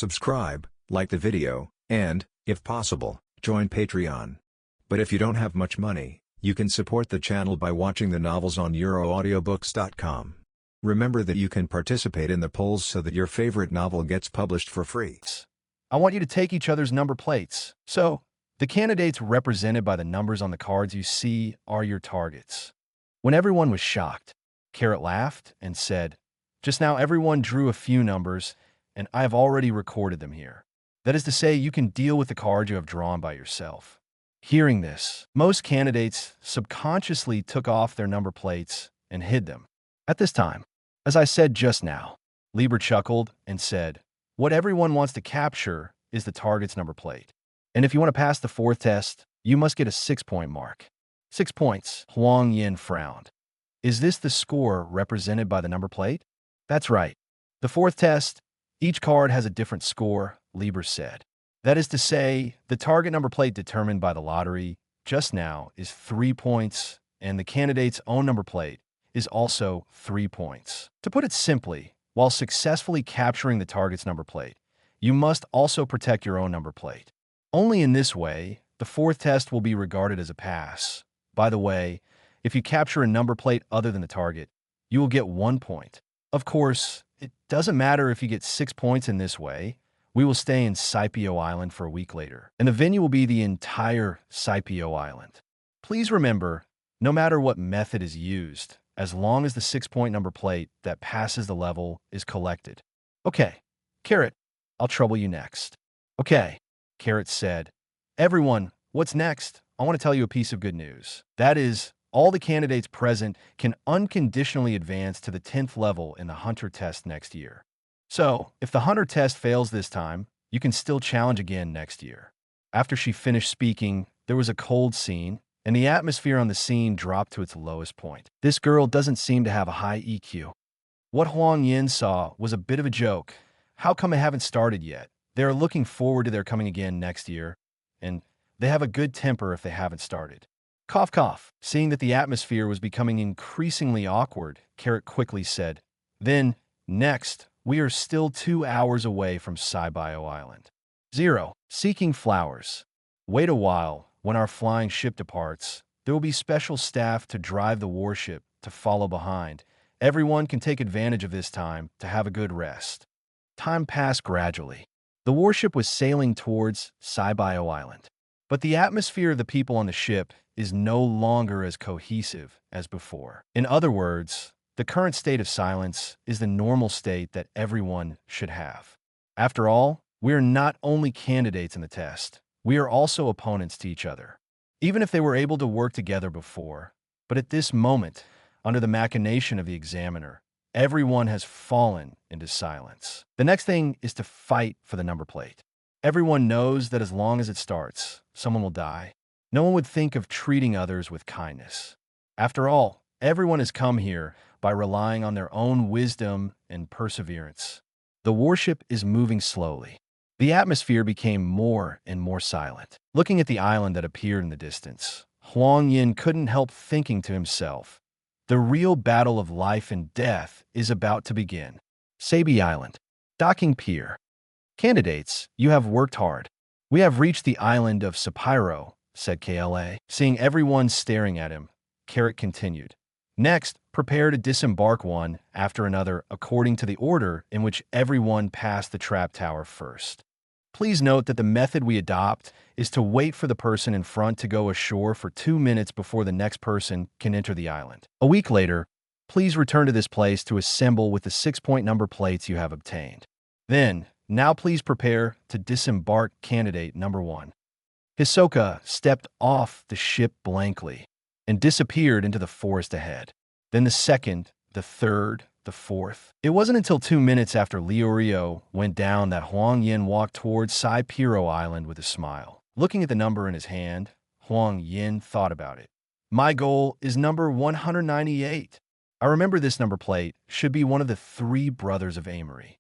subscribe, like the video, and, if possible, join Patreon. But if you don't have much money, you can support the channel by watching the novels on euroaudiobooks.com. Remember that you can participate in the polls so that your favorite novel gets published for free. I want you to take each other's number plates. So, the candidates represented by the numbers on the cards you see are your targets. When everyone was shocked, Carrot laughed and said, "Just now everyone drew a few numbers, and I have already recorded them here. That is to say, you can deal with the cards you have drawn by yourself." Hearing this, most candidates subconsciously took off their number plates and hid them. At this time, as I said just now, Lieber chuckled and said, "What everyone wants to capture is the target's number plate. And if you want to pass the fourth test, you must get a 6-point mark." 6 points, Huang Yan frowned. "Is this the score represented by the number plate?" "That's right. The fourth test, each card has a different score," Lieber said. "That is to say, the target number plate determined by the lottery just now is 3 points, and the candidate's own number plate is also 3 points. To put it simply, while successfully capturing the target's number plate, you must also protect your own number plate. Only in this way, the fourth test will be regarded as a pass. By the way, if you capture a number plate other than the target, you will get 1 point. Of course, it doesn't matter if you get 6 points in this way. We will stay in Scipio Island for a week later, and the venue will be the entire Scipio Island. Please remember, no matter what method is used, as long as the 6-point number plate that passes the level is collected." "Okay, Carrot, I'll trouble you next." "Okay," Carrot said. "Everyone, what's next? I want to tell you a piece of good news. That is, all the candidates present can unconditionally advance to the 10th level in the Hunter test next year. So, if the Hunter test fails this time, you can still challenge again next year." After she finished speaking, there was a cold scene, and the atmosphere on the scene dropped to its lowest point. This girl doesn't seem to have a high EQ. What Huang Yan saw was a bit of a joke. How come they haven't started yet? They are looking forward to their coming again next year, and they have a good temper if they haven't started. Cough, cough. Seeing that the atmosphere was becoming increasingly awkward, Carrot quickly said, "Then, next, we are still 2 hours away from Scipio Island. 0. Seeking flowers. Wait a while. When our flying ship departs, there will be special staff to drive the warship to follow behind. Everyone can take advantage of this time to have a good rest." Time passed gradually. The warship was sailing towards Scipio Island. But the atmosphere of the people on the ship is no longer as cohesive as before. In other words, the current state of silence is the normal state that everyone should have. After all, we are not only candidates in the test, we are also opponents to each other. Even if they were able to work together before, but at this moment, under the machination of the examiner, everyone has fallen into silence. The next thing is to fight for the number plate. Everyone knows that as long as it starts, someone will die. No one would think of treating others with kindness. After all, everyone has come here by relying on their own wisdom and perseverance. The warship is moving slowly. The atmosphere became more and more silent. Looking at the island that appeared in the distance, Huang Yan couldn't help thinking to himself, the real battle of life and death is about to begin. Sabi Island. Docking Pier. "Candidates, you have worked hard. We have reached the island of Scipio," said KLA. Seeing everyone staring at him, Carrot continued. "Next, prepare to disembark one after another according to the order in which everyone passed the trap tower first. Please note that the method we adopt is to wait for the person in front to go ashore for 2 minutes before the next person can enter the island. A week later, please return to this place to assemble with the 6-point number plates you have obtained. Then, now please prepare to disembark candidate number 1. Hisoka stepped off the ship blankly and disappeared into the forest ahead. Then the second, the third, the fourth. It wasn't until 2 minutes after Leorio went down that Huang Yan walked towards Scipio Island with a smile. Looking at the number in his hand, Huang Yan thought about it. "My goal is number 198. I remember this number plate should be one of the 3 brothers of Amory.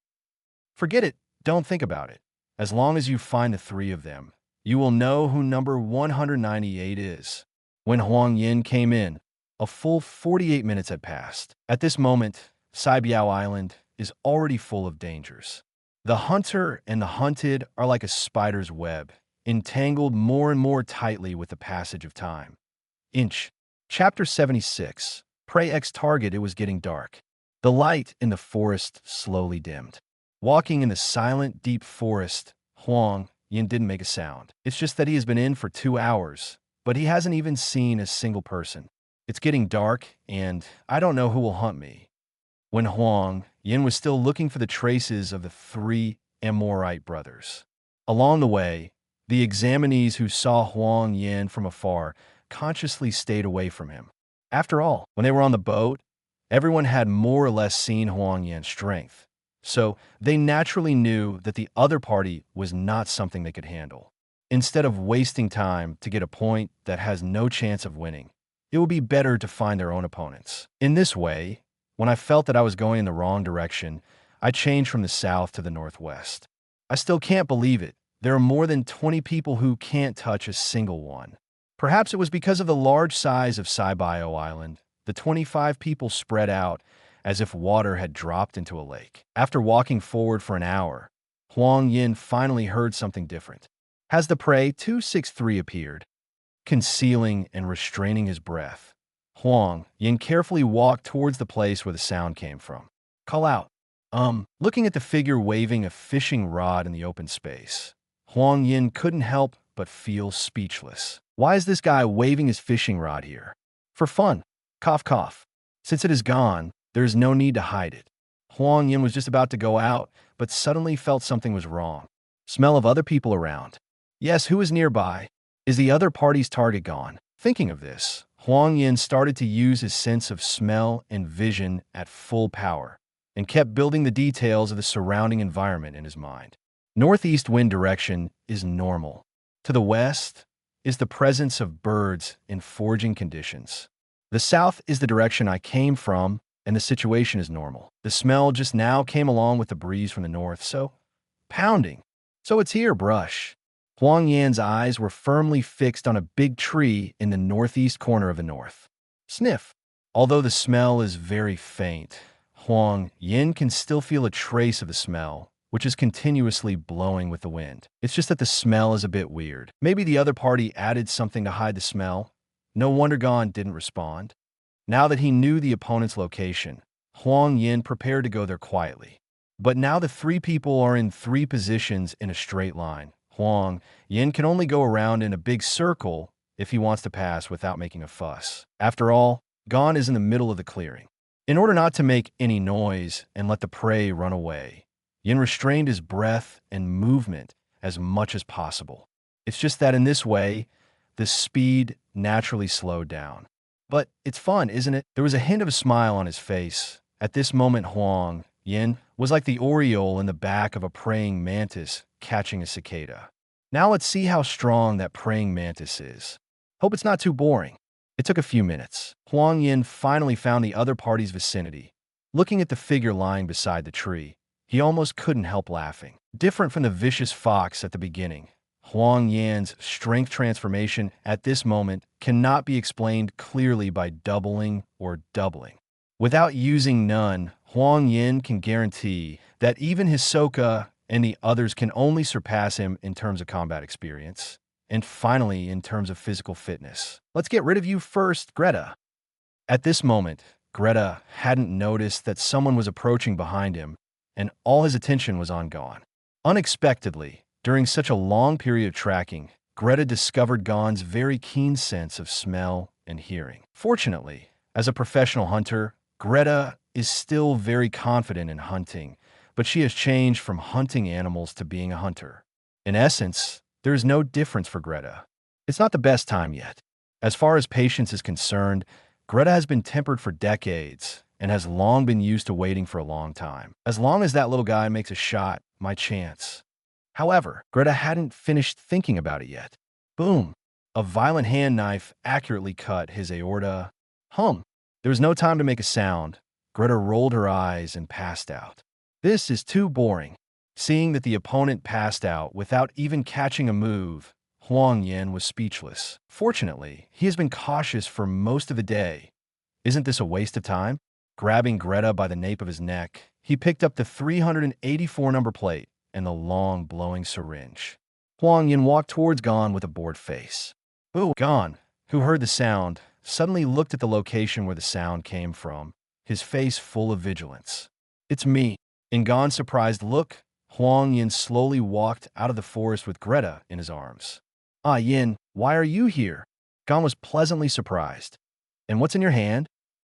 Forget it, don't think about it. As long as you find the 3 of them, you will know who number 198 is." When Huang Yan came in, a full 48 minutes had passed. At this moment, Scipio Island is already full of dangers. The hunter and the hunted are like a spider's web, entangled more and more tightly with the passage of time. Inch. Chapter 76. Prey X target. It was getting dark. The light in the forest slowly dimmed. Walking in the silent, deep forest, Huang Yan didn't make a sound. It's just that he has been in for 2 hours, but he hasn't even seen a single person. It's getting dark, and I don't know who will hunt me. When Huang Yan was still looking for the traces of the 3 Amorite brothers. Along the way, the examinees who saw Huang Yan from afar consciously stayed away from him. After all, when they were on the boat, everyone had more or less seen Huang Yan's strength, so they naturally knew that the other party was not something they could handle. Instead of wasting time to get a point that has no chance of winning, it would be better to find their own opponents. In this way, when I felt that I was going in the wrong direction, I changed from the south to the northwest. I still can't believe it. There are more than 20 people who can't touch a single one. Perhaps it was because of the large size of Saibao Island. The 25 people spread out as if water had dropped into a lake. After walking forward for an hour, Huang Yan finally heard something different. Has the prey 263 appeared? Concealing and restraining his breath, Huang Yan carefully walked towards the place where the sound came from. Call out. Looking at the figure waving a fishing rod in the open space, Huang Yan couldn't help but feel speechless. Why is this guy waving his fishing rod here? For fun. Cough, cough. Since it is gone, there is no need to hide it. Huang Yan was just about to go out, but suddenly felt something was wrong. Smell of other people around. Yes, who is nearby? Is the other party's target gone? Thinking of this, Huang Yan started to use his sense of smell and vision at full power, and kept building the details of the surrounding environment in his mind. Northeast wind direction is normal. To the west is the presence of birds in foraging conditions. The south is the direction I came from, and the situation is normal. The smell just now came along with the breeze from the north, so pounding. So it's here, brush. Huang Yan's eyes were firmly fixed on a big tree in the northeast corner of the north. Sniff. Although the smell is very faint, Huang Yan can still feel a trace of the smell, which is continuously blowing with the wind. It's just that the smell is a bit weird. Maybe the other party added something to hide the smell. No wonder Gon didn't respond. Now that he knew the opponent's location, Huang Yan prepared to go there quietly. But now the 3 people are in 3 positions in a straight line. Huang Yan can only go around in a big circle if he wants to pass without making a fuss. After all, Gon is in the middle of the clearing. In order not to make any noise and let the prey run away, Yan restrained his breath and movement as much as possible. It's just that in this way, the speed naturally slowed down. But it's fun, isn't it? There was a hint of a smile on his face. At this moment, Huang Yan was like the aureole in the back of a praying mantis catching a cicada. Now let's see how strong that praying mantis is. Hope it's not too boring. It took a few minutes. Huang Yan finally found the other party's vicinity. Looking at the figure lying beside the tree, he almost couldn't help laughing. Different from the vicious fox at the beginning, Huang Yan's strength transformation at this moment cannot be explained clearly by doubling or doubling. Without using none, Huang Yan can guarantee that even Hisoka and the others can only surpass him in terms of combat experience, and finally in terms of physical fitness. Let's get rid of you first, Greta. At this moment, Greta hadn't noticed that someone was approaching behind him, and all his attention was on Gon. Unexpectedly, during such a long period of tracking, Greta discovered Gon's very keen sense of smell and hearing. Fortunately, as a professional hunter, Greta is still very confident in hunting, but she has changed from hunting animals to being a hunter. In essence, there is no difference for Greta. It's not the best time yet. As far as patience is concerned, Greta has been tempered for decades and has long been used to waiting for a long time. As long as that little guy makes a shot, my chance. However, Greta hadn't finished thinking about it yet. Boom! A violent hand knife accurately cut his aorta. There was no time to make a sound. Greta rolled her eyes and passed out. This is too boring. Seeing that the opponent passed out without even catching a move, Huang Yan was speechless. Fortunately, he has been cautious for most of the day. Isn't this a waste of time? Grabbing Greta by the nape of his neck, he picked up the 384 number plate. and the long, blowing syringe. Huang Yan walked towards Gon with a bored face. Ooh, Gon, who heard the sound, suddenly looked at the location where the sound came from, his face full of vigilance. It's me. In Gon's surprised look, Huang Yan slowly walked out of the forest with Greta in his arms. Ah, Yin, why are you here? Gon was pleasantly surprised. And what's in your hand?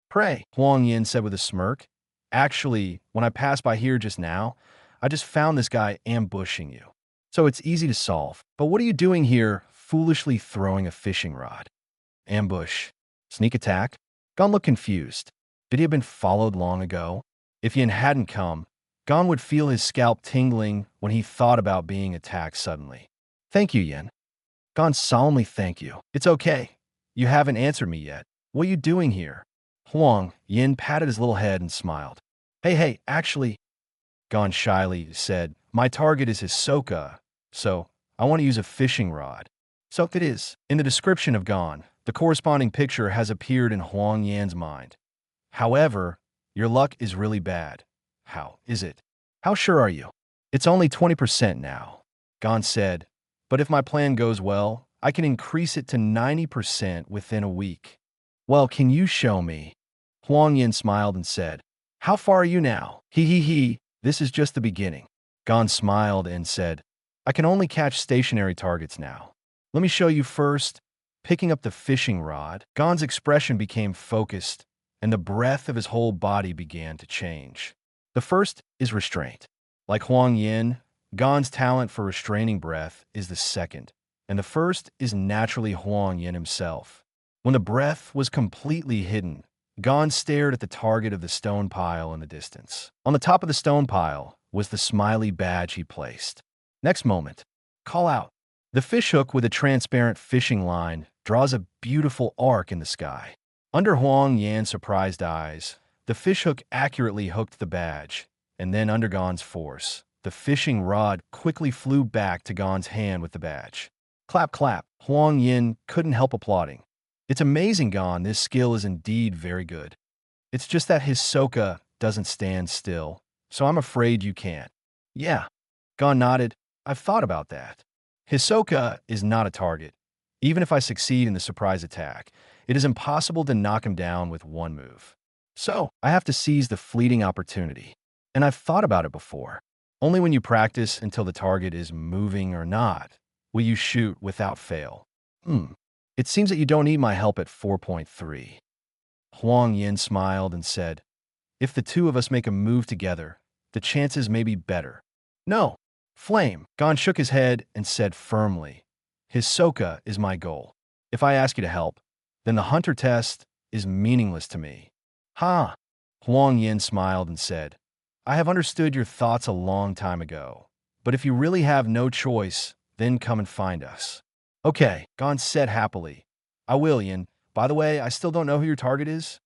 Pray, Huang Yan said with a smirk. Actually, when I passed by here just now, I just found this guy ambushing you. So it's easy to solve. But what are you doing here, foolishly throwing a fishing rod? Ambush. Sneak attack? Gon looked confused. Did he have been followed long ago? If Yin hadn't come, Gon would feel his scalp tingling when he thought about being attacked suddenly. Thank you, Yin. Gon solemnly thank you. It's okay. You haven't answered me yet. What are you doing here? Huang Yin patted his little head and smiled. Hey, actually, Gon shyly said, my target is Hisoka, so I want to use a fishing rod. So it is. In the description of Gon, the corresponding picture has appeared in Huang Yan's mind. However, your luck is really bad. How is it? How sure are you? It's only 20% now, Gon said, but if my plan goes well, I can increase it to 90% within a week. Well, can you show me? Huang Yan smiled and said, how far are you now? He, this is just the beginning. Gon smiled and said, I can only catch stationary targets now. Let me show you first. Picking up the fishing rod, Gon's expression became focused, and the breath of his whole body began to change. The first is restraint. Like Huang Yan, Gon's talent for restraining breath is the second, and the first is naturally Huang Yan himself. When the breath was completely hidden, Gon stared at the target of the stone pile in the distance. On the top of the stone pile was the smiley badge he placed. Next moment, call out. The fishhook with a transparent fishing line draws a beautiful arc in the sky. Under Huang Yan's surprised eyes, the fishhook accurately hooked the badge, and then under Gon's force, the fishing rod quickly flew back to Gon's hand with the badge. Clap, clap. Huang Yan couldn't help applauding. It's amazing, Gon. This skill is indeed very good. It's just that Hisoka doesn't stand still, so I'm afraid you can't. Yeah. Gon nodded. I've thought about that. Hisoka is not a target. Even if I succeed in the surprise attack, it is impossible to knock him down with one move. So, I have to seize the fleeting opportunity. And I've thought about it before. Only when you practice until the target is moving or not will you shoot without fail. It seems that you don't need my help at 4.3. Huang Yan smiled and said, if the two of us make a move together, the chances may be better. No. Flame. Gon shook his head and said firmly, Hisoka is my goal. If I ask you to help, then the hunter test is meaningless to me. Ha! Huang Yan smiled and said, I have understood your thoughts a long time ago, but if you really have no choice, then come and find us. Okay, Gon said happily. I will, Yin. By the way, I still don't know who your target is.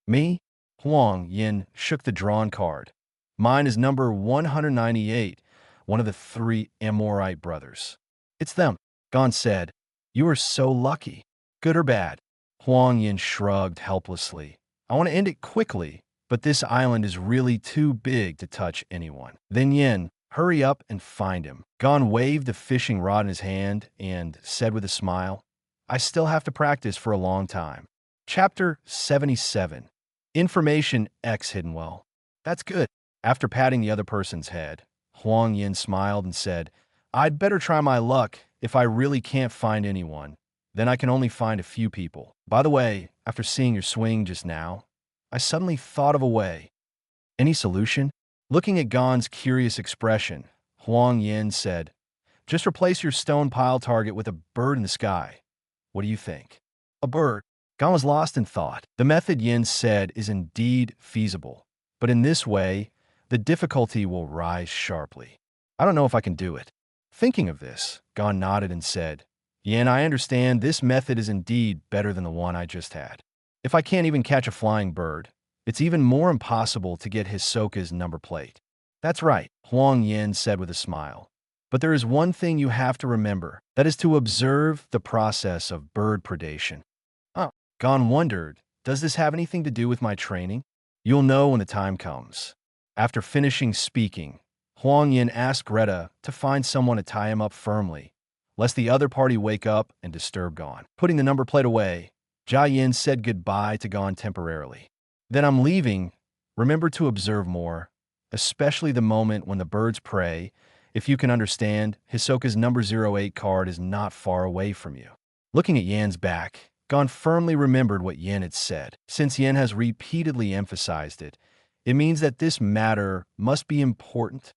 Me? Huang Yan shook the drawn card. Mine is number 198, one of the 3 Amorite brothers. It's them, Gon said. You are so lucky. Good or bad? Huang Yan shrugged helplessly. I want to end it quickly, but this island is really too big to touch anyone. Then Yin, hurry up and find him. Gon waved the fishing rod in his hand and said with a smile, I still have to practice for a long time. Chapter 77. Information X hidden well. That's good. After patting the other person's head, Huang Yan smiled and said, I'd better try my luck. If I really can't find anyone, then I can only find a few people. By the way, after seeing your swing just now, I suddenly thought of a way. Any solution? Looking at Gon's curious expression, Huang Yan said, just replace your stone pile target with a bird in the sky. What do you think? A bird? Gon was lost in thought. The method Yin said is indeed feasible, but in this way, the difficulty will rise sharply. I don't know if I can do it. Thinking of this, Gon nodded and said, Yin, I understand this method is indeed better than the one I just had. If I can't even catch a flying bird, it's even more impossible to get Hisoka's number plate. That's right, Huang Yan said with a smile. But there is one thing you have to remember, that is to observe the process of bird predation. Gon wondered, does this have anything to do with my training? You'll know when the time comes. After finishing speaking, Huang Yan asked Greta to find someone to tie him up firmly, lest the other party wake up and disturb Gon. Putting the number plate away, Jia Yin said goodbye to Gon temporarily. Then I'm leaving. Remember to observe more, especially the moment when the birds pray. If you can understand, Hisoka's number 08 card is not far away from you. Looking at Yan's back, Gon firmly remembered what Yen had said. Since Yen has repeatedly emphasized it, it means that this matter must be important.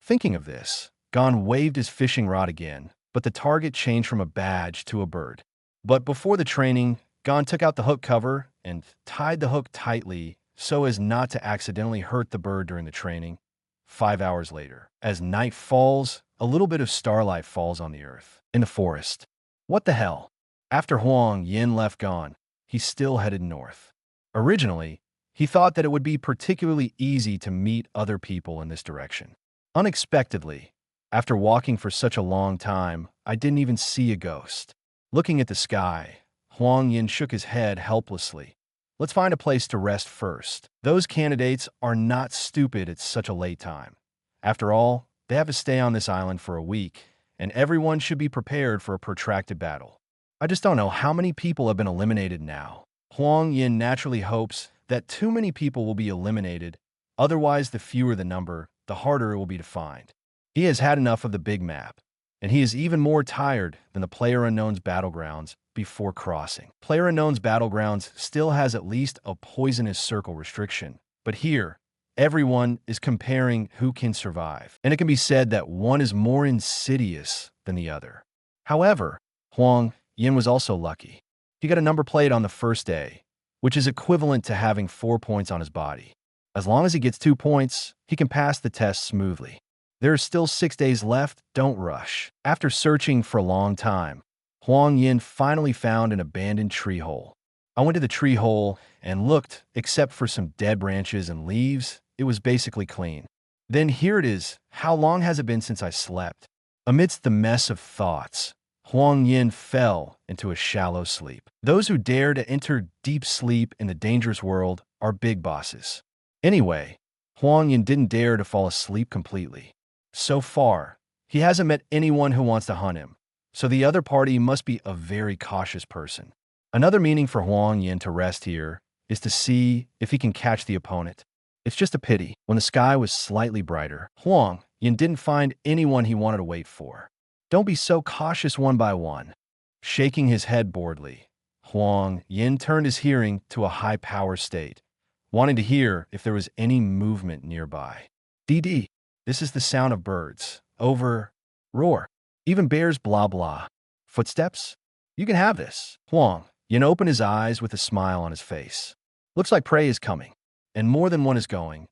Thinking of this, Gon waved his fishing rod again, but the target changed from a badge to a bird. But before the training, Gon took out the hook cover and tied the hook tightly so as not to accidentally hurt the bird during the training. 5 hours later, as night falls, a little bit of starlight falls on the earth. In the forest. What the hell? After Huang Yan left Gon, he still headed north. Originally, he thought that it would be particularly easy to meet other people in this direction. Unexpectedly, after walking for such a long time, I didn't even see a ghost. Looking at the sky, Huang Yan shook his head helplessly. Let's find a place to rest first. Those candidates are not stupid at such a late time. After all, they have to stay on this island for a week, and everyone should be prepared for a protracted battle. I just don't know how many people have been eliminated now. Huang Yan naturally hopes that too many people will be eliminated, otherwise the fewer the number, the harder it will be to find. He has had enough of the big map, and he is even more tired than the PlayerUnknown's Battlegrounds before crossing. PlayerUnknown's Battlegrounds still has at least a poisonous circle restriction, but here, everyone is comparing who can survive, and it can be said that one is more insidious than the other. However, Huang Yan was also lucky. He got a number plate on the first day, which is equivalent to having 4 points on his body. As long as he gets 2 points, he can pass the test smoothly. There are still 6 days left, don't rush. After searching for a long time, Huang Yan finally found an abandoned tree hole. I went to the tree hole and looked, except for some dead branches and leaves, it was basically clean. Then here it is, how long has it been since I slept? Amidst the mess of thoughts, Huang Yan fell into a shallow sleep. Those who dare to enter deep sleep in the dangerous world are big bosses. Anyway, Huang Yan didn't dare to fall asleep completely. So far, he hasn't met anyone who wants to hunt him, so the other party must be a very cautious person. Another meaning for Huang Yan to rest here is to see if he can catch the opponent. It's just a pity. When the sky was slightly brighter, Huang Yan didn't find anyone he wanted to wait for. Don't be so cautious one by one. Shaking his head boredly, Huang Yan turned his hearing to a high power state, wanting to hear if there was any movement nearby. DD. This is the sound of birds. Over. Roar. Even bears blah blah. Footsteps? You can have this. Huang Yan opened his eyes with a smile on his face. Looks like prey is coming, and more than one is going.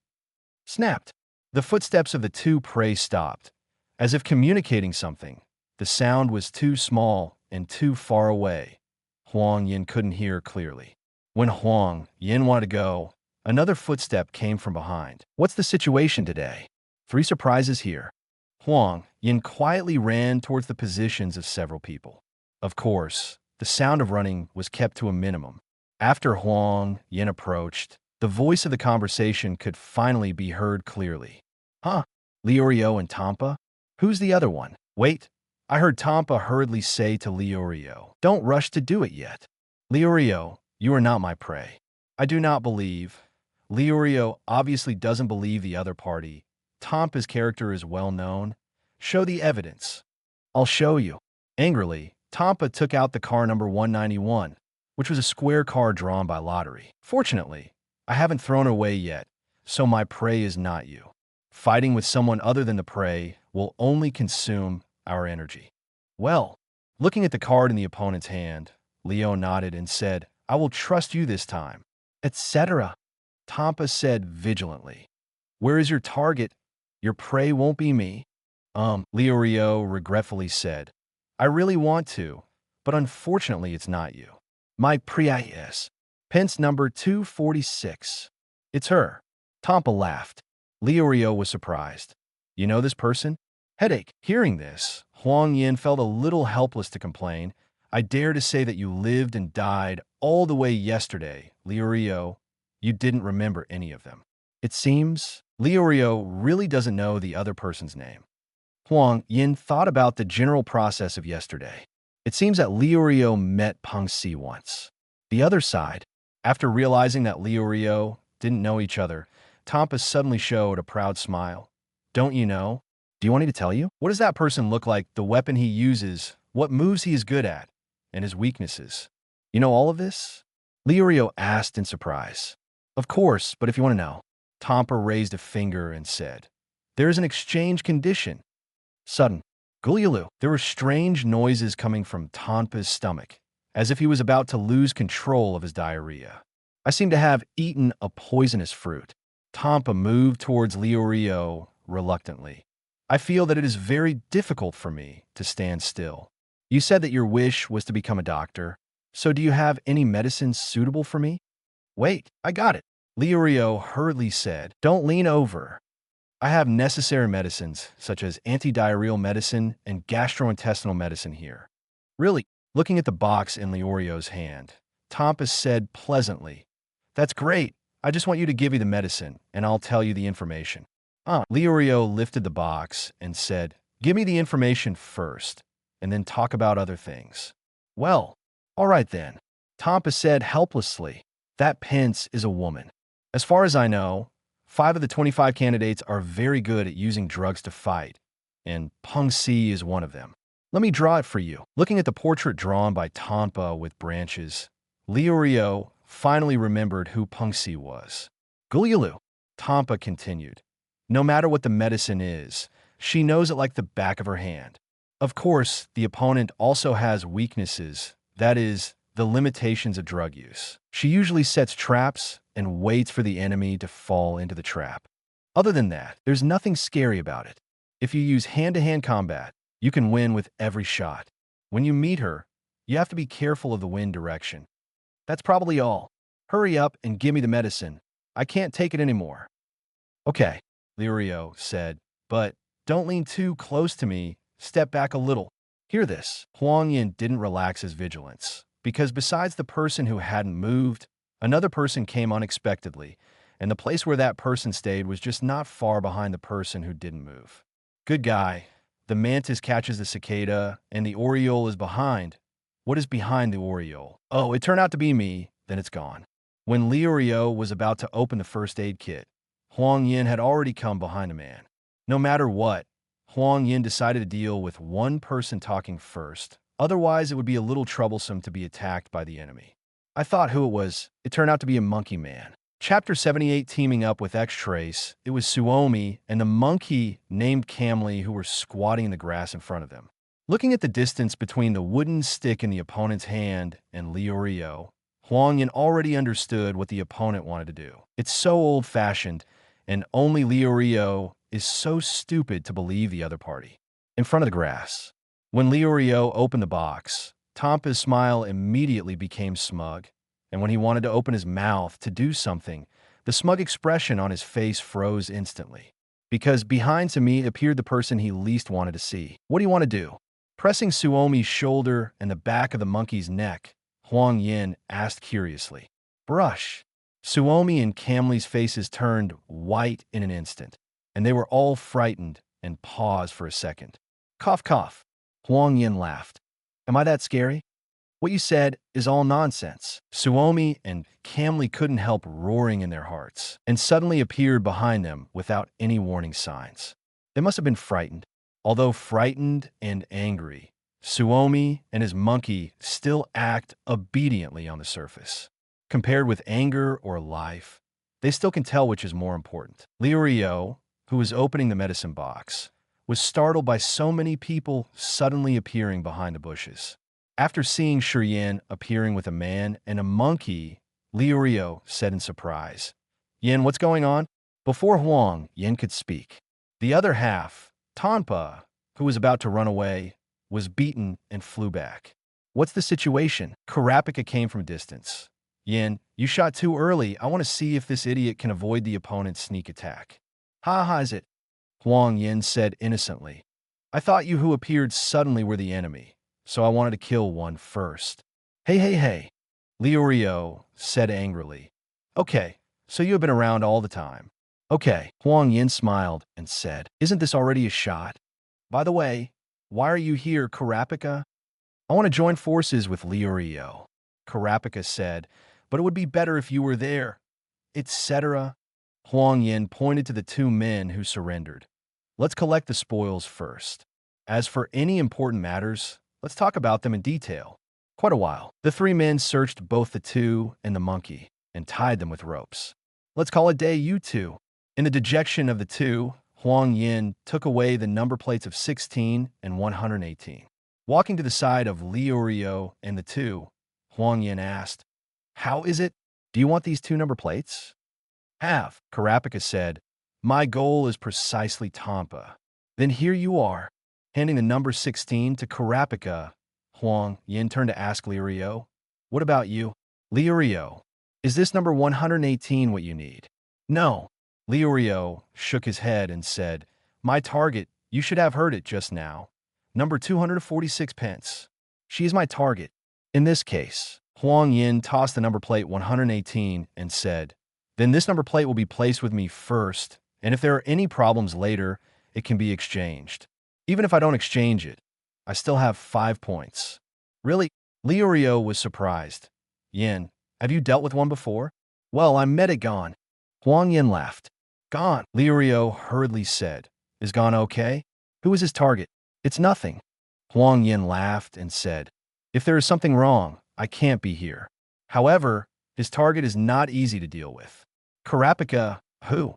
Snapped. The footsteps of the two prey stopped, as if communicating something. The sound was too small and too far away. Huang Yan couldn't hear clearly. When Huang Yan wanted to go, another footstep came from behind. What's the situation today? 3 surprises here. Huang Yan quietly ran towards the positions of several people. Of course, the sound of running was kept to a minimum. After Huang Yan approached, the voice of the conversation could finally be heard clearly. Huh? Leorio and Tampa? Who's the other one? Wait, I heard Tampa hurriedly say to Leorio, don't rush to do it yet. Leorio, you are not my prey. I do not believe. Leorio obviously doesn't believe the other party. Tampa's character is well known. Show the evidence. I'll show you. Angrily, Tampa took out the car number 191, which was a square car drawn by lottery. Fortunately, I haven't thrown it away yet, so my prey is not you. Fighting with someone other than the prey will only consume our energy. Well, looking at the card in the opponent's hand, Leo nodded and said, I will trust you this time, etc. Tampa said vigilantly. Where is your target? Your prey won't be me. Leorio regretfully said. I really want to, but unfortunately it's not you. My prey is. Pence number 246. It's her. Tampa laughed. Leorio was surprised. You know this person? Headache. Hearing this, Huang Yan felt a little helpless to complain. I dare to say that you lived and died all the way yesterday, Leorio. You didn't remember any of them. It seems Liurio really doesn't know the other person's name. Huang Yan thought about the general process of yesterday. It seems that Liurio met Peng Si once. The other side, after realizing that Liurio didn't know each other, Tampa suddenly showed a proud smile. Don't you know? Do you want me to tell you? What does that person look like, the weapon he uses, what moves he is good at, and his weaknesses? You know all of this? Liurio asked in surprise. Of course, but if you want to know. Tampa raised a finger and said, there is an exchange condition. Sudden. Gulialu. There were strange noises coming from Tampa's stomach, as if he was about to lose control of his diarrhea. I seem to have eaten a poisonous fruit. Tampa moved towards Liurio reluctantly. I feel that it is very difficult for me to stand still. You said that your wish was to become a doctor, so do you have any medicines suitable for me? Wait, I got it. Liurio hurriedly said, don't lean over. I have necessary medicines, such as anti-diarrheal medicine and gastrointestinal medicine here. Really, looking at the box in Liurio's hand, Tampa said pleasantly, that's great. I just want you to give me the medicine, and I'll tell you the information. Liurio lifted the box and said, give me the information first, and then talk about other things. Well, all right then. Tampa said helplessly, that Pence is a woman. As far as I know, 5 of the 25 candidates are very good at using drugs to fight, and Peng Si is one of them. Let me draw it for you. Looking at the portrait drawn by Tampa with branches, Liurio finally remembered who Peng Si was. Gulialu, Tampa continued. No matter what the medicine is, she knows it like the back of her hand. Of course, the opponent also has weaknesses, that is, the limitations of drug use. She usually sets traps and waits for the enemy to fall into the trap. Other than that, there's nothing scary about it. If you use hand-to-hand combat, you can win with every shot. When you meet her, you have to be careful of the wind direction. That's probably all. Hurry up and give me the medicine. I can't take it anymore. Okay, Liurio said, but don't lean too close to me. Step back a little. Hear this. Huang Yan didn't relax his vigilance, because besides the person who hadn't moved, another person came unexpectedly, and the place where that person stayed was just not far behind the person who didn't move. Good guy. The mantis catches the cicada, and the oriole is behind. What is behind the oriole? Oh, it turned out to be me. Then it's gone. When Liurio was about to open the first aid kit, Huang Yan had already come behind the man. No matter what, Huang Yan decided to deal with one person talking first. Otherwise, it would be a little troublesome to be attacked by the enemy. I thought who it was. It turned out to be a monkey man. Chapter 78 teaming up with X-Trace. It was Suomi and the monkey named Camley who were squatting in the grass in front of them. Looking at the distance between the wooden stick in the opponent's hand and Liurio, Huang Yan already understood what the opponent wanted to do. It's so old-fashioned, and only Liurio is so stupid to believe the other party. In front of the grass. When Liurio opened the box, Tampa's smile immediately became smug, and when he wanted to open his mouth to do something, the smug expression on his face froze instantly. Because behind Sami appeared the person he least wanted to see. What do you want to do? Pressing Suomi's shoulder and the back of the monkey's neck, Huang Yan asked curiously. Brush. Suomi and Camley's faces turned white in an instant, and they were all frightened and paused for a second. Cough, cough. Huang Yan laughed. Am I that scary? What you said is all nonsense. Suomi and Camley couldn't help roaring in their hearts, and suddenly appeared behind them without any warning signs. They must have been frightened. Although frightened and angry, Suomi and his monkey still act obediently on the surface. Compared with anger or life, they still can tell which is more important. Liurio, who was opening the medicine box, was startled by so many people suddenly appearing behind the bushes. After seeing Yan appearing with a man and a monkey, Liurio said in surprise, Yan, what's going on? Before Huang Yan could speak, the other half, Tampa, who was about to run away, was beaten and flew back. What's the situation? Karapika came from a distance. Yan, you shot too early. I want to see if this idiot can avoid the opponent's sneak attack. Ha, is it? Huang Yan said innocently. I thought you who appeared suddenly were the enemy, so I wanted to kill one first. Hey. Liurio said angrily. Okay, so you have been around all the time. Okay, Huang Yan smiled and said, isn't this already a shot? By the way, why are you here, Karapika? I want to join forces with Liurio. Karapika said, but it would be better if you were there, etc. Huang Yan pointed to the two men who surrendered. Let's collect the spoils first. As for any important matters, let's talk about them in detail. Quite a while, the three men searched both the two and the monkey and tied them with ropes. Let's call it day, you two. In the dejection of the two, Huang Yan took away the number plates of 16 and 118. Walking to the side of Liurio and the two, Huang Yan asked, how is it? Do you want these two number plates? Have, Karapika said. My goal is precisely Tampa. Then here you are. Handing the number 16 to Karapika, Huang Yan turned to ask Liurio, what about you? Liurio, is this number 118 what you need? No. Liurio shook his head and said, my target, you should have heard it just now. Number 246 pence. She is my target. In this case, Huang Yan tossed the number plate 118 and said, then this number plate will be placed with me first, and if there are any problems later, it can be exchanged. Even if I don't exchange it, I still have 5 points. Really? Liurio was surprised. Yan, have you dealt with one before? Well, I met it Gon. Huang Yan laughed. Gon, Liurio hurriedly said. Is Gon okay? Who is his target? It's nothing. Huang Yan laughed and said, if there is something wrong, I can't be here. However, his target is not easy to deal with. Karapika, who?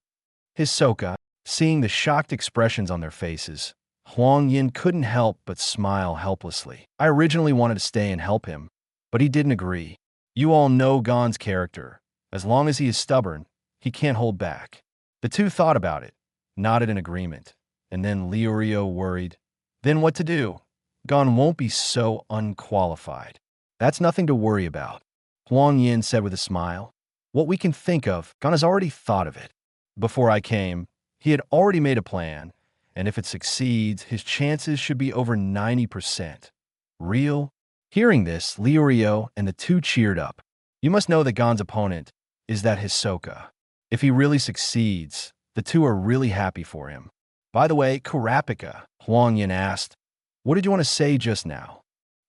Hisoka. Seeing the shocked expressions on their faces, Huang Yan couldn't help but smile helplessly. I originally wanted to stay and help him, but he didn't agree. You all know Gon's character. As long as he is stubborn, he can't hold back. The two thought about it, nodded in agreement, and then Liurio worried. Then what to do? Gon won't be so unqualified. That's nothing to worry about, Huang Yan said with a smile. What we can think of, Gon has already thought of it. Before I came, he had already made a plan, and if it succeeds, his chances should be over 90%. Real? Hearing this, Liurio and the two cheered up. You must know that Gon's opponent is that Hisoka. If he really succeeds, the two are really happy for him. By the way, Karapika, Huang Yan asked, what did you want to say just now?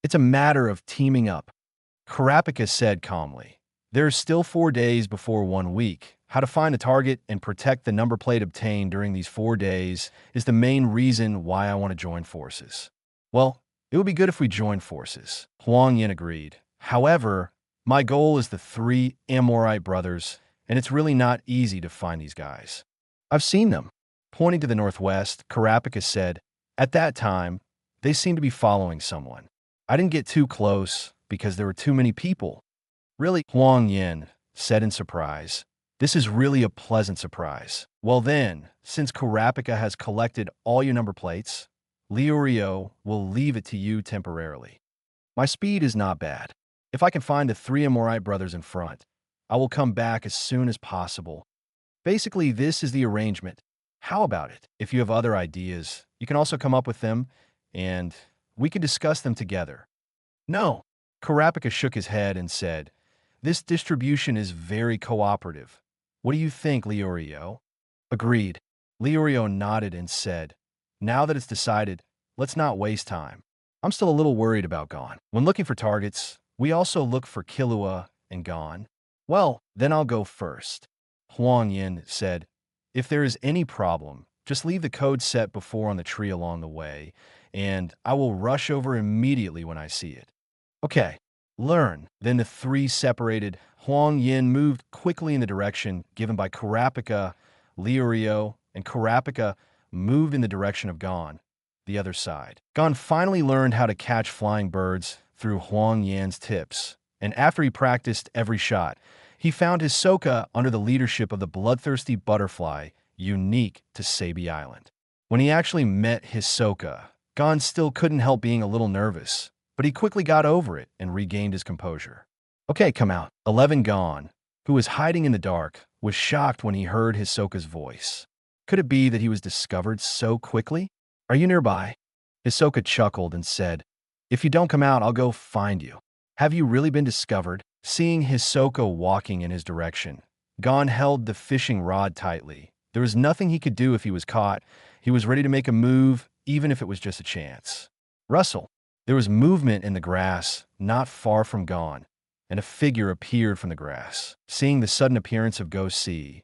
It's a matter of teaming up. Karapika said calmly. There are still 4 days before 1 week. How to find a target and protect the number plate obtained during these 4 days is the main reason why I want to join forces. Well, it would be good if we join forces. Huang Yan agreed. However, my goal is the 3 Amorite brothers, and it's really not easy to find these guys. I've seen them. Pointing to the northwest, Karapika said, at that time, they seemed to be following someone. I didn't get too close because there were too many people. Really? Huang Yan said in surprise. This is really a pleasant surprise. Well then, since Karapika has collected all your number plates, Liurio will leave it to you temporarily. My speed is not bad. If I can find the 3 Amorite brothers in front, I will come back as soon as possible. Basically, this is the arrangement. How about it? If you have other ideas, you can also come up with them, and we can discuss them together. No. Karapika shook his head and said, this distribution is very cooperative. What do you think, Liurio? Agreed. Liurio nodded and said, now that it's decided, let's not waste time. I'm still a little worried about Gon. When looking for targets, we also look for Killua and Gon. Well, then I'll go first. Huang Yan said, if there is any problem, just leave the code set before on the tree along the way, and I will rush over immediately when I see it. Okay. Learn. Then the 3 separated. Huang Yan moved quickly in the direction given by Karapika. Liurio and Karapika moved in the direction of Gon, the other side. Gon finally learned how to catch flying birds through Huang Yan's tips, and after he practiced every shot, he found Hisoka under the leadership of the bloodthirsty butterfly unique to Sabi Island. When he actually met Hisoka, Gon still couldn't help being a little nervous, but he quickly got over it and regained his composure. Okay, come out. 11 Gon, who was hiding in the dark, was shocked when he heard Hisoka's voice. Could it be that he was discovered so quickly? Are you nearby? Hisoka chuckled and said, if you don't come out, I'll go find you. Have you really been discovered? Seeing Hisoka walking in his direction, Gon held the fishing rod tightly There was nothing he could do if he was caught. He was ready to make a move, even if it was just a chance. Rustle. There was movement in the grass, not far from Gon, and a figure appeared from the grass. Seeing the sudden appearance of Go Si,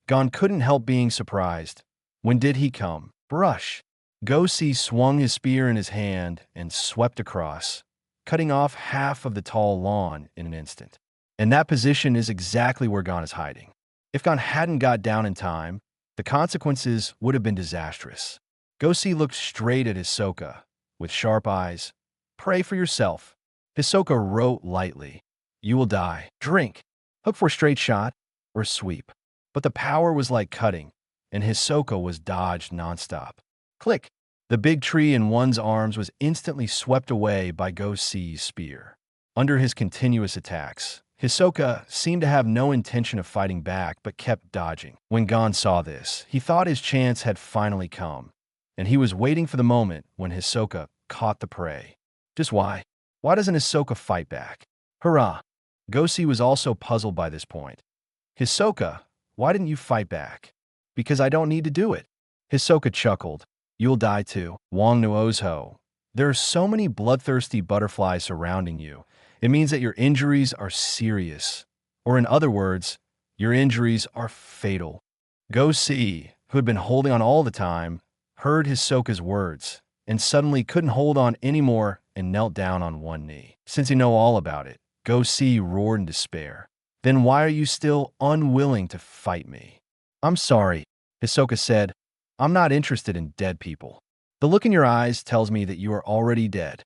Gon couldn't help being surprised. When did he come? Brush. Go Si swung his spear in his hand and swept across, cutting off half of the tall lawn in an instant. And that position is exactly where Gon is hiding. If Gon hadn't got down in time, the consequences would have been disastrous. Go Si looked straight at Hisoka, with sharp eyes. Pray for yourself. Hisoka wrote lightly. You will die. Drink. Hook for a straight shot or sweep. But the power was like cutting, and Hisoka was dodged nonstop. Click. The big tree in one's arms was instantly swept away by Go Si's spear. Under his continuous attacks, Hisoka seemed to have no intention of fighting back but kept dodging. When Gon saw this, he thought his chance had finally come, and he was waiting for the moment when Hisoka caught the prey. Just why? Why doesn't Hisoka fight back? Hurrah! Go Si was also puzzled by this point. Hisoka, why didn't you fight back? Because I don't need to do it. Hisoka chuckled. You'll die too. Wang Nuozho. There are so many bloodthirsty butterflies surrounding you. It means that your injuries are serious. Or in other words, your injuries are fatal. Go Si, who had been holding on all the time, heard Hisoka's words and suddenly couldn't hold on anymore and knelt down on one knee. Since you know all about it, Go Si roared in despair. Then why are you still unwilling to fight me? I'm sorry, Hisoka said. I'm not interested in dead people. The look in your eyes tells me that you are already dead.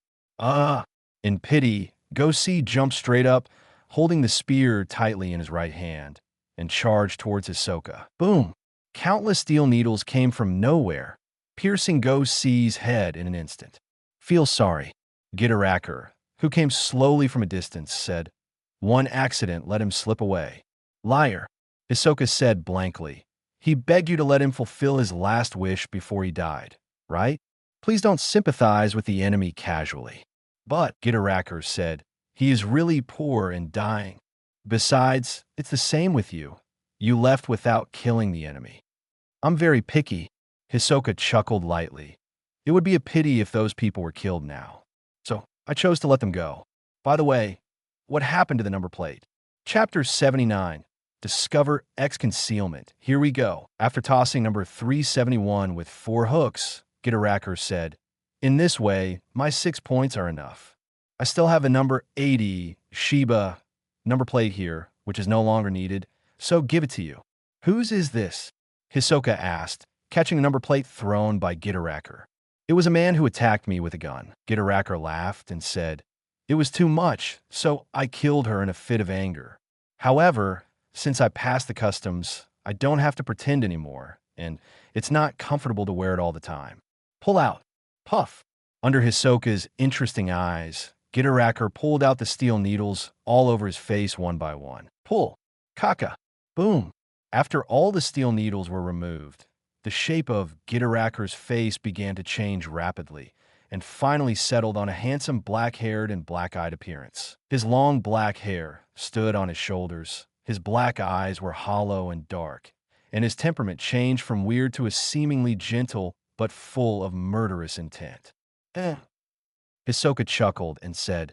In pity, Go Si jumped straight up, holding the spear tightly in his right hand, and charged towards Hisoka. Boom! Countless steel needles came from nowhere, piercing Go Si's head in an instant. Feel sorry. Gitaraker, who came slowly from a distance, said, One accident let him slip away. Liar, Hisoka said blankly. He begged you to let him fulfill his last wish before he died, right? Please don't sympathize with the enemy casually. But, Gitaraker said, he is really poor and dying. Besides, it's the same with you. You left without killing the enemy. I'm very picky. Hisoka chuckled lightly. It would be a pity if those people were killed now. So, I chose to let them go. By the way, what happened to the number plate? Chapter 79. Discover X Concealment. Here we go. After tossing number 371 with 4 hooks, Gitaraker said, In this way, my 6 points are enough. I still have a number 80 Shiba number plate here, which is no longer needed, so give it to you. Whose is this? Hisoka asked, catching a number plate thrown by Gitaraker. It was a man who attacked me with a gun. Gitaraker laughed and said, It was too much, so I killed her in a fit of anger. However, since I passed the customs, I don't have to pretend anymore, and it's not comfortable to wear it all the time. Pull out. Puff. Under Hisoka's interesting eyes, Gitaraker pulled out the steel needles all over his face one by one. Pull. Kaka. Boom. After all the steel needles were removed, the shape of Gitaraker's face began to change rapidly and finally settled on a handsome black-haired and black-eyed appearance. His long black hair stood on his shoulders. His black eyes were hollow and dark, and his temperament changed from weird to a seemingly gentle but full of murderous intent. Hisoka chuckled and said,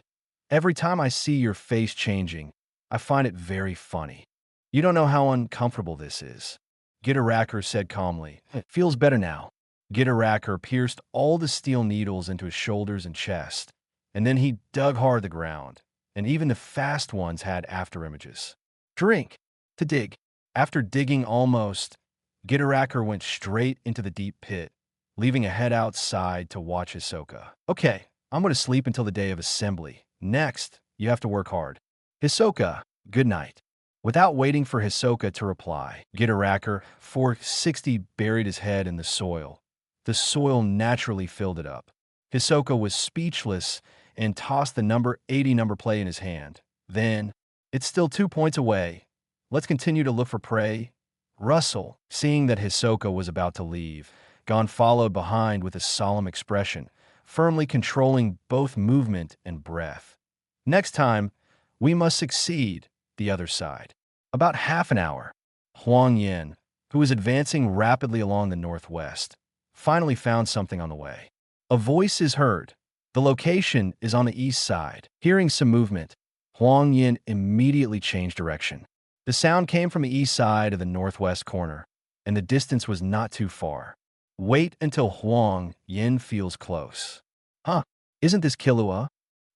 Every time I see your face changing, I find it very funny. You don't know how uncomfortable this is. Gitaraker said calmly, It feels better now. Gitaraker pierced all the steel needles into his shoulders and chest, and then he dug hard the ground, and even the fast ones had afterimages. Drink. To dig. After digging almost, Gitaraker went straight into the deep pit, leaving a head outside to watch Hisoka. Okay, I'm going to sleep until the day of assembly. Next, you have to work hard. Hisoka, good night. Without waiting for Hisoka to reply, Gitaraker, 460, buried his head in the soil. The soil naturally filled it up. Hisoka was speechless and tossed the number 80 number plate in his hand. Then, it's still 2 points away. Let's continue to look for prey. Rustle, seeing that Hisoka was about to leave, Gon followed behind with a solemn expression, firmly controlling both movement and breath. Next time, we must succeed, the other side. About half an hour. Huang Yan, who was advancing rapidly along the northwest, finally found something on the way. A voice is heard. The location is on the east side. Hearing some movement, Huang Yan immediately changed direction. The sound came from the east side of the northwest corner, and the distance was not too far. Wait until Huang Yan feels close. Huh, isn't this Killua?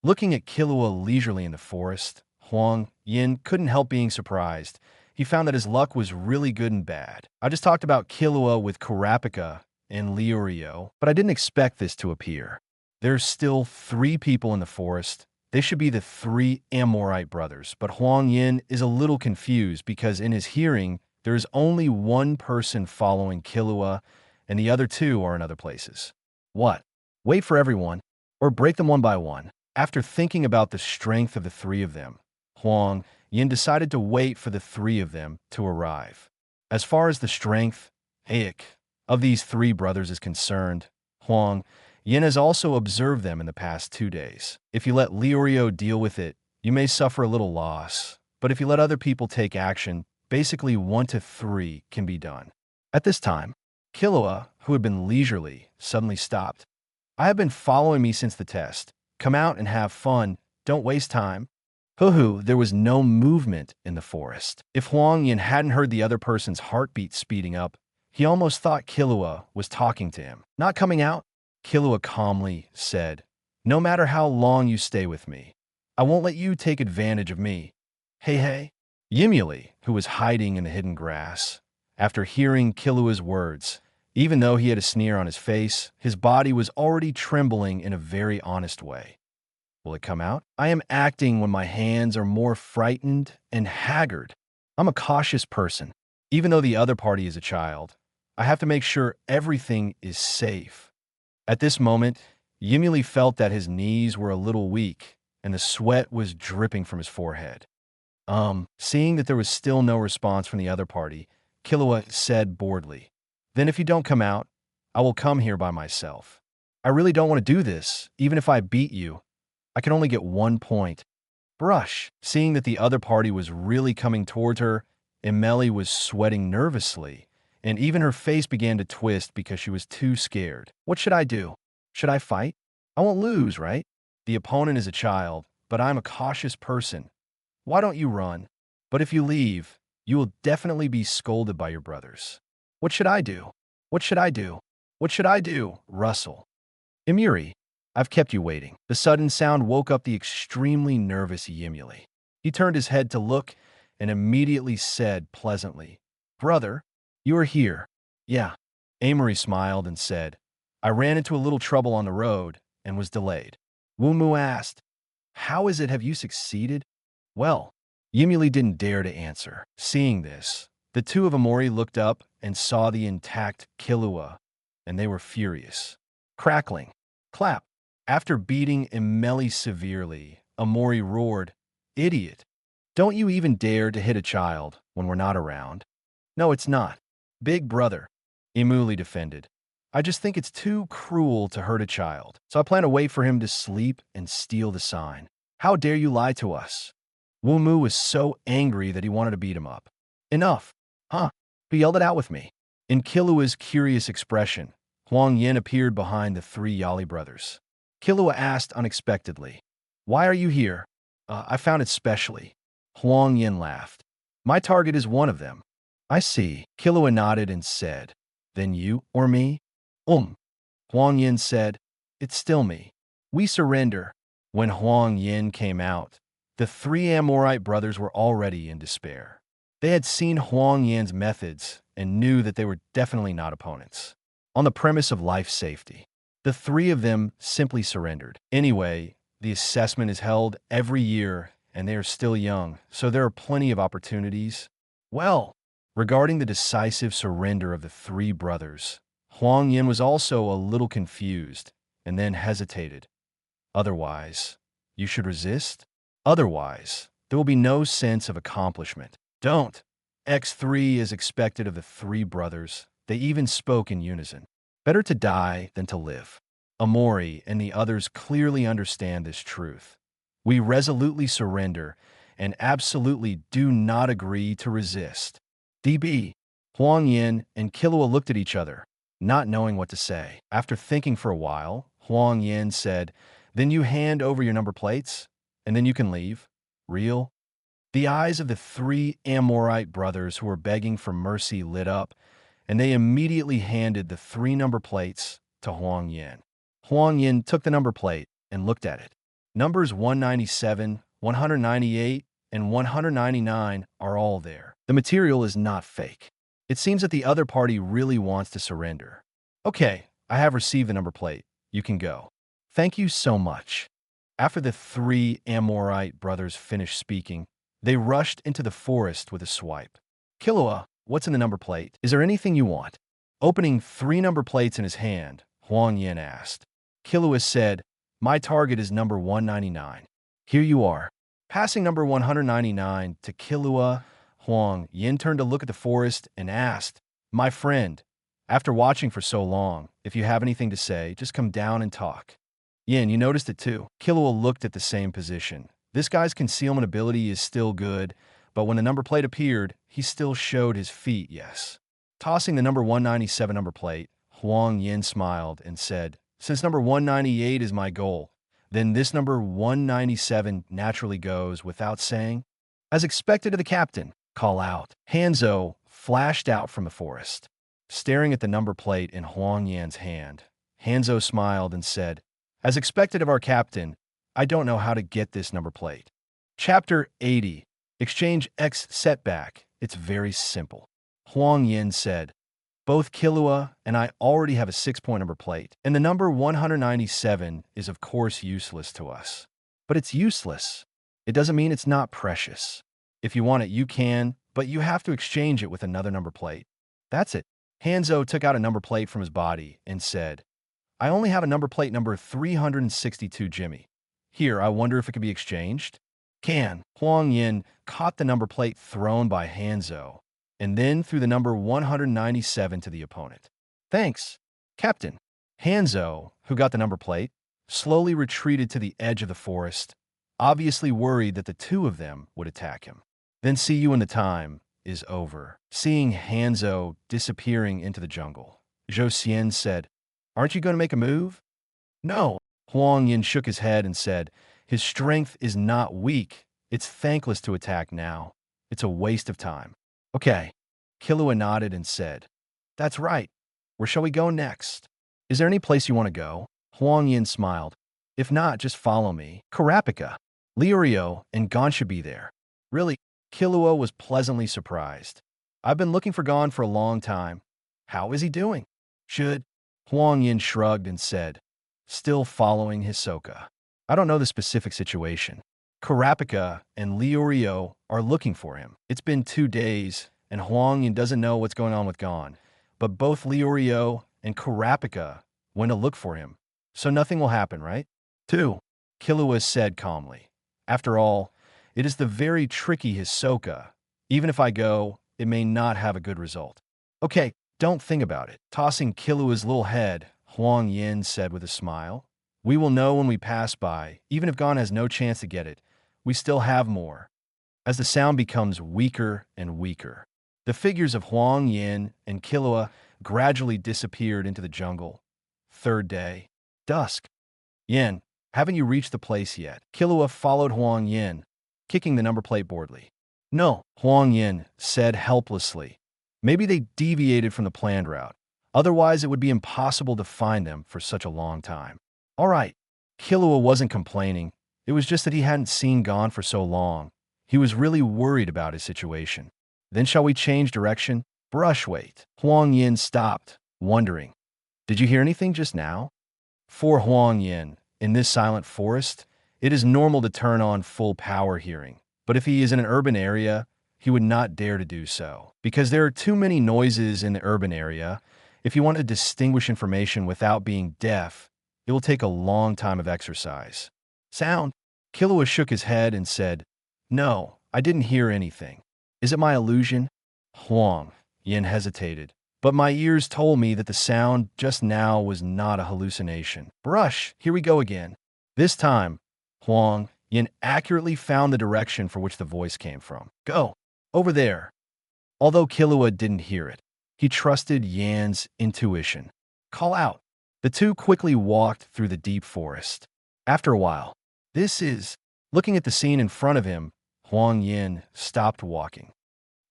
Looking at Killua leisurely in the forest, Huang Yan couldn't help being surprised. He found that his luck was really good and bad. I just talked about Killua with Kurapika and Liurio, but I didn't expect this to appear. There's still 3 people in the forest. They should be the 3 Amorite brothers, but Huang Yan is a little confused because in his hearing, there is only one person following Killua, and the other 2 are in other places. What? Wait for everyone, or break them one by one. After thinking about the strength of the 3 of them, Huang Yan decided to wait for the 3 of them to arrive. As far as the strength of these 3 brothers is concerned, Huang Yan has also observed them in the past 2 days. If you let Liurio deal with it, you may suffer a little loss, but if you let other people take action, basically 1 to 3 can be done. At this time, Killua, who had been leisurely, suddenly stopped. I have been following me since the test. Come out and have fun. Don't waste time. Hoo-hoo, there was no movement in the forest. If Huang Yan hadn't heard the other person's heartbeat speeding up, he almost thought Killua was talking to him. Not coming out? Killua calmly said, no matter how long you stay with me, I won't let you take advantage of me. Hey. Yimuli, who was hiding in the hidden grass, after hearing Killua's words, even though he had a sneer on his face, his body was already trembling in a very honest way. Will it come out? I am acting when my hands are more frightened and haggard. I'm a cautious person. Even though the other party is a child, I have to make sure everything is safe. At this moment, Yimuli felt that his knees were a little weak, and the sweat was dripping from his forehead. Seeing that there was still no response from the other party, Killua said boredly, then if you don't come out, I will come here by myself. I really don't want to do this. Even if I beat you, I can only get 1 point. Brush. Seeing that the other party was really coming towards her, Emily was sweating nervously, and even her face began to twist because she was too scared. What should I do? Should I fight? I won't lose, right? The opponent is a child, but I'm a cautious person. Why don't you run? But if you leave, you will definitely be scolded by your brothers. What should I do? What should I do? What should I do? Russell. Imuri, I've kept you waiting. The sudden sound woke up the extremely nervous Yimuli. He turned his head to look and immediately said pleasantly, brother, you are here. Yeah. Amory smiled and said, I ran into a little trouble on the road and was delayed. Wumu asked, how is it have you succeeded? Well, Yimuli didn't dare to answer. Seeing this, the 2 of Amori looked up and saw the intact Killua, and they were furious. Crackling. Clap. After beating Emeli severely, Amori roared, idiot. Don't you even dare to hit a child when we're not around. No, it's not. Big brother, Imuli defended. I just think it's too cruel to hurt a child, so I plan to wait for him to sleep and steal the sign. How dare you lie to us? Wumu was so angry that he wanted to beat him up. Enough. Huh? He yelled it out with me. In Killua's curious expression, Huang Yan appeared behind the 3 Yali brothers. Killua asked unexpectedly, why are you here? I found it specially. Huang Yan laughed. My target is one of them. I see. Killua nodded and said, then you or me? Huang Yan said, it's still me. We surrender. When Huang Yan came out, the 3 Amorite brothers were already in despair. They had seen Huang Yan's methods and knew that they were definitely not opponents. On the premise of life safety, the 3 of them simply surrendered. Anyway, the assessment is held every year and they are still young, so there are plenty of opportunities. Well, regarding the decisive surrender of the 3 brothers, Huang Yan was also a little confused and then hesitated. Otherwise, you should resist? Otherwise, there will be no sense of accomplishment. Don't. X3 is expected of the 3 brothers. They even spoke in unison. Better to die than to live. Amori and the others clearly understand this truth. We resolutely surrender and absolutely do not agree to resist. DB. Huang Yan and Killua looked at each other, not knowing what to say. After thinking for a while, Huang Yan said, "Then you hand over your number plates, and then you can leave." Real? The eyes of the three Amorite brothers who were begging for mercy lit up, and they immediately handed the 3 number plates to Huang Yan. Huang Yan took the number plate and looked at it. Numbers 197, 198, and 199 are all there. The material is not fake. It seems that the other party really wants to surrender. "Okay, I have received the number plate. You can go." "Thank you so much." After the 3 Amorite brothers finished speaking, they rushed into the forest with a swipe. "Killua, what's in the number plate? Is there anything you want?" Opening 3 number plates in his hand, Huang Yan asked. Killua said, "My target is number 199. Here you are." Passing number 199 to Killua, Huang Yan turned to look at the forest and asked, "My friend, after watching for so long, if you have anything to say, just come down and talk." "Yan, you noticed it too." Killua looked at the same position. This guy's concealment ability is still good, but when the number plate appeared, he still showed his feet, yes. Tossing the number 197 number plate, Huang Yan smiled and said, "Since number 198 is my goal, then this number 197 naturally goes without saying." As expected of the captain, call out. Hanzo flashed out from the forest. Staring at the number plate in Huang Yan's hand, Hanzo smiled and said, "As expected of our captain, I don't know how to get this number plate." Chapter 80. Exchange X Setback. It's very simple. Huang Yan said, "Both Killua and I already have a 6-point number plate, and the number 197 is of course useless to us. But it's useless. It doesn't mean it's not precious. If you want it, you can, but you have to exchange it with another number plate." "That's it." Hanzo took out a number plate from his body and said, "I only have a number plate number 362, Jimmy. Here, I wonder if it can be exchanged?" "Can." Huang Yan caught the number plate thrown by Hanzo, and then threw the number 197 to the opponent. "Thanks, Captain." Hanzo, who got the number plate, slowly retreated to the edge of the forest, obviously worried that the 2 of them would attack him. "Then see you when the time is over." Seeing Hanzo disappearing into the jungle, Zhou Xian said, "Aren't you going to make a move?" "No." Huang Yan shook his head and said, "His strength is not weak. It's thankless to attack now. It's a waste of time." "Okay." Killua nodded and said, "That's right. Where shall we go next? Is there any place you want to go?" Huang Yan smiled. "If not, just follow me. Karapika, Liurio, and Gon should be there." "Really?" Killua was pleasantly surprised. "I've been looking for Gon for a long time. How is he doing?" "Should?" Huang Yan shrugged and said, still following Hisoka. "I don't know the specific situation. Karapika and Liurio are looking for him. It's been 2 days, and Huang Yan doesn't know what's going on with Gon, but both Liurio and Karapika went to look for him, so nothing will happen, right?" "2." Killua said calmly. "After all, it is the very tricky Hisoka. Even if I go, it may not have a good result." "Okay, don't think about it." Tossing Killua's little head, Huang Yan said with a smile, "We will know when we pass by. Even if Gon has no chance to get it, we still have more." As the sound becomes weaker and weaker, the figures of Huang Yan and Killua gradually disappeared into the jungle. 3rd day. Dusk. "Yan, haven't you reached the place yet?" Killua followed Huang Yan, kicking the number plate boredly. "No," Huang Yan said helplessly. Maybe they deviated from the planned route. Otherwise, it would be impossible to find them for such a long time. "All right." Killua wasn't complaining. It was just that he hadn't seen Gon for so long. He was really worried about his situation. "Then shall we change direction?" "Wait." Huang Yan stopped, wondering. "Did you hear anything just now?" For Huang Yan, in this silent forest, it is normal to turn on full power hearing. But if he is in an urban area, he would not dare to do so. Because there are too many noises in the urban area. If you want to distinguish information without being deaf, it will take a long time of exercise. "Sound?" Killua shook his head and said, "No, I didn't hear anything. Is it my illusion?" Huang Yan hesitated. "But my ears told me that the sound just now was not a hallucination." Here we go again. This time, Huang Yan accurately found the direction for which the voice came from. "Go. Over there." Although Killua didn't hear it, He trusted Yan's intuition. Call out. The two quickly walked through the deep forest. After a while, looking at the scene in front of him, Huang Yan stopped walking.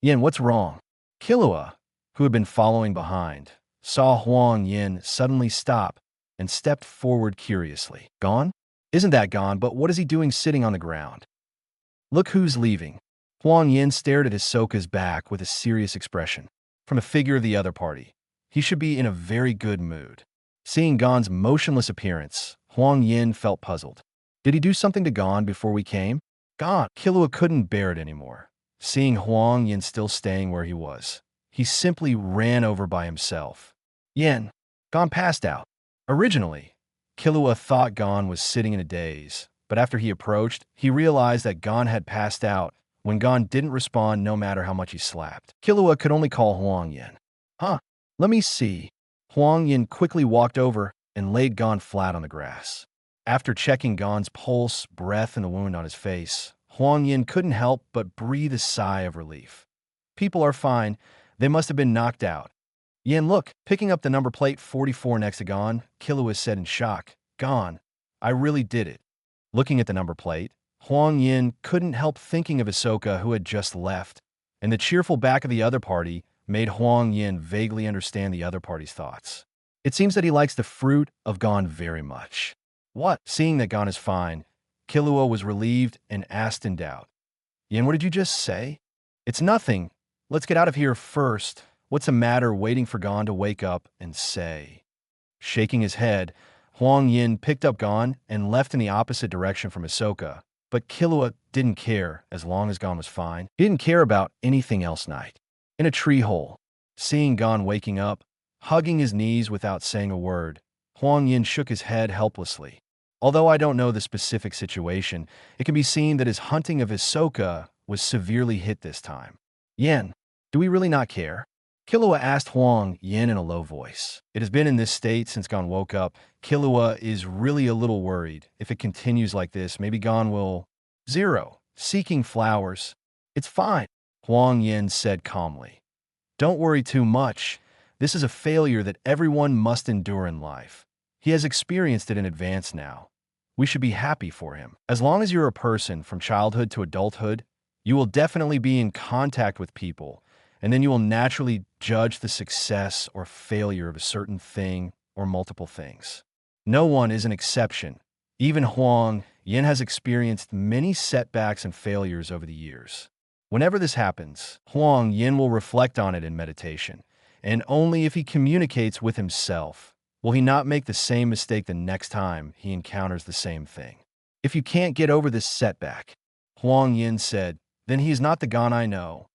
Yan, what's wrong? Killua, who had been following behind, saw Huang Yan suddenly stop and stepped forward curiously. Gone? Isn't that gone, but what is he doing sitting on the ground? Look who's leaving. Huang Yan stared at Hisoka's back with a serious expression. From a figure of the other party, he should be in a very good mood. Seeing Gon's motionless appearance, Huang Yan felt puzzled. Did he do something to Gon before we came? Gon! Killua couldn't bear it anymore. Seeing Huang Yan still staying where he was, he simply ran over by himself. Yan! Gon passed out. Originally, Killua thought Gon was sitting in a daze, but after he approached, he realized that Gon had passed out when Gon didn't respond no matter how much he slapped. Killua could only call Huang Yan. Huh? Let me see. Huang Yan quickly walked over and laid Gon flat on the grass. After checking Gon's pulse, breath, and the wound on his face, Huang Yan couldn't help but breathe a sigh of relief. People are fine. They must have been knocked out. Yan, look, picking up the number plate 44 next to Gon, Killua said in shock. Gon, I really did it. Looking at the number plate, Huang Yan couldn't help thinking of Hisoka, who had just left, and the cheerful back of the other party made Huang Yan vaguely understand the other party's thoughts. It seems that he likes the fruit of Gon very much. What? Seeing that Gon is fine, Killua was relieved and asked in doubt. Yan, what did you just say? It's nothing. Let's get out of here first. What's the matter waiting for Gon to wake up and say? Shaking his head, Huang Yan picked up Gon and left in the opposite direction from Hisoka. But Killua didn't care as long as Gon was fine. He didn't care about anything else. Night. In a tree hole, seeing Gon waking up, hugging his knees without saying a word, Huang Yan shook his head helplessly. Although I don't know the specific situation, it can be seen that his hunting of Hisoka was severely hit this time. Yan, do we really not care? Killua asked Huang Yan in a low voice. It has been in this state since Gon woke up. Killua is really a little worried. If it continues like this, maybe Gon will... 0. Seeking flowers. It's fine, Huang Yan said calmly. Don't worry too much. This is a failure that everyone must endure in life. He has experienced it in advance now. We should be happy for him. As long as you're a person from childhood to adulthood, you will definitely be in contact with people, and then you will naturally judge the success or failure of a certain thing or multiple things. No one is an exception. Even Huang Yan has experienced many setbacks and failures over the years. Whenever this happens, Huang Yan will reflect on it in meditation, and only if he communicates with himself will he not make the same mistake the next time he encounters the same thing. If you can't get over this setback, Huang Yan said, then he is not the Gon I know.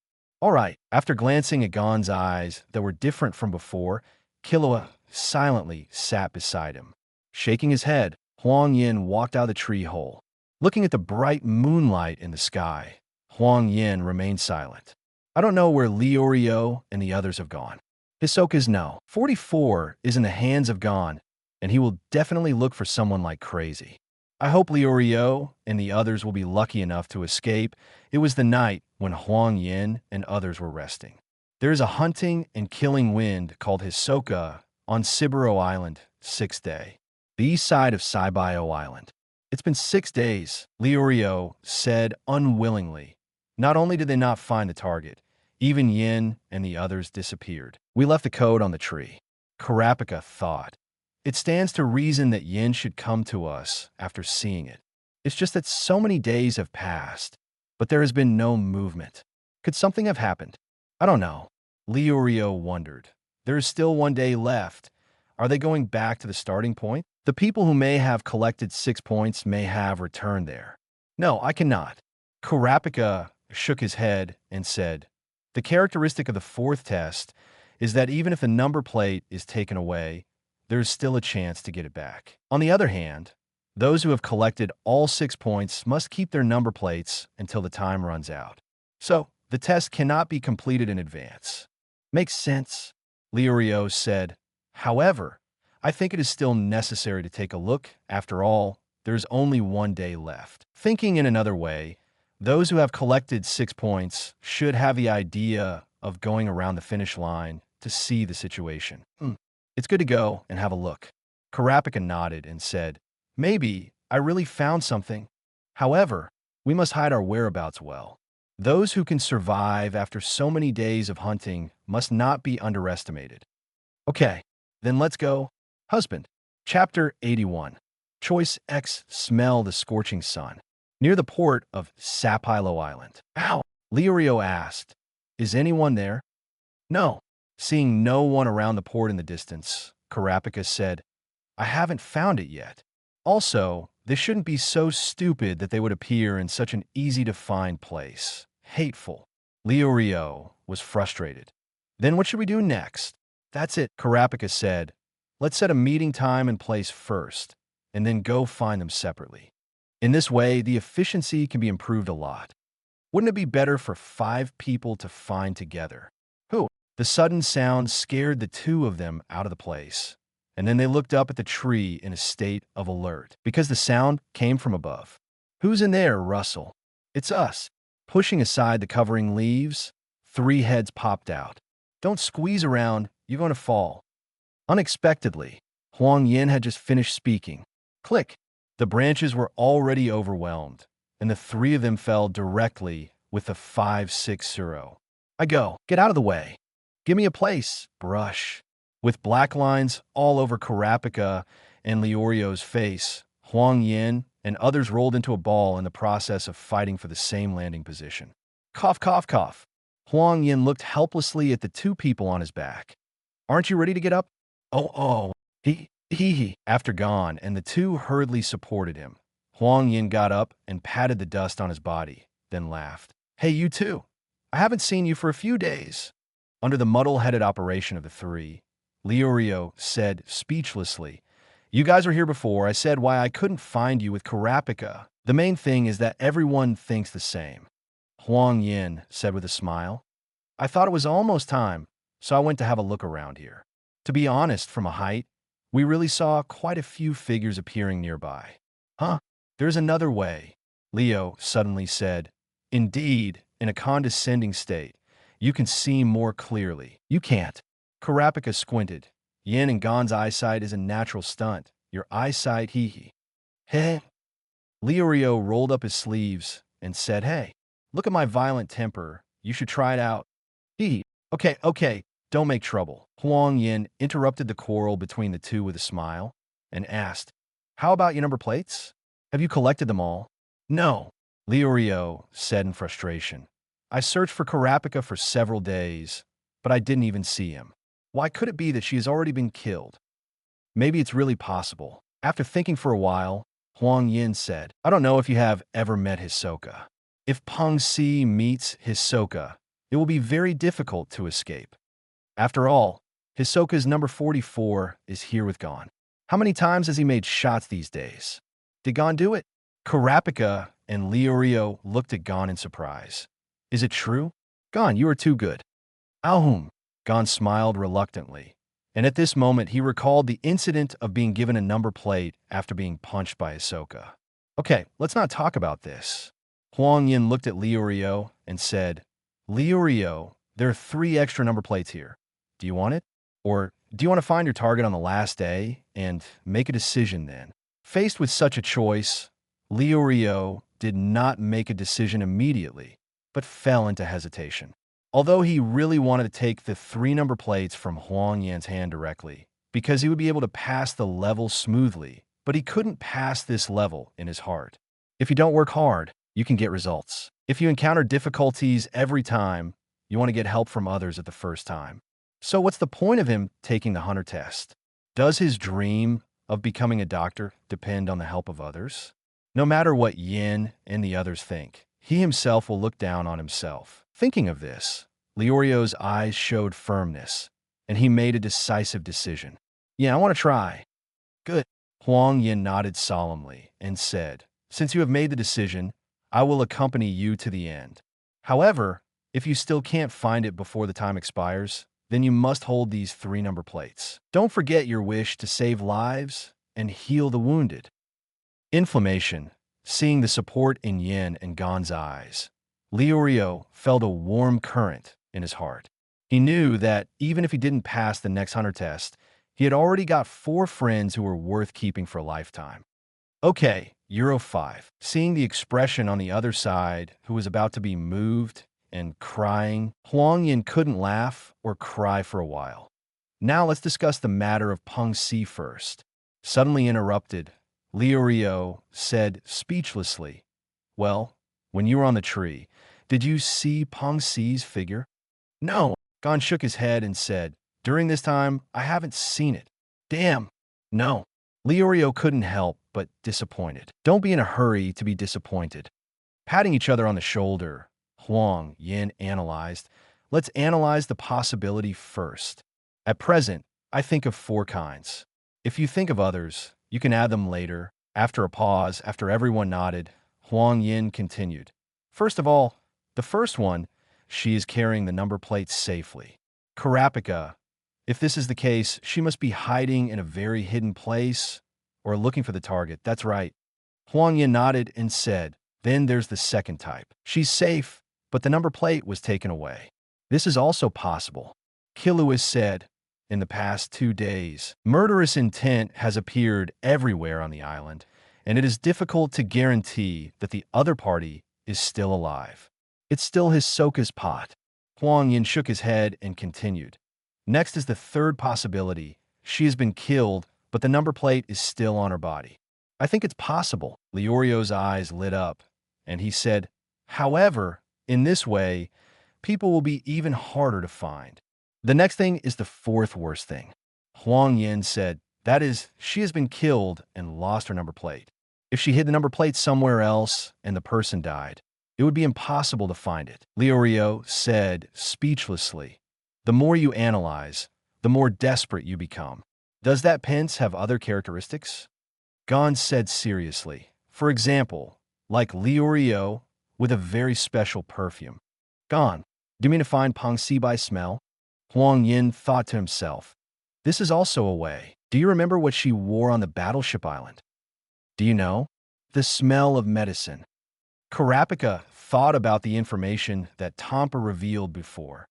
All right, after glancing at Gon's eyes that were different from before, Killua silently sat beside him. Shaking his head, Huang Yan walked out of the tree hole. Looking at the bright moonlight in the sky, Huang Yan remained silent. I don't know where Leorio and the others have gone. Hisoka's no. 44 is in the hands of Gon, and he will definitely look for someone like crazy. I hope Leorio and the others will be lucky enough to escape. It was the night when Huang Yan and others were resting. There is a hunting and killing wind called Hisoka on Siburo Island, 6th day, the east side of Saibyo Island. It's been 6 days, Leorio said unwillingly. Not only did they not find the target, even Yin and the others disappeared. We left the code on the tree. Karapika thought. It stands to reason that Yin should come to us after seeing it. It's just that so many days have passed, but there has been no movement. Could something have happened? I don't know. Leorio wondered. There is still 1 day left. Are they going back to the starting point? The people who may have collected 6 points may have returned there. No, I cannot. Karapika shook his head and said, the characteristic of the 4th test is that even if the number plate is taken away, there is still a chance to get it back. On the other hand, those who have collected all 6 points must keep their number plates until the time runs out. So, the test cannot be completed in advance. Makes sense, Leorio said. However, I think it is still necessary to take a look. After all, there is only 1 day left. Thinking in another way, those who have collected 6 points should have the idea of going around the finish line to see the situation. It's good to go and have a look. Karapika nodded and said, maybe I really found something. However, we must hide our whereabouts well. Those who can survive after so many days of hunting must not be underestimated. Okay, then let's go. Husband. Chapter 81. Choice X. Smell the scorching sun. Near the port of Sapilo Island. Ow! Leorio asked, is anyone there? No. Seeing no one around the port in the distance, Karapika said, I haven't found it yet. Also, this shouldn't be so stupid that they would appear in such an easy-to-find place. Hateful. Leorio was frustrated. Then what should we do next? That's it, Karapika said. Let's set a meeting time and place first, and then go find them separately. In this way, the efficiency can be improved a lot. Wouldn't it be better for 5 people to find together? Who? The sudden sound scared the two of them out of the place, and then they looked up at the tree in a state of alert, because the sound came from above. Who's in there, Russell? It's us. Pushing aside the covering leaves, 3 heads popped out. Don't squeeze around, you're going to fall. Unexpectedly, Huang Yan had just finished speaking. Click! The branches were already overwhelmed, and the 3 of them fell directly with a 5-6-0. I go, get out of the way. Give me a place, brush. With black lines all over Karapika and Leorio's face, Huang Yan and others rolled into a ball in the process of fighting for the same landing position. Cough, cough, cough. Huang Yan looked helplessly at the 2 people on his back. Aren't you ready to get up? Oh, he. After gone, and the 2 hurriedly supported him. Huang Yan got up and patted the dust on his body, then laughed. Hey, you too. I haven't seen you for a few days. Under the muddle-headed operation of the 3, Leorio said speechlessly, you guys were here before. I said why I couldn't find you with Karapika. The main thing is that everyone thinks the same. Huang Yan said with a smile. I thought it was almost time, so I went to have a look around here. To be honest, from a height, we really saw quite a few figures appearing nearby. Huh? There's another way, Leo suddenly said. Indeed, in a condescending state, you can see more clearly. You can't. Karapika squinted. Yin and Gon's eyesight is a natural stunt. Your eyesight, hee. Hey. Leorio rolled up his sleeves and said, hey, look at my violent temper. You should try it out. Hee. Okay, don't make trouble. Huang Yan interrupted the quarrel between the 2 with a smile and asked, how about your number plates? Have you collected them all? No, Leorio said in frustration. I searched for Karapika for several days, but I didn't even see him. Why could it be that she has already been killed? Maybe it's really possible. After thinking for a while, Huang Yan said, I don't know if you have ever met Hisoka. If Peng Si meets Hisoka, it will be very difficult to escape. After all, Hisoka's number 44 is here with Gon. How many times has he made shots these days? Did Gon do it? Karapika and Leorio looked at Gon in surprise. Is it true? Gon, you are too good. Ahum. Gon smiled reluctantly, and at this moment he recalled the incident of being given a number plate after being punched by Hisoka. Okay, let's not talk about this. Huang Yan looked at Leorio and said, Leorio, there are 3 extra number plates here. Do you want it? Or do you want to find your target on the last day and make a decision then? Faced with such a choice, Leorio did not make a decision immediately, but fell into hesitation. Although he really wanted to take the 3 number plates from Huang Yan's hand directly, because he would be able to pass the level smoothly, but he couldn't pass this level in his heart. If you don't work hard, you can get results. If you encounter difficulties every time, you want to get help from others at the first time. So what's the point of him taking the hunter test? Does his dream of becoming a doctor depend on the help of others? No matter what Yin and the others think, he himself will look down on himself. Thinking of this, Leorio's eyes showed firmness, and he made a decisive decision. Yeah, I want to try. Good. Huang Yan nodded solemnly and said, since you have made the decision, I will accompany you to the end. However, if you still can't find it before the time expires, then you must hold these 3 number plates. Don't forget your wish to save lives and heal the wounded. Inflammation. Seeing the support in Yin and Gon's eyes, Leorio felt a warm current in his heart. He knew that even if he didn't pass the next hunter test, he had already got 4 friends who were worth keeping for a lifetime. Okay, Euro 5. Seeing the expression on the other side, who was about to be moved and crying, Huang Yan couldn't laugh or cry for a while. Now let's discuss the matter of Peng Si first. Suddenly interrupted, Liu said speechlessly, "Well, when you were on the tree, did you see Peng Si's figure?" "No." Gon shook his head and said, "During this time, I haven't seen it." "Damn." "No." Liu couldn't help but disappointed. Don't be in a hurry to be disappointed. Patting each other on the shoulder, Huang Yan analyzed, "Let's analyze the possibility first. At present, I think of 4 kinds. If you think of others, you can add them later." After a pause, after everyone nodded, Huang Yan continued. "First of all, the first one, she is carrying the number plate safely. Karapika, if this is the case, she must be hiding in a very hidden place or looking for the target." "That's right." Huang Yan nodded and said, "Then there's the second type. She's safe, but the number plate was taken away." "This is also possible." Kiluis said, "In the past 2 days, murderous intent has appeared everywhere on the island, and it is difficult to guarantee that the other party is still alive. It's still his Soka's pot." Huang Yan shook his head and continued. "Next is the third possibility. She has been killed, but the number plate is still on her body." "I think it's possible." Liorio's eyes lit up, and he said, "However, in this way, people will be even harder to find." "The next thing is the fourth worst thing." Huang Yan said, "That is, she has been killed and lost her number plate. If she hid the number plate somewhere else and the person died, it would be impossible to find it." Liu said speechlessly, "The more you analyze, the more desperate you become. Does that pince have other characteristics?" Gon said seriously, "For example, like Liu with a very special perfume." "Gon, do you mean to find Peng Si by smell?" Huang Yan thought to himself, "This is also a way. Do you remember what she wore on the battleship island?" "Do you know? The smell of medicine." Karapika thought about the information that Tampa revealed before.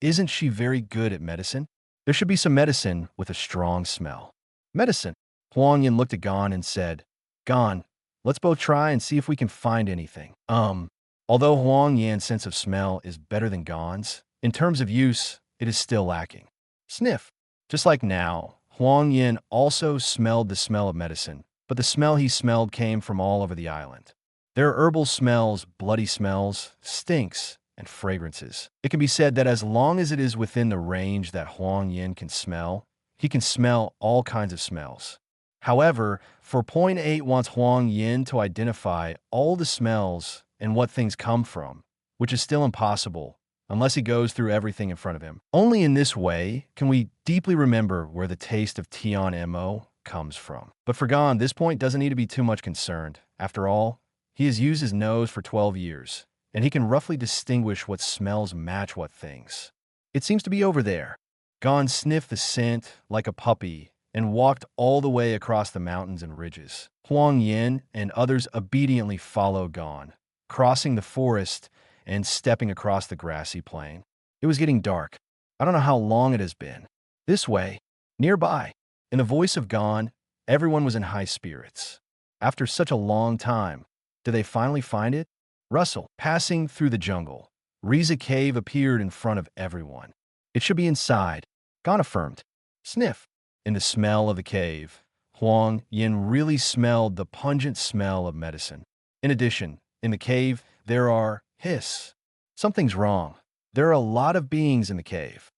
"Isn't she very good at medicine? There should be some medicine with a strong smell." "Medicine?" Huang Yan looked at Gon and said, "Gon, let's both try and see if we can find anything." Although Huang Yan's sense of smell is better than Gon's, in terms of use, it is still lacking. Sniff. Just like now, Huang Yan also smelled the smell of medicine, but the smell he smelled came from all over the island. There are herbal smells, bloody smells, stinks, and fragrances. It can be said that as long as it is within the range that Huang Yan can smell, he can smell all kinds of smells. However, for point 8 wants Huang Yan to identify all the smells and what things come from, which is still impossible unless he goes through everything in front of him. Only in this way can we deeply remember where the taste of Tian Mo comes from. But for Gon, this point doesn't need to be too much concerned. After all, he has used his nose for 12 years, and he can roughly distinguish what smells match what things. "It seems to be over there." Gon sniffed the scent like a puppy and walked all the way across the mountains and ridges. Huang Yan and others obediently followed Gon, crossing the forest and stepping across the grassy plain. It was getting dark. "I don't know how long it has been." "This way." Nearby, in the voice of Gon, everyone was in high spirits. After such a long time, did they finally find it? Rustle. Passing through the jungle, Riza Cave appeared in front of everyone. "It should be inside," Gon affirmed. Sniff. In the smell of the cave, Huang Yan really smelled the pungent smell of medicine. In addition, in the cave, there are hiss. Something's wrong. There are a lot of beings in the cave.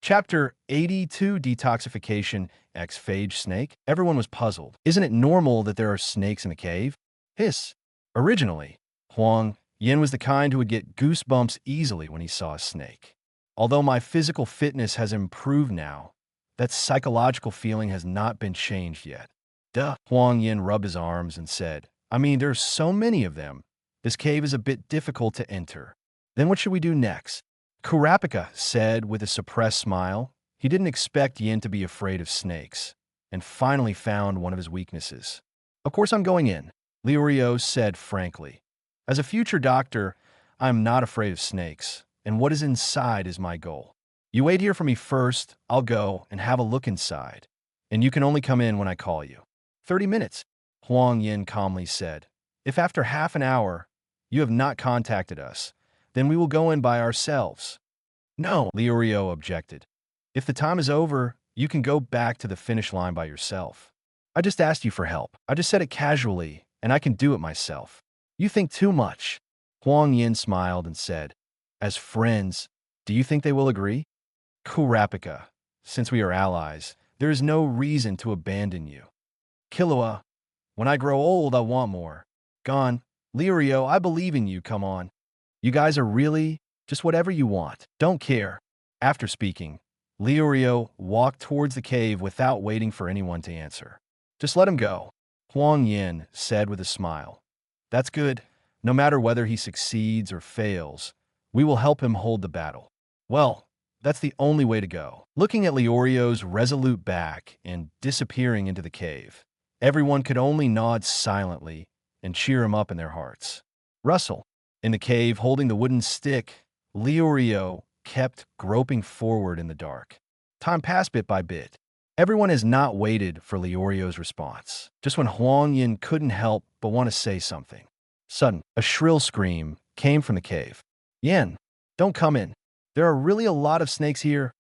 Chapter 82, Detoxification X Phage Snake. Everyone was puzzled. Isn't it normal that there are snakes in the cave? Hiss. Originally, Huang Yan was the kind who would get goosebumps easily when he saw a snake. Although my physical fitness has improved now, that psychological feeling has not been changed yet. Duh. Huang Yan rubbed his arms and said, "I mean, there's so many of them. This cave is a bit difficult to enter. Then what should we do next?" Kurapika said with a suppressed smile. He didn't expect Yin to be afraid of snakes, and finally found one of his weaknesses. "Of course I'm going in," Liu said frankly. "As a future doctor, I'm not afraid of snakes, and what is inside is my goal." You wait here for me first, I'll go and have a look inside. And you can only come in when I call you. 30 minutes, Huang Yan calmly said. If after half an hour you have not contacted us, then we will go in by ourselves. No, Liurio objected. If the time is over, you can go back to the finish line by yourself. I just asked you for help. I just said it casually, and I can do it myself. You think too much. Huang Yan smiled and said, as friends, do you think they will agree? Kurapika, since we are allies, there is no reason to abandon you. Killua, when I grow old, I want more. Gon, Liurio, I believe in you, come on. You guys are really just whatever you want. Don't care. After speaking, Liurio walked towards the cave without waiting for anyone to answer. Just let him go, Huang Yan said with a smile. That's good. No matter whether he succeeds or fails, we will help him hold the battle. Well, that's the only way to go. Looking at Liurio's resolute back and disappearing into the cave, everyone could only nod silently and cheer him up in their hearts. Russell, in the cave holding the wooden stick, Liurio kept groping forward in the dark. Time passed bit by bit. Everyone has not waited for Liurio's response. Just when Huang Yan couldn't help but want to say something. Sudden, a shrill scream came from the cave. Yan, don't come in. There are really a lot of snakes here.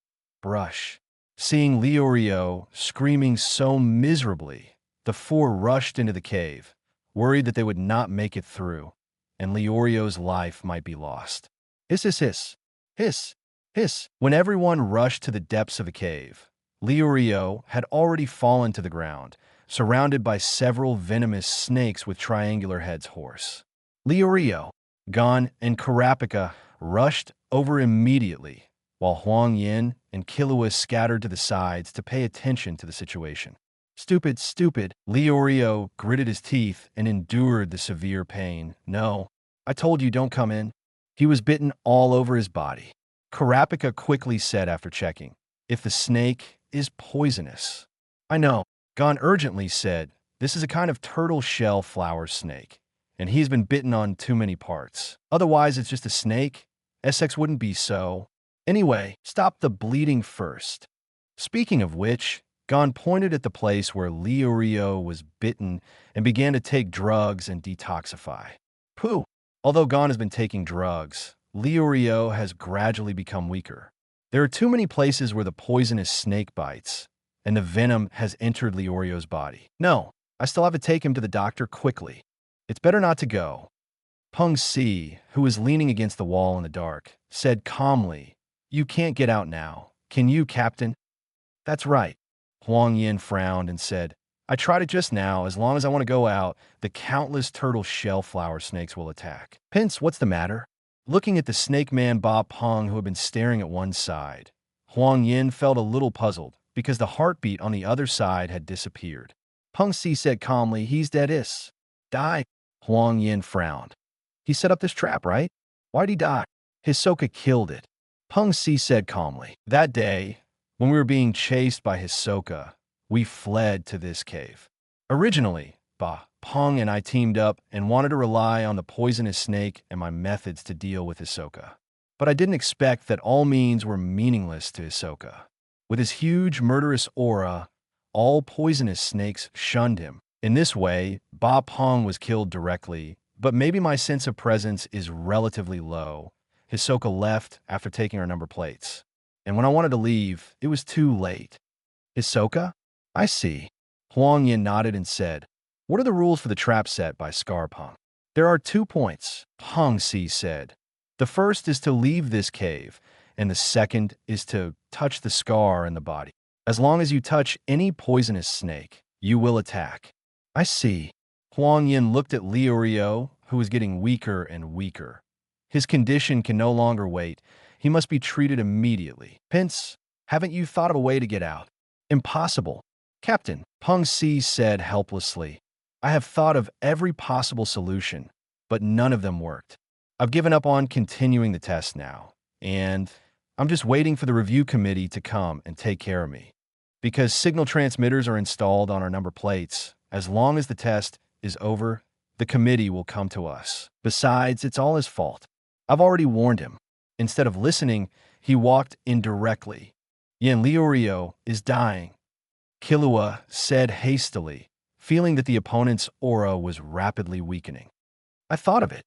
Brush. Seeing Liurio screaming so miserably, the four rushed into the cave, worried that they would not make it through, and Liurio's life might be lost. Hiss, hiss, hiss. Hiss, hiss. When everyone rushed to the depths of the cave, Liurio had already fallen to the ground, surrounded by several venomous snakes with triangular heads hoarse. Liurio, Gon, and Kurapika rushed over immediately, while Huang Yan and Killua scattered to the sides to pay attention to the situation. Stupid, stupid. Liurio gritted his teeth and endured the severe pain. No, I told you don't come in. He was bitten all over his body. Kurapika quickly said after checking, if the snake is poisonous. I know. Gon urgently said, this is a kind of turtle shell flower snake, and he's been bitten on too many parts. Otherwise, it's just a snake. SX wouldn't be so. Anyway, stop the bleeding first. Speaking of which, Gon pointed at the place where Liurio was bitten and began to take drugs and detoxify. Pooh! Although Gon has been taking drugs, Liurio has gradually become weaker. There are too many places where the poisonous snake bites, and the venom has entered Liurio's body. No, I still have to take him to the doctor quickly. It's better not to go. Peng Si, who was leaning against the wall in the dark, said calmly, you can't get out now. Can you, Captain? That's right. Huang Yan frowned and said, I tried it just now. As long as I want to go out, the countless turtle shell flower snakes will attack. Pince, what's the matter? Looking at the snake man Ba Peng, who had been staring at one side, Huang Yan felt a little puzzled because the heartbeat on the other side had disappeared. Peng Si said calmly, he's dead is. Die? Huang Yan frowned. He set up this trap, right? Why'd he die? Hisoka killed it. Peng Si said calmly. That day, when we were being chased by Hisoka, we fled to this cave. Originally, Ba Peng and I teamed up and wanted to rely on the poisonous snake and my methods to deal with Hisoka. But I didn't expect that all means were meaningless to Hisoka. With his huge murderous aura, all poisonous snakes shunned him. In this way, Ba Peng was killed directly, but maybe my sense of presence is relatively low. Hisoka left after taking our number plates. And when I wanted to leave, it was too late. Hisoka? I see. Huang Yan nodded and said, what are the rules for the trap set by Scarpung? There are 2 points, Peng Si said. The first is to leave this cave, and the second is to touch the scar in the body. As long as you touch any poisonous snake, you will attack. I see. Huang Yan looked at Liurio, who was getting weaker and weaker. His condition can no longer wait. He must be treated immediately. Pince, haven't you thought of a way to get out? Impossible. Captain, Peng Si said helplessly. I have thought of every possible solution, but none of them worked. I've given up on continuing the test now, and I'm just waiting for the review committee to come and take care of me. Because signal transmitters are installed on our number plates, as long as the test is over, the committee will come to us. Besides, it's all his fault. I've already warned him. Instead of listening, He walked indirectly. Yin Liurio is dying, Killua said hastily, feeling that the opponent's aura was rapidly weakening. I thought of it.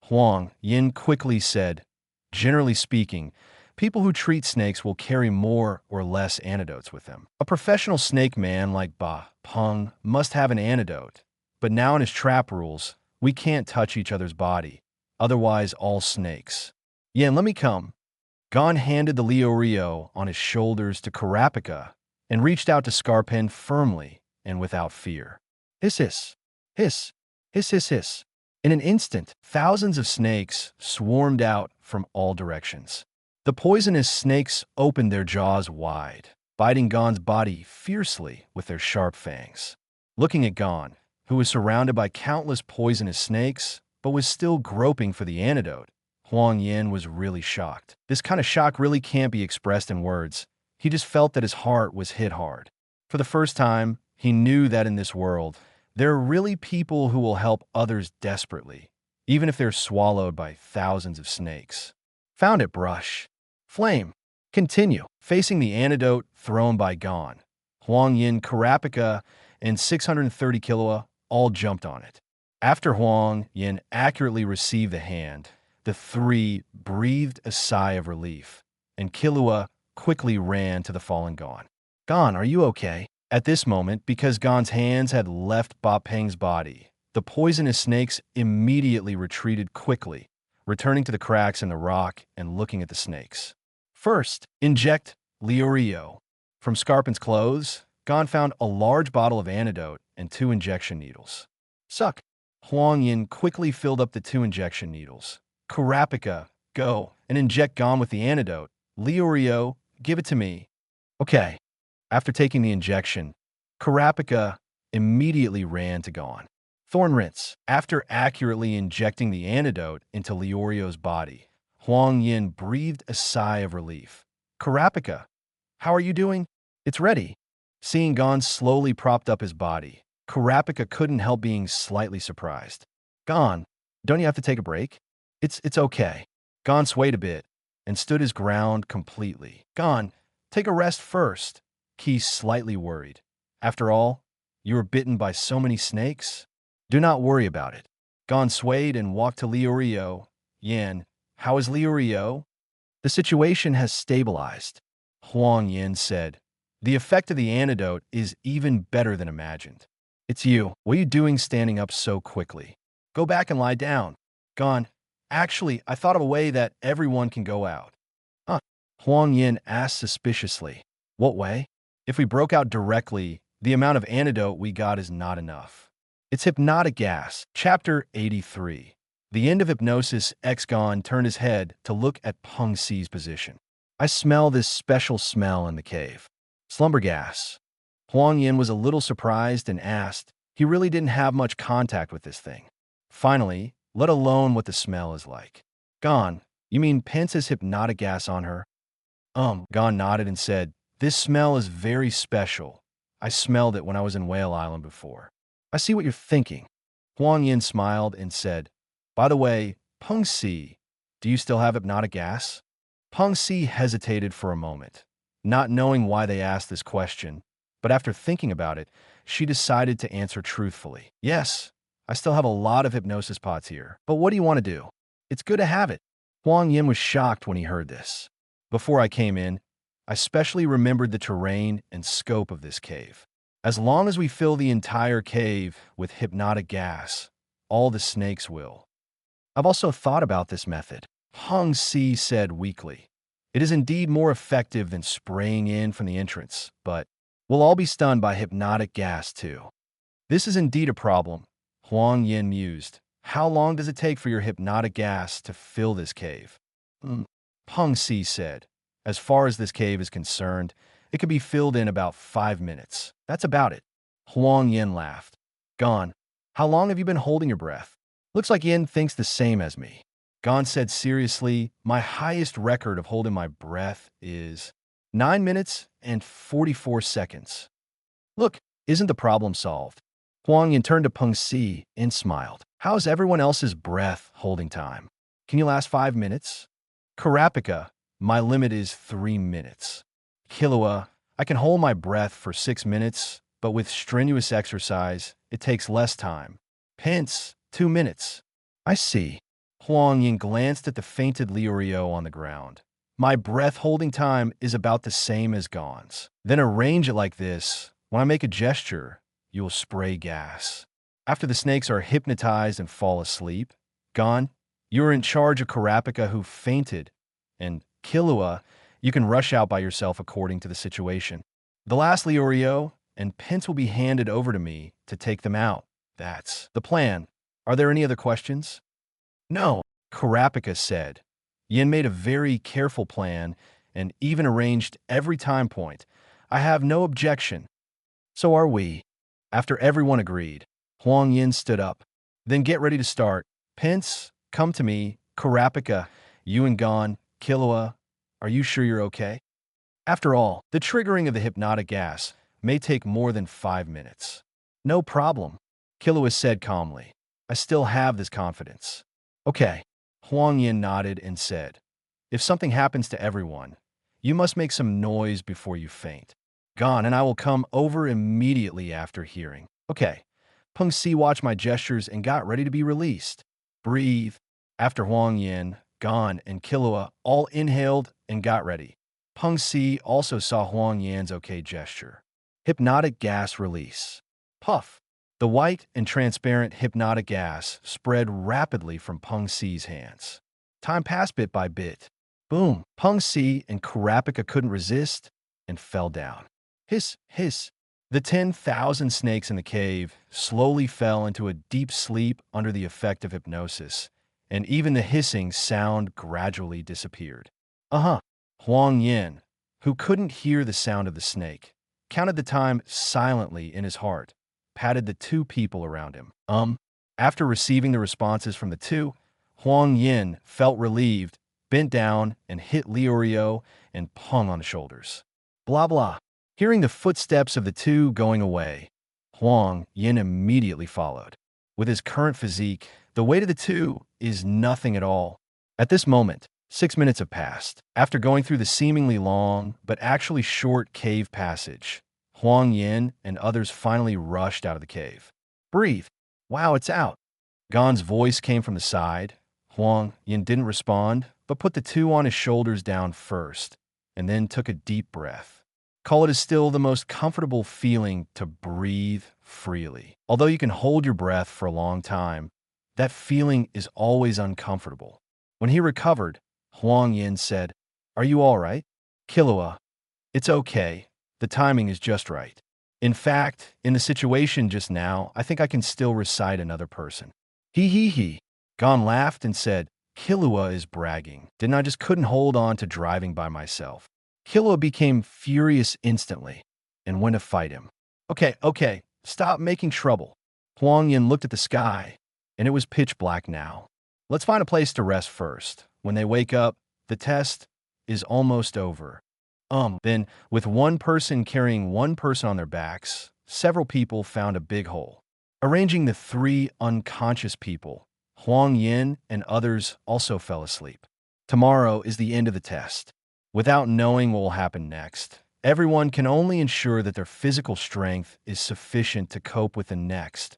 Huang Yan quickly said, generally speaking, people who treat snakes will carry more or less antidotes with them. A professional snake man like Ba Peng must have an antidote, but now in his trap rules, we can't touch each other's body, otherwise all snakes. Yan, let me come. Gon handed the Liurio on his shoulders to Karapika and reached out to Scarpin firmly and without fear. Hiss, hiss, hiss, hiss, hiss, hiss. In an instant, thousands of snakes swarmed out from all directions. The poisonous snakes opened their jaws wide, biting Gon's body fiercely with their sharp fangs. Looking at Gon, who was surrounded by countless poisonous snakes, but was still groping for the antidote, Huang Yan was really shocked. This kind of shock really can't be expressed in words. He just felt that his heart was hit hard. For the first time, he knew that in this world, there are really people who will help others desperately, even if they're swallowed by thousands of snakes. Found it, brush. Flame. Continue. Facing the antidote thrown by Gon, Huang Yan, Karapika, and 630 Killua all jumped on it. After Huang Yan accurately received the hand, the three breathed a sigh of relief, and Killua quickly ran to the fallen Gon. Gon, are you okay? At this moment, because Gon's hands had left Ba Peng's body, the poisonous snakes immediately retreated quickly, returning to the cracks in the rock and looking at the snakes. First, inject Liurio. From Scarpin's clothes, Gon found a large bottle of antidote and 2 injection needles. Suck. Huang Yan quickly filled up the 2 injection needles. Karapika, go and inject Gon with the antidote. Liurio, give it to me. Okay. After taking the injection, Karapika immediately ran to Gon. Thorn rinse. After accurately injecting the antidote into Liurio's body, Huang Yan breathed a sigh of relief. Karapika, how are you doing? It's ready. Seeing Gon slowly propped up his body, Karapika couldn't help being slightly surprised. Gon, don't you have to take a break? It's okay. Gon swayed a bit and stood his ground completely. Gon, take a rest first. Key's slightly worried. After all, you were bitten by so many snakes. Do not worry about it. Gon swayed and walked to Liurio. Yan, how is Liurio? The situation has stabilized, Huang Yan said. The effect of the antidote is even better than imagined. It's you. What are you doing standing up so quickly? Go back and lie down. Gon, actually, I thought of a way that everyone can go out. Huh? Huang Yan asked suspiciously. What way? If we broke out directly, the amount of antidote we got is not enough. It's hypnotic gas. Chapter 83. The end of hypnosis. Gon turned his head to look at Peng Si's position. I smell this special smell in the cave. Slumber gas. Huang Yan was a little surprised and asked. He really didn't have much contact with this thing. Finally, let alone what the smell is like. Gon, you mean Pence has hypnotic gas on her? Gon nodded and said, this smell is very special. I smelled it when I was in Whale Island before. I see what you're thinking. Huang Yan smiled and said, by the way, Peng Si, do you still have hypnotic gas? Peng Si hesitated for a moment, not knowing why they asked this question, but after thinking about it, she decided to answer truthfully. Yes, I still have a lot of hypnosis pots here, but what do you want to do? It's good to have it. Huang Yan was shocked when he heard this. Before I came in, I specially remembered the terrain and scope of this cave. As long as we fill the entire cave with hypnotic gas, all the snakes will. I've also thought about this method, Peng Si said weakly. It is indeed more effective than spraying in from the entrance, but we'll all be stunned by hypnotic gas too. This is indeed a problem, Huang Yan mused. How long does it take for your hypnotic gas to fill this cave? Peng Si said. As far as this cave is concerned, it could be filled in about 5 minutes. That's about it. Huang Yan laughed. Gon, how long have you been holding your breath? Looks like Yin thinks the same as me. Gon said seriously, my highest record of holding my breath is 9 minutes and 44 seconds. Look, isn't the problem solved? Huang Yan turned to Peng Si and smiled. How's everyone else's breath holding time? Can you last 5 minutes? Karapika, My limit is 3 minutes. Killua, I can hold my breath for 6 minutes, but with strenuous exercise, it takes less time. Pence, 2 minutes. I see. Huang Yan glanced at the fainted Liurio on the ground. My breath-holding time is about the same as Gon's. Then arrange it like this. When I make a gesture, you will spray gas. After the snakes are hypnotized and fall asleep, Gon, you're in charge of Kurapika who fainted, and Killua, you can rush out by yourself according to the situation. The last Liurio and Pence will be handed over to me to take them out. That's the plan. Are there any other questions? No, Kurapika said. Yin made a very careful plan and even arranged every time point. I have no objection. So are we. After everyone agreed, Huang Yan stood up. Then get ready to start. Pence, come to me. Kurapika, you and Gon, Killua, are you sure you're okay? After all, the triggering of the hypnotic gas may take more than 5 minutes. No problem, Killua said calmly. I still have this confidence. Okay. Huang Yan nodded and said, if something happens to everyone, you must make some noise before you faint. Gon and I will come over immediately after hearing. Okay. Peng Si watched my gestures and got ready to be released. Breathe. After Huang Yan, Gon, and Killua all inhaled and got ready. Peng Si also saw Huang Yan's okay gesture. Hypnotic gas release. Puff. The white and transparent hypnotic gas spread rapidly from Peng Si's hands. Time passed bit by bit. Boom! Peng Si and Kurapika couldn't resist and fell down. Hiss, hiss. The 10,000 snakes in the cave slowly fell into a deep sleep under the effect of hypnosis, and even the hissing sound gradually disappeared. Huang Yan, who couldn't hear the sound of the snake, counted the time silently in his heart, patted the 2 people around him. After receiving the responses from the 2, Huang Yan felt relieved, bent down, and hit Liurio and Peng on the shoulders. Blah blah. Hearing the footsteps of the 2 going away, Huang Yan immediately followed. With his current physique, the weight of the 2 is nothing at all. At this moment, 6 minutes have passed. After going through the seemingly long, but actually short cave passage, Huang Yan and others finally rushed out of the cave. Breathe. Wow, it's out. Gon's voice came from the side. Huang Yan didn't respond, but put the 2 on his shoulders down first, and then took a deep breath. Call it is still the most comfortable feeling to breathe freely. Although you can hold your breath for a long time, that feeling is always uncomfortable. When he recovered, Huang Yan said, Are you all right? Killua, it's okay. The timing is just right. In fact, in the situation just now, I think I can still recite another person. He. Gon laughed and said, Killua is bragging. Didn't I just couldn't hold on to driving by myself? Killua became furious instantly and went to fight him. Okay, stop making trouble. Huang Yan looked at the sky, and it was pitch black now. Let's find a place to rest first. When they wake up, the test is almost over. Then, with one person carrying one person on their backs, several people found a big hole. Arranging the 3 unconscious people, Huang Yan and others also fell asleep. Tomorrow is the end of the test. Without knowing what will happen next, everyone can only ensure that their physical strength is sufficient to cope with the next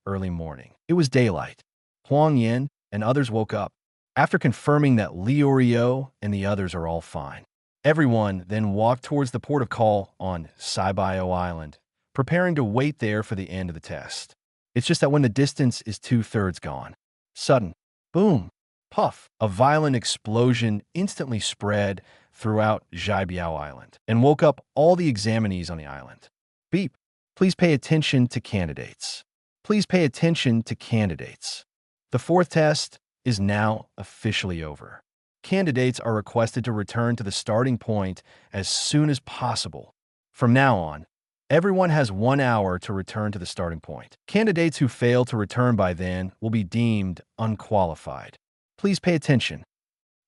early morning. It was daylight. Huang Yan and others woke up. After confirming that Liurio and the others are all fine, everyone then walked towards the port of call on Saibao Island, preparing to wait there for the end of the test. It's just that when the distance is 2/3 gone, sudden, boom, puff, a violent explosion instantly spread throughout Zhaibiao Island and woke up all the examinees on the island. Beep. Please pay attention to candidates. Please pay attention to candidates. The 4th test is now officially over. Candidates are requested to return to the starting point as soon as possible. From now on, everyone has 1 hour to return to the starting point. Candidates who fail to return by then will be deemed unqualified. Please pay attention.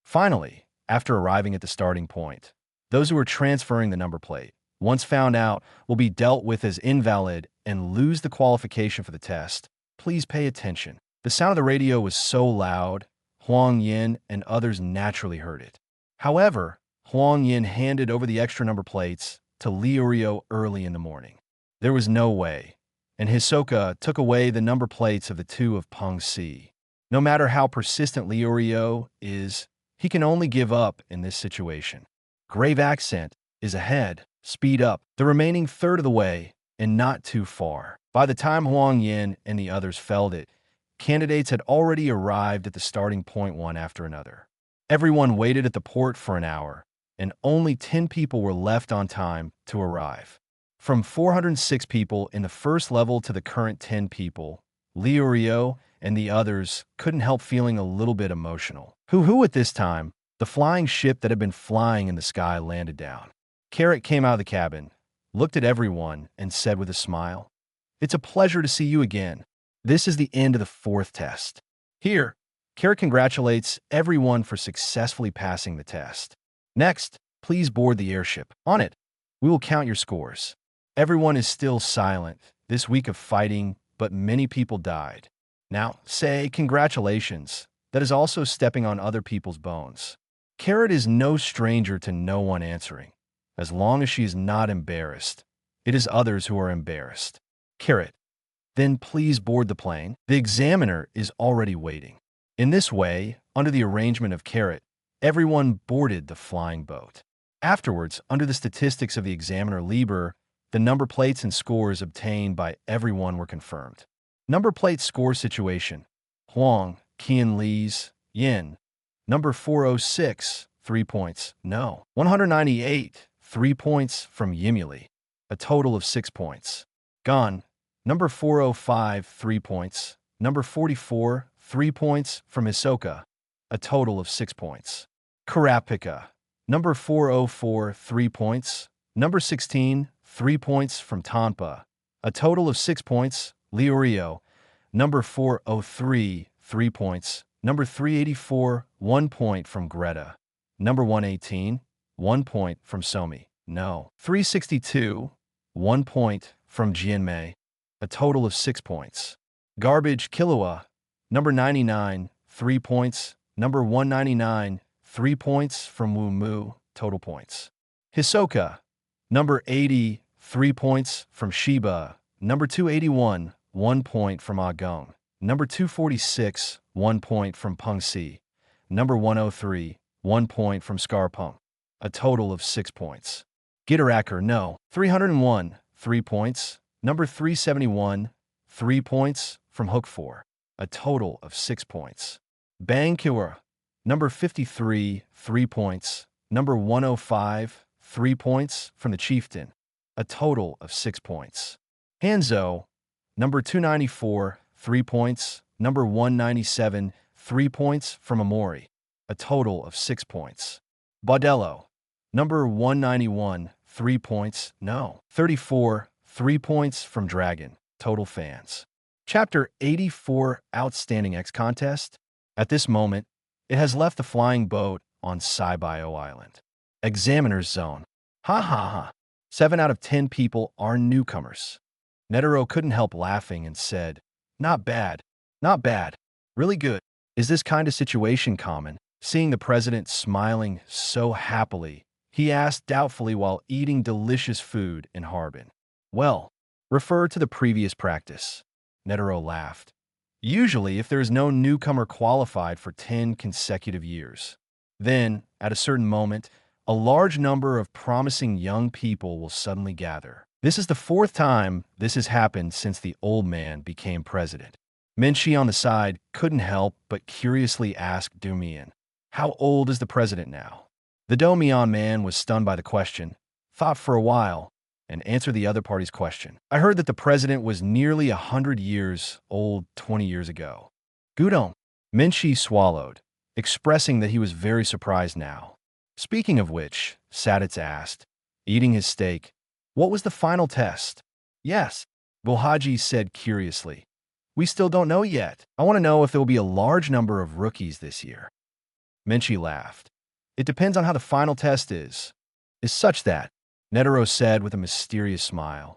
Finally, after arriving at the starting point, those who are transferring the number plate, once found out, will be dealt with as invalid and lose the qualification for the test. Please pay attention. The sound of the radio was so loud, Huang Yan and others naturally heard it. However, Huang Yan handed over the extra number plates to Liurio early in the morning. There was no way, and Hisoka took away the number plates of the two of Peng Si. No matter how persistent Liurio is, he can only give up in this situation. Grave accent is ahead, speed up, the remaining third of the way, and not too far. By the time Huang Yan and the others felt it, candidates had already arrived at the starting point one after another. Everyone waited at the port for an hour, and only 10 people were left on time to arrive. From 406 people in the first level to the current 10 people, Liurio and the others couldn't help feeling a little bit emotional. Hoo-hoo at this time, the flying ship that had been flying in the sky landed down. Carrot came out of the cabin, looked at everyone, and said with a smile, "It's a pleasure to see you again. This is the end of the 4th test." Here, Carrot congratulates everyone for successfully passing the test. "Next, please board the airship. On it, we will count your scores." Everyone is still silent this week of fighting, but many people died. Now, say congratulations. That is also stepping on other people's bones. Carrot is no stranger to no one answering. As long as she is not embarrassed, it is others who are embarrassed. Carrot, then please board the plane. The examiner is already waiting. In this way, under the arrangement of Carrot, everyone boarded the flying boat. Afterwards, under the statistics of the examiner Lieber, the number plates and scores obtained by everyone were confirmed. Number plate score situation: Huang, Qian Li's, Yin. Number 406, 3 points. No. 198, 3 points from Yimuli, a total of 6 points. Gan. Number 405, 3 points. Number 44, 3 points from Hisoka, a total of 6 points. Kurapika. Number 404, 3 points. Number 16, 3 points from Tanpa, a total of 6 points. Liurio. Number 403, 3 points. Number 384, 1 point from Greta. Number 118, 1 point from Somi. No. 362, 1 point from Jianmei, a total of 6 points. Garbage Killua. Number 99, 3 points. Number 199, 3 points from Wu Mu, total points. Hisoka. Number 80, 3 points from Shiba. Number 281, 1 point from Agong. Number 246, 1 point from Peng Si. Number 103, 1 point from Scarpung, a total of 6 points. Gitteracker, no. 301, 3 points. Number 371, 3 points from Hook 4, a total of 6 points. Bangkura. Number 53, 3 points. Number 105, 3 points from the Chieftain, a total of 6 points. Hanzo. Number 294, 3 points. Number 197, 3 points from Amori, a total of 6 points. Baudello. Number 191, 3 points. No. 34, 3 points from Dragon, total fans. Chapter 84, Outstanding X Contest. At this moment, it has left the flying boat on Saibyo Island. Examiner's Zone. Ha ha ha. 7 out of 10 people are newcomers. Netero couldn't help laughing and said, "Not bad. Not bad. Really good." Is this kind of situation common? Seeing the president smiling so happily, he asked doubtfully while eating delicious food in Harbin. "Well, refer to the previous practice." Netero laughed. "Usually, if there is no newcomer qualified for 10 consecutive years, then, at a certain moment, a large number of promising young people will suddenly gather. This is the 4th time this has happened since the old man became president." Menshi on the side couldn't help but curiously ask Dumian, "How old is the president now?" The Domian man was stunned by the question, thought for a while, and answered the other party's question. "I heard that the president was nearly 100 years old 20 years ago." Gudon. Menshi swallowed, expressing that he was very surprised now. Speaking of which, Saditz asked, eating his steak, "What was the final test?" "Yes," Wilhaji said curiously. "We still don't know yet. I want to know if there will be a large number of rookies this year." Menshi laughed. "It depends on how the final test is such that," Netero said with a mysterious smile,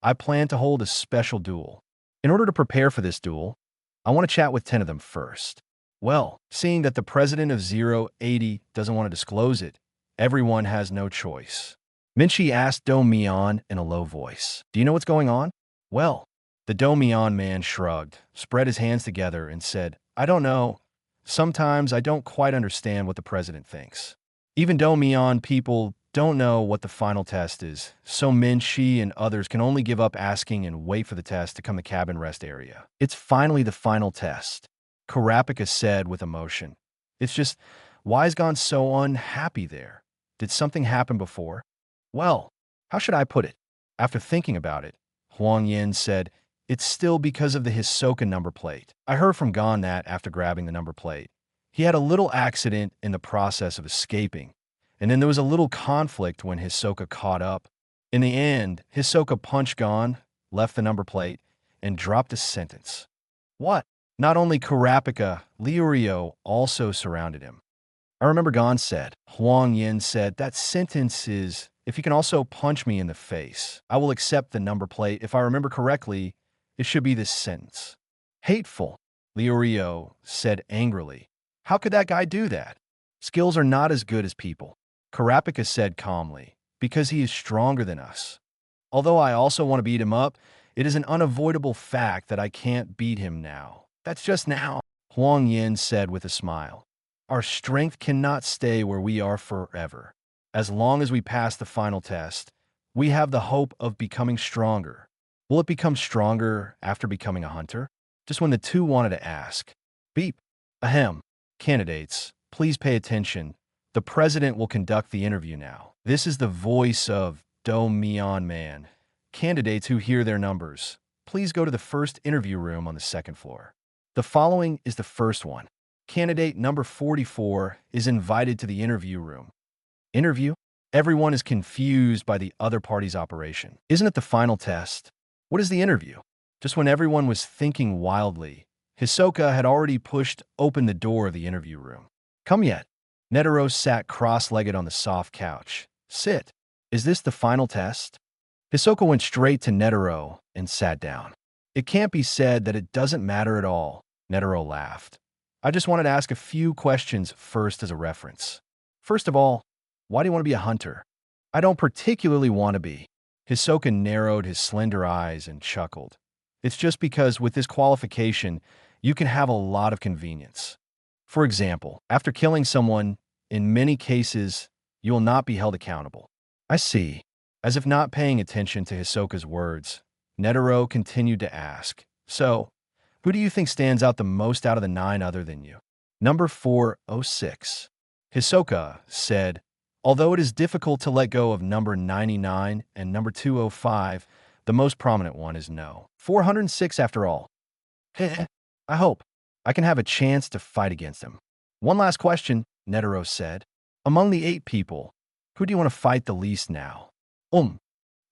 "I plan to hold a special duel. In order to prepare for this duel, I want to chat with 10 of them first." Well, seeing that the president of 080 doesn't want to disclose it, Everyone has no choice. Minchi asked Do Mian in a low voice. Do you know what's going on? Well, the Do Mian man shrugged, spread his hands together, and said, I don't know. Sometimes I don't quite understand what the president thinks. Even Do Mian people don't know what the final test is, so Minchi and others can only give up asking and wait for the test to come to cabin rest area. It's finally the final test, Karapika said with emotion. It's just, why is Gon so unhappy there? Did something happen before? Well, how should I put it? After thinking about it, Huang Yan said, it's still because of the Hisoka number plate. I heard from Gon that after grabbing the number plate, he had a little accident in the process of escaping, and then there was a little conflict when Hisoka caught up. In the end, Hisoka punched Gon, left the number plate, and dropped a sentence. What? Not only Karapika, Liurio also surrounded him. I remember Gon said, Huang Yan said, that sentence is, if you can also punch me in the face, I will accept the number plate. If I remember correctly, it should be this sentence. Hateful, Liurio said angrily. How could that guy do that? Skills are not as good as people, Karapika said calmly, because he is stronger than us. Although I also want to beat him up, it is an unavoidable fact that I can't beat him now. That's just now, Huang Yan said with a smile. Our strength cannot stay where we are forever. As long as we pass the final test, we have the hope of becoming stronger. Will it become stronger after becoming a hunter? Just when the two wanted to ask. Beep. Ahem. Candidates, please pay attention. The president will conduct the interview now. This is the voice of Do Mian Man. Candidates who hear their numbers, please go to the first interview room on the second floor. The following is the first one. Candidate number 44 is invited to the interview room. Interview? Everyone is confused by the other party's operation. Isn't it the final test? What is the interview? Just when everyone was thinking wildly, Hisoka had already pushed open the door of the interview room. Come yet. Netero sat cross-legged on the soft couch. Sit. Is this the final test? Hisoka went straight to Netero and sat down. It can't be said that it doesn't matter at all, Netero laughed. I just wanted to ask a few questions first as a reference. First of all, why do you want to be a hunter? I don't particularly want to be. Hisoka narrowed his slender eyes and chuckled. It's just because with this qualification, you can have a lot of convenience. For example, after killing someone, in many cases, you will not be held accountable. I see. As if not paying attention to Hisoka's words, Netero continued to ask, so, who do you think stands out the most out of the 9 other than you? Number 406. Hisoka said, although it is difficult to let go of number 99 and number 205, the most prominent one is no. 406 after all. Heh, I hope I can have a chance to fight against him. One last question, Netero said. Among the 8 people, who do you want to fight the least now?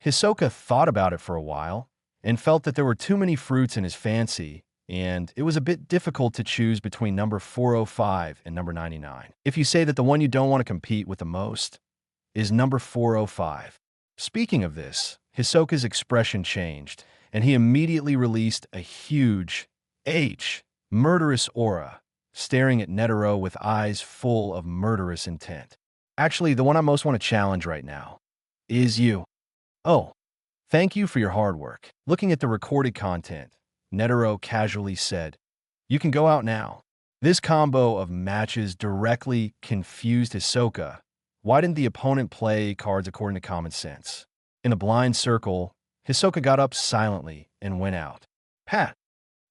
Hisoka thought about it for a while and felt that there were too many fruits in his fancy, and it was a bit difficult to choose between number 405 and number 99. If you say that the one you don't want to compete with the most is number 405. Speaking of this, Hisoka's expression changed, and he immediately released a huge, murderous aura, staring at Netero with eyes full of murderous intent. Actually, the one I most want to challenge right now is you. Oh, thank you for your hard work. Looking at the recorded content, Netero casually said, you can go out now. This combo of matches directly confused Hisoka. Why didn't the opponent play cards according to common sense? In a blind circle, Hisoka got up silently and went out. Pat,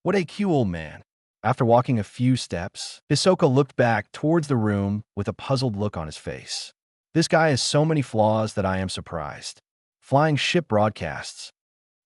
what a cute old man. After walking a few steps, Hisoka looked back towards the room with a puzzled look on his face. This guy has so many flaws that I am surprised. Flying ship broadcasts.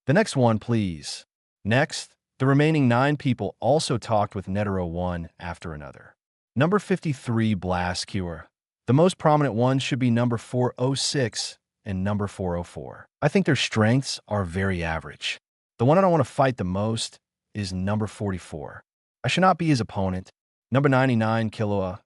The next one, please. Next, the remaining 9 people also talked with Netero one after another. Number 53, Blast Cure. The most prominent ones should be number 406 and number 404. I think their strengths are very average. The one I don't want to fight the most is number 44. I should not be his opponent. Number 99, Killua.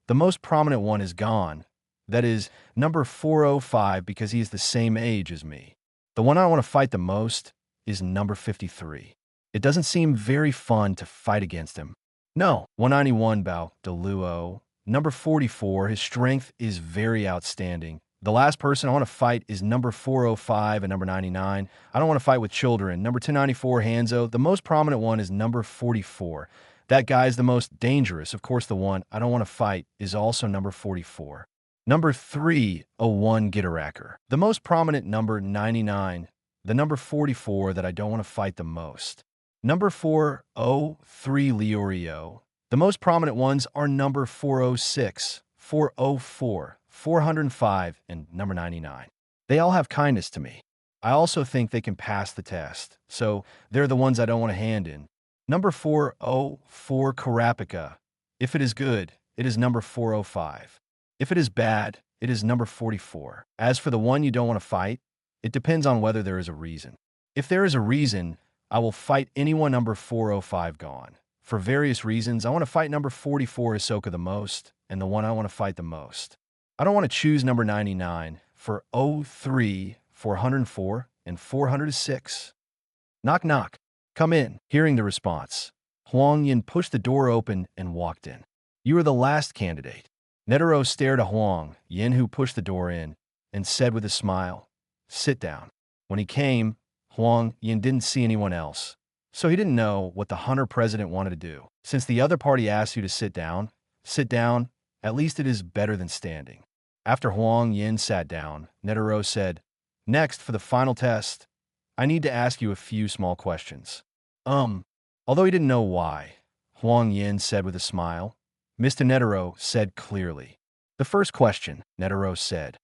The most prominent one is gone. That is, number 405 because he is the same age as me. The one I want to fight the most is number 53. It doesn't seem very fun to fight against him. No, 191, Bao, Deluo, Number 44, his strength is very outstanding. The last person I want to fight is number 405 and number 99. I don't want to fight with children. Number 294, Hanzo. The most prominent one is number 44. That guy is the most dangerous. Of course, the one I don't want to fight is also number 44. Number 301, Gitaracker. The most prominent number 99. The number 44 that I don't want to fight the most. Number 403, Leorio. The most prominent ones are number 406, 404, 405, and number 99. They all have kindness to me. I also think they can pass the test, so they're the ones I don't want to hand in. Number 404, Karapika. If it is good, it is number 405. If it is bad, it is number 44. As for the one you don't want to fight, it depends on whether there is a reason. If there is a reason, I will fight anyone number 405 gone. For various reasons, I want to fight number 44 Ahsoka the most, and the one I want to fight the most. I don't want to choose number 99 for 03, 404, and 406. Knock, knock. Come in. Hearing the response, Huang Yan pushed the door open and walked in. You are the last candidate. Netero stared at Huang Yan, who pushed the door in, and said with a smile, sit down. When he came, Huang Yan didn't see anyone else, so he didn't know what the hunter president wanted to do. Since the other party asked you to sit down, at least it is better than standing. After Huang Yan sat down, Netero said, next, for the final test, I need to ask you a few small questions. Although he didn't know why, Huang Yan said with a smile. Mr. Netero said clearly. The first question, Netero said,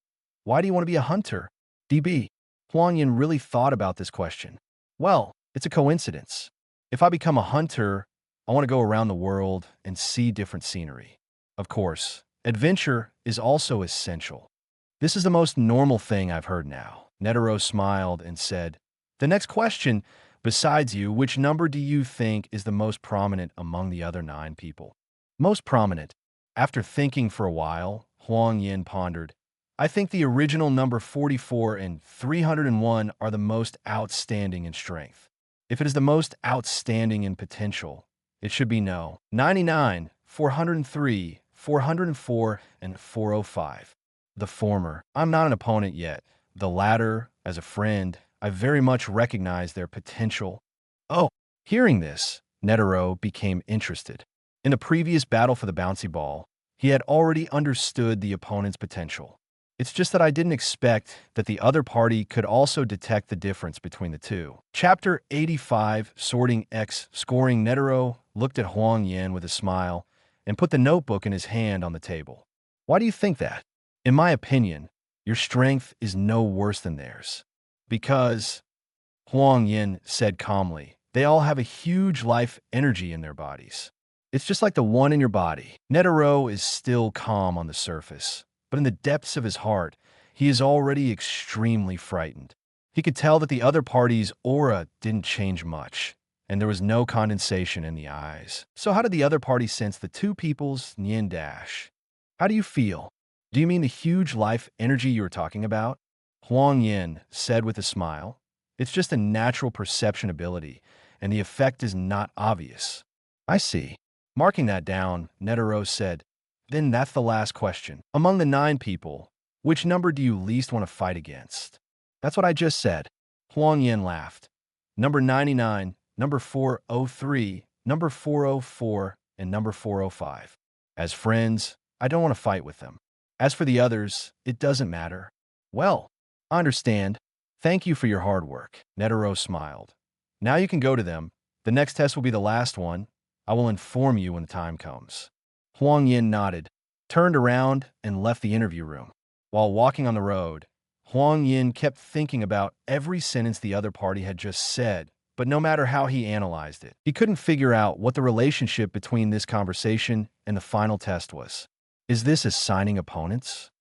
why do you want to be a hunter? DB. Huang Yan really thought about this question. Well, it's a coincidence. If I become a hunter, I want to go around the world and see different scenery. Of course, adventure is also essential. This is the most normal thing I've heard now. Netero smiled and said, the next question, besides you, which number do you think is the most prominent among the other 9 people? Most prominent. After thinking for a while, Huang Yan pondered, I think the original number 44 and 301 are the most outstanding in strength. If it is the most outstanding in potential, it should be no. 99, 403, 404, and 405. The former, I'm not an opponent yet. The latter, as a friend, I very much recognize their potential. Oh, hearing this, Netero became interested. In the previous battle for the bouncy ball, he had already understood the opponent's potential. It's just that I didn't expect that the other party could also detect the difference between the two. Chapter 85, Sorting X, Scoring. Netero looked at Huang Yan with a smile and put the notebook in his hand on the table. Why do you think that? In my opinion, your strength is no worse than theirs. Because, Huang Yan said calmly, they all have a huge life energy in their bodies. It's just like the one in your body. Netero is still calm on the surface, but in the depths of his heart, he is already extremely frightened. He could tell that the other party's aura didn't change much, and there was no condensation in the eyes. So how did the other party sense the two people's yin dash? How do you feel? Do you mean the huge life energy you were talking about? Huang Yan said with a smile. It's just a natural perception ability, and the effect is not obvious. I see. Marking that down, Netero said, then that's the last question. Among the 9 people, which number do you least want to fight against? That's what I just said. Huang Yan laughed. Number 99, number 403, number 404, and number 405. As friends, I don't want to fight with them. As for the others, it doesn't matter. Well, I understand. Thank you for your hard work. Netero smiled. Now you can go to them. The next test will be the last one. I will inform you when the time comes. Huang Yan nodded, turned around, and left the interview room. While walking on the road, Huang Yan kept thinking about every sentence the other party had just said, but no matter how he analyzed it, he couldn't figure out what the relationship between this conversation and the final test was. Is this assigning opponents?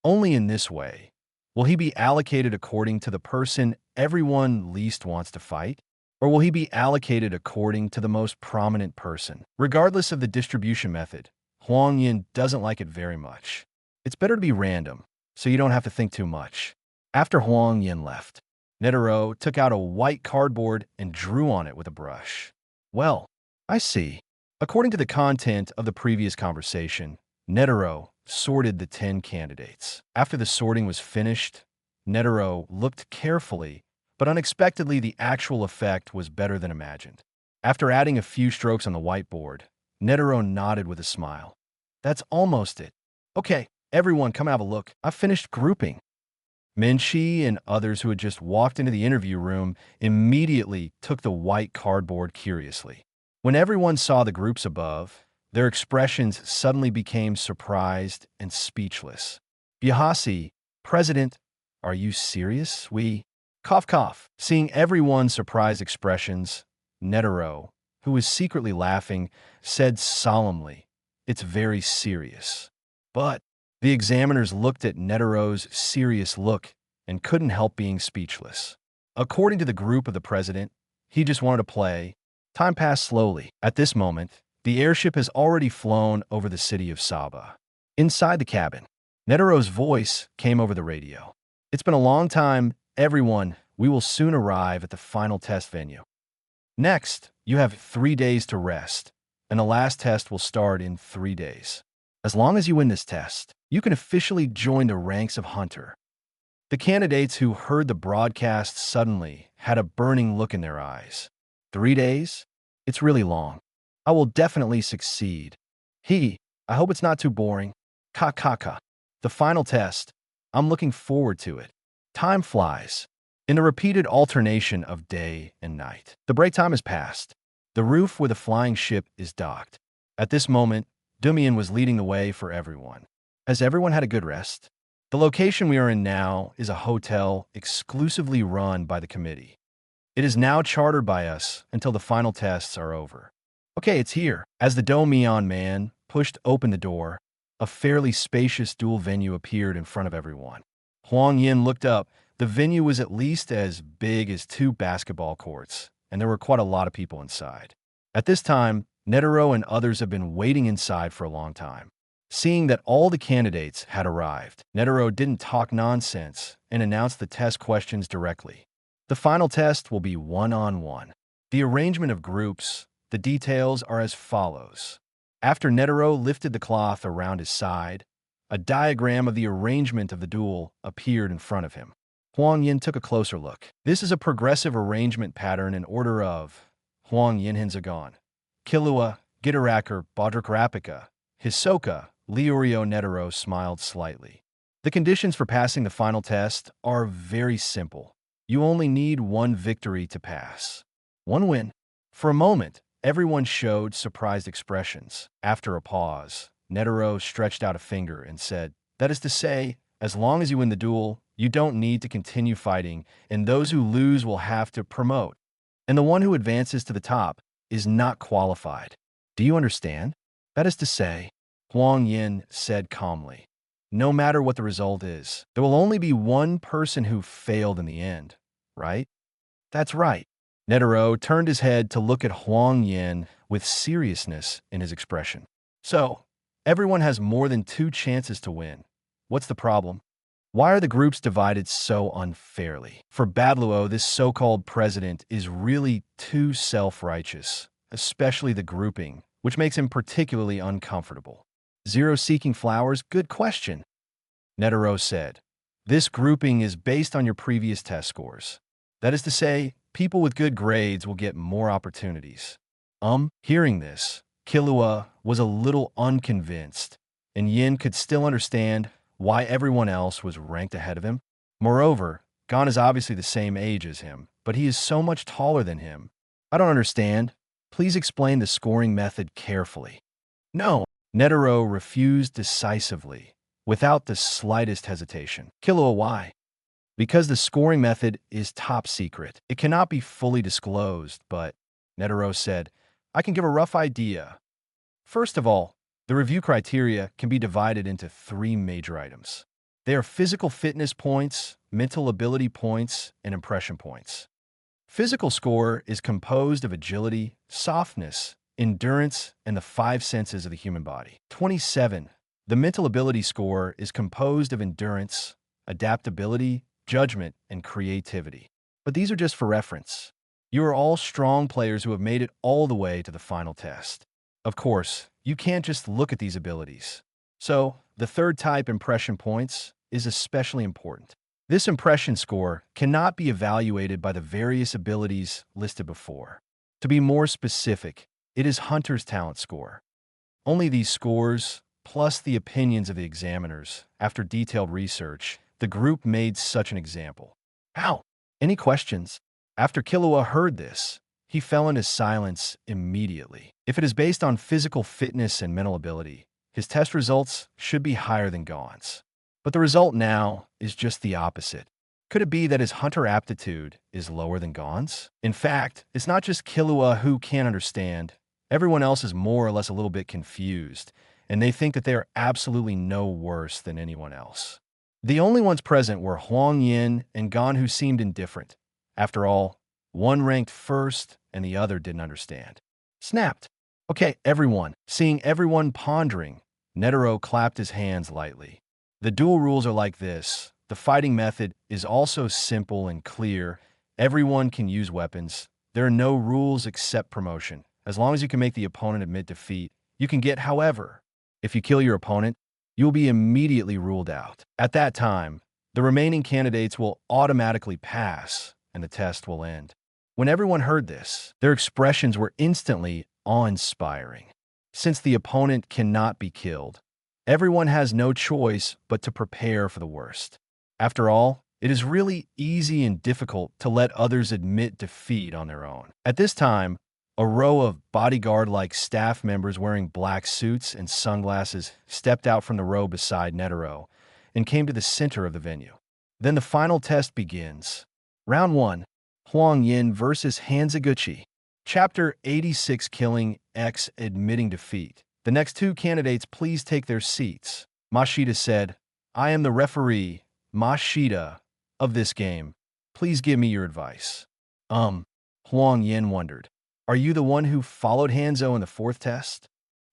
Only in this way will he be allocated according to the person everyone least wants to fight? Or will he be allocated according to the most prominent person? Regardless of the distribution method, Huang Yan doesn't like it very much. It's better to be random, so you don't have to think too much. After Huang Yan left, Netero took out a white cardboard and drew on it with a brush. Well, I see. According to the content of the previous conversation, Netero sorted the 10 candidates. After the sorting was finished, Netero looked carefully, but unexpectedly the actual effect was better than imagined. After adding a few strokes on the whiteboard, Netero nodded with a smile. That's almost it. Okay, everyone come have a look. I've finished grouping. Minchi and others who had just walked into the interview room immediately took the white cardboard curiously. When everyone saw the groups above, their expressions suddenly became surprised and speechless. Bihasi, President, are you serious? Cough cough. Seeing everyone's surprised expressions, Netero, who was secretly laughing, said solemnly, "It's very serious." But the examiners looked at Netero's serious look and couldn't help being speechless. According to the group of the president, he just wanted to play. Time passed slowly. At this moment, the airship has already flown over the city of Saba. Inside the cabin, Netero's voice came over the radio. It's been a long time, everyone. We will soon arrive at the final test venue. Next, you have 3 days to rest, and the last test will start in 3 days. As long as you win this test, you can officially join the ranks of Hunter. The candidates who heard the broadcast suddenly had a burning look in their eyes. 3 days? It's really long. I will definitely succeed. I hope it's not too boring. Ka. The final test. I'm looking forward to it. Time flies. In the repeated alternation of day and night. The break time has passed. The roof where the flying ship is docked. At this moment, Dumian was leading the way for everyone. Has everyone had a good rest? The location we are in now is a hotel exclusively run by the committee. It is now chartered by us until the final tests are over. Okay, it's here. As the Domian man pushed open the door, a fairly spacious duel venue appeared in front of everyone. Huang Yan looked up. The venue was at least as big as 2 basketball courts, and there were quite a lot of people inside. At this time, Netero and others have been waiting inside for a long time. Seeing that all the candidates had arrived, Netero didn't talk nonsense and announced the test questions directly. The final test will be one-on-one. The arrangement of groups, the details are as follows. After Netero lifted the cloth around his side, a diagram of the arrangement of the duel appeared in front of him. Huang Yan took a closer look. This is a progressive arrangement pattern in order of Huang Yan Hinzagon, Kilua, Gitarakar, Badrakarapika, Hisoka. Leorio Netero smiled slightly. The conditions for passing the final test are very simple. You only need 1 victory to pass. 1 win. For a moment, everyone showed surprised expressions. After a pause, Netero stretched out a finger and said, "That is to say, as long as you win the duel, you don't need to continue fighting, and those who lose will have to promote. And the one who advances to the top is not qualified. Do you understand? That is to say," Huang Yan said calmly, "no matter what the result is, there will only be 1 person who failed in the end, right?" "That's right." Netero turned his head to look at Huang Yan with seriousness in his expression. "So, everyone has more than 2 chances to win. What's the problem? Why are the groups divided so unfairly? For Badluo, this so-called president is really too self-righteous, especially the grouping, which makes him particularly uncomfortable." Zero seeking flowers, good question. Netero said, "This grouping is based on your previous test scores. That is to say, people with good grades will get more opportunities." Hearing this, Kilua was a little unconvinced, and Yin could still understand why everyone else was ranked ahead of him. Moreover, Gon is obviously the same age as him, but he is so much taller than him. "I don't understand. Please explain the scoring method carefully." "No." Netero refused decisively, without the slightest hesitation. "Kilua, why?" "Because the scoring method is top secret. It cannot be fully disclosed, but," Netero said, "I can give a rough idea. First of all, the review criteria can be divided into 3 major items. They are physical fitness points, mental ability points, and impression points. Physical score is composed of agility, softness, endurance, and the 5 senses of the human body. 27. The mental ability score is composed of endurance, adaptability, judgment, and creativity. But these are just for reference. You are all strong players who have made it all the way to the final test. Of course, you can't just look at these abilities. So, the third type, impression points, is especially important. This impression score cannot be evaluated by the various abilities listed before. To be more specific, it is Hunter's talent score. Only these scores, plus the opinions of the examiners, after detailed research, the group made such an example. How? Any questions? After Killua heard this, he fell into silence immediately. If it is based on physical fitness and mental ability, his test results should be higher than Gon's. But the result now is just the opposite. Could it be that his hunter aptitude is lower than Gon's? In fact, it's not just Killua who can't understand. Everyone else is more or less a little bit confused, and they think that they are absolutely no worse than anyone else. The only ones present were Huang Yan and Gon, who seemed indifferent. After all, one ranked first and the other didn't understand. Snapped. Okay, everyone. Seeing everyone pondering, Netero clapped his hands lightly. The duel rules are like this. The fighting method is also simple and clear. Everyone can use weapons. There are no rules except promotion. As long as you can make the opponent admit defeat, you can get. However, if you kill your opponent, you will be immediately ruled out. At that time, the remaining candidates will automatically pass, and the test will end. When everyone heard this, their expressions were instantly awe-inspiring. Since the opponent cannot be killed, everyone has no choice but to prepare for the worst. After all, it is really easy and difficult to let others admit defeat on their own. At this time, a row of bodyguard-like staff members wearing black suits and sunglasses stepped out from the row beside Netero and came to the center of the venue. Then the final test begins. Round 1, Huang Yan versus Hanzaguchi. Chapter 86, Killing X Admitting Defeat. The next two candidates please take their seats. Mashita said, I am the referee, Mashita, of this game. Please give me your advice. Huang Yan wondered. Are you the one who followed Hanzo in the fourth test?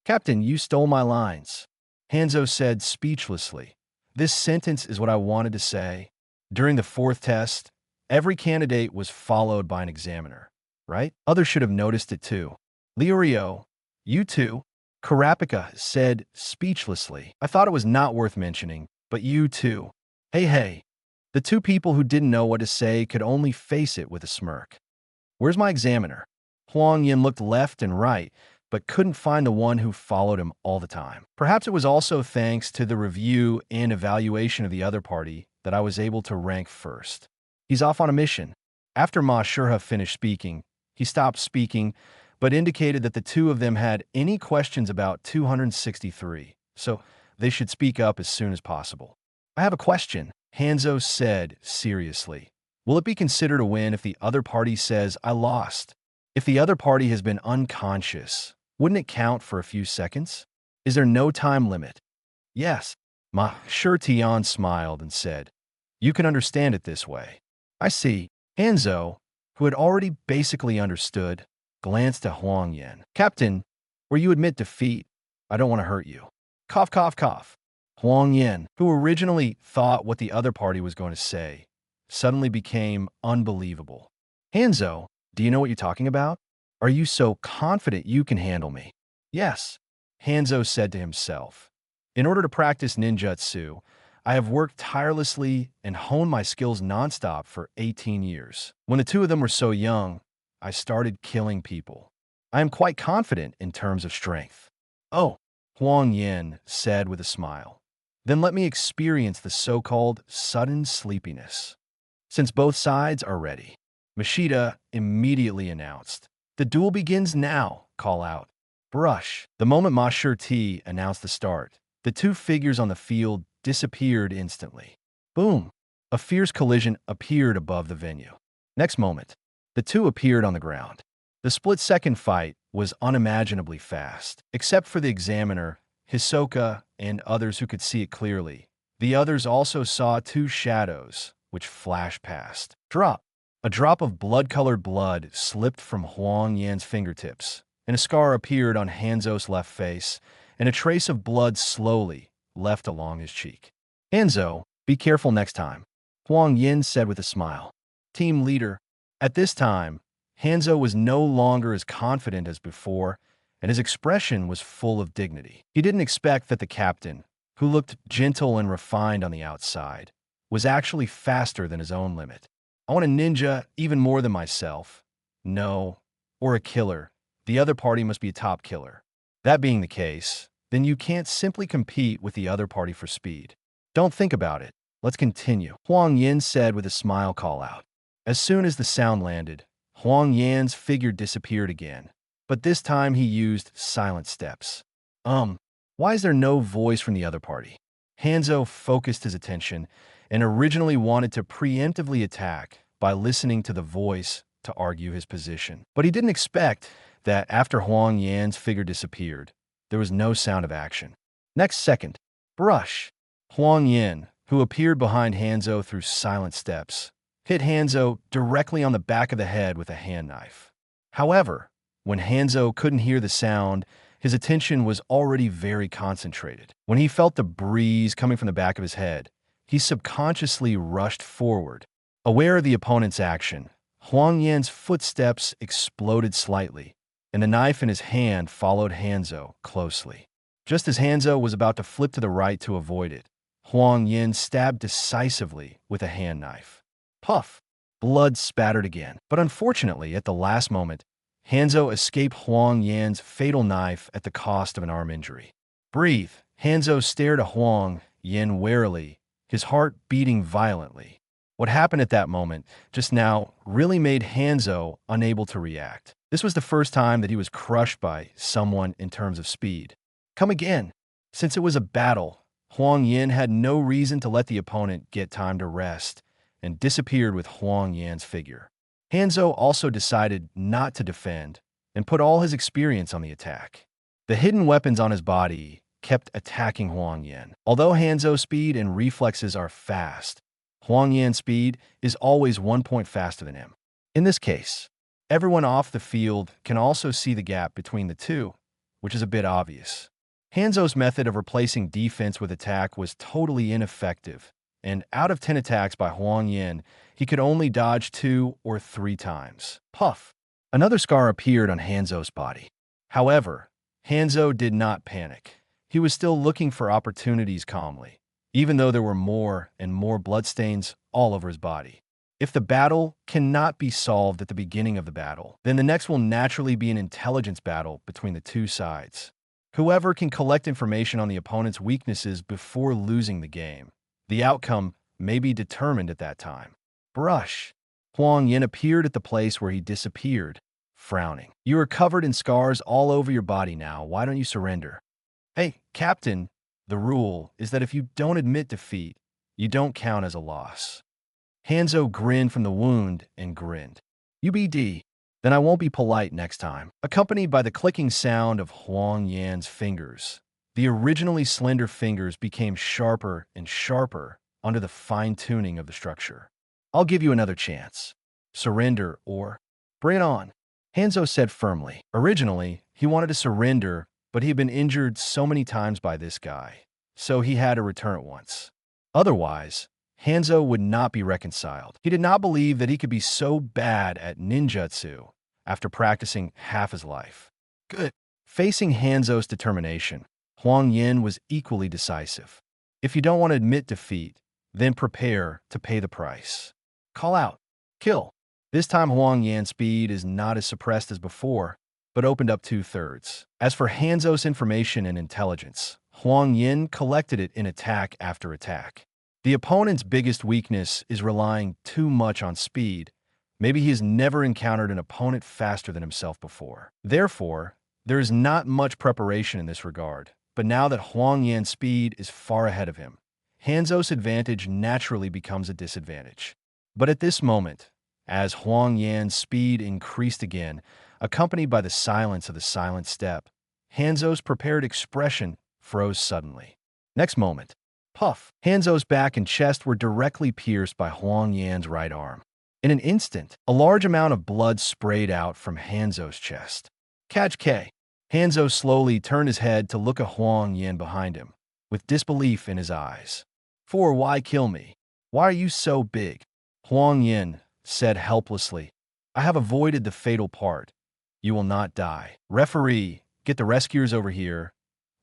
Captain, you stole my lines. Hanzo said speechlessly. This sentence is what I wanted to say. During the fourth test, every candidate was followed by an examiner, right? Others should have noticed it too. Liurio, you too. Karapika said speechlessly. I thought it was not worth mentioning, but you too. Hey. The two people who didn't know what to say could only face it with a smirk. Where's my examiner? Huang Yan looked left and right, but couldn't find the one who followed him all the time. Perhaps it was also thanks to the review and evaluation of the other party that I was able to rank first. He's off on a mission. After Ma Shurha finished speaking, he stopped speaking, but indicated that the two of them had any questions about 263, so they should speak up as soon as possible. I have a question, Hanzo said seriously. Will it be considered a win if the other party says, I lost? If the other party has been unconscious, wouldn't it count for a few seconds? Is there no time limit? Yes. Ma Shurtian smiled and said, you can understand it this way. I see. Hanzo, who had already basically understood, glanced at Huang Yan. Captain, where you admit defeat, I don't want to hurt you. Cough, cough, cough. Huang Yan, who originally thought what the other party was going to say, suddenly became unbelievable. Hanzo, do you know what you're talking about? Are you so confident you can handle me? Yes, Hanzo said to himself. In order to practice ninjutsu, I have worked tirelessly and honed my skills nonstop for 18 years. When the two of them were so young, I started killing people. I am quite confident in terms of strength. Oh, Huang Yan said with a smile. Then let me experience the so-called sudden sleepiness. Since both sides are ready, Mashita immediately announced, the duel begins now, call out. Brush. The moment Ma Shurti announced the start, the two figures on the field disappeared instantly. Boom. A fierce collision appeared above the venue. Next moment, the two appeared on the ground. The split-second fight was unimaginably fast. Except for the examiner, Hisoka, and others who could see it clearly, the others also saw two shadows, which flashed past. Drop. A drop of blood-colored blood slipped from Huang Yan's fingertips, and a scar appeared on Hanzo's left face, and a trace of blood slowly left along his cheek. Hanzo, be careful next time, Huang Yan said with a smile. Team leader. At this time, Hanzo was no longer as confident as before, and his expression was full of dignity. He didn't expect that the captain, who looked gentle and refined on the outside, was actually faster than his own limit. I want a ninja even more than myself. No, or a killer. The other party must be a top killer. That being the case, then you can't simply compete with the other party for speed. Don't think about it. Let's continue, Huang Yan said with a smile call out. As soon as the sound landed, Huang Yan's figure disappeared again, but this time he used silent steps. Why is there no voice from the other party? Hanzo focused his attention and originally wanted to preemptively attack by listening to the voice to argue his position. But he didn't expect that after Huang Yan's figure disappeared, there was no sound of action. Next second, brush. Huang Yan, who appeared behind Hanzo through silent steps, hit Hanzo directly on the back of the head with a hand knife. However, when Hanzo couldn't hear the sound, his attention was already very concentrated. When he felt the breeze coming from the back of his head, he subconsciously rushed forward. Aware of the opponent's action, Huang Yan's footsteps exploded slightly, and the knife in his hand followed Hanzo closely. Just as Hanzo was about to flip to the right to avoid it, Huang Yan stabbed decisively with a hand knife. Puff! Blood spattered again. But unfortunately, at the last moment, Hanzo escaped Huang Yan's fatal knife at the cost of an arm injury. Breathe! Hanzo stared at Huang Yan warily, his heart beating violently. What happened at that moment, just now, really made Hanzo unable to react. This was the first time that he was crushed by someone in terms of speed. Come again! Since it was a battle, Huang Yan had no reason to let the opponent get time to rest, and disappeared with Huang Yan's figure. Hanzo also decided not to defend and put all his experience on the attack. The hidden weapons on his body kept attacking Huang Yan. Although Hanzo's speed and reflexes are fast, Huang Yan's speed is always 1 point faster than him. In this case, everyone off the field can also see the gap between the two, which is a bit obvious. Hanzo's method of replacing defense with attack was totally ineffective, and out of 10 attacks by Huang Yan, he could only dodge 2 or 3 times. Puff! Another scar appeared on Hanzo's body. However, Hanzo did not panic. He was still looking for opportunities calmly, even though there were more and more bloodstains all over his body. If the battle cannot be solved at the beginning of the battle, then the next will naturally be an intelligence battle between the two sides. Whoever can collect information on the opponent's weaknesses before losing the game, the outcome may be determined at that time. Brush. Huang Yan appeared at the place where he disappeared, frowning. You are covered in scars all over your body now. Why don't you surrender? Hey, Captain, the rule is that if you don't admit defeat, you don't count as a loss. Hanzo grinned from the wound and grinned. UBD. Then I won't be polite next time. Accompanied by the clicking sound of Huang Yan's fingers, the originally slender fingers became sharper and sharper under the fine-tuning of the structure. I'll give you another chance. Surrender or bring it on, Hanzo said firmly. Originally, he wanted to surrender, but he had been injured so many times by this guy, so he had to return at once. Otherwise, Hanzo would not be reconciled. He did not believe that he could be so bad at ninjutsu after practicing half his life. Good. Facing Hanzo's determination, Huang Yan was equally decisive. If you don't want to admit defeat, then prepare to pay the price. Call out. Kill. This time Huang Yan's speed is not as suppressed as before, but opened up 2/3. As for Hanzo's information and intelligence, Huang Yan collected it in attack after attack. The opponent's biggest weakness is relying too much on speed. Maybe he has never encountered an opponent faster than himself before. Therefore, there is not much preparation in this regard. But now that Huang Yan's speed is far ahead of him, Hanzo's advantage naturally becomes a disadvantage. But at this moment, as Huang Yan's speed increased again, accompanied by the silence of the silent step, Hanzo's prepared expression froze suddenly. Next moment, puff! Hanzo's back and chest were directly pierced by Huang Yan's right arm. In an instant, a large amount of blood sprayed out from Hanzo's chest. Catch K. Hanzo slowly turned his head to look at Huang Yan behind him, with disbelief in his eyes. For why kill me? Why are you so big? Huang Yan said helplessly. I have avoided the fatal part. You will not die. Referee, get the rescuers over here,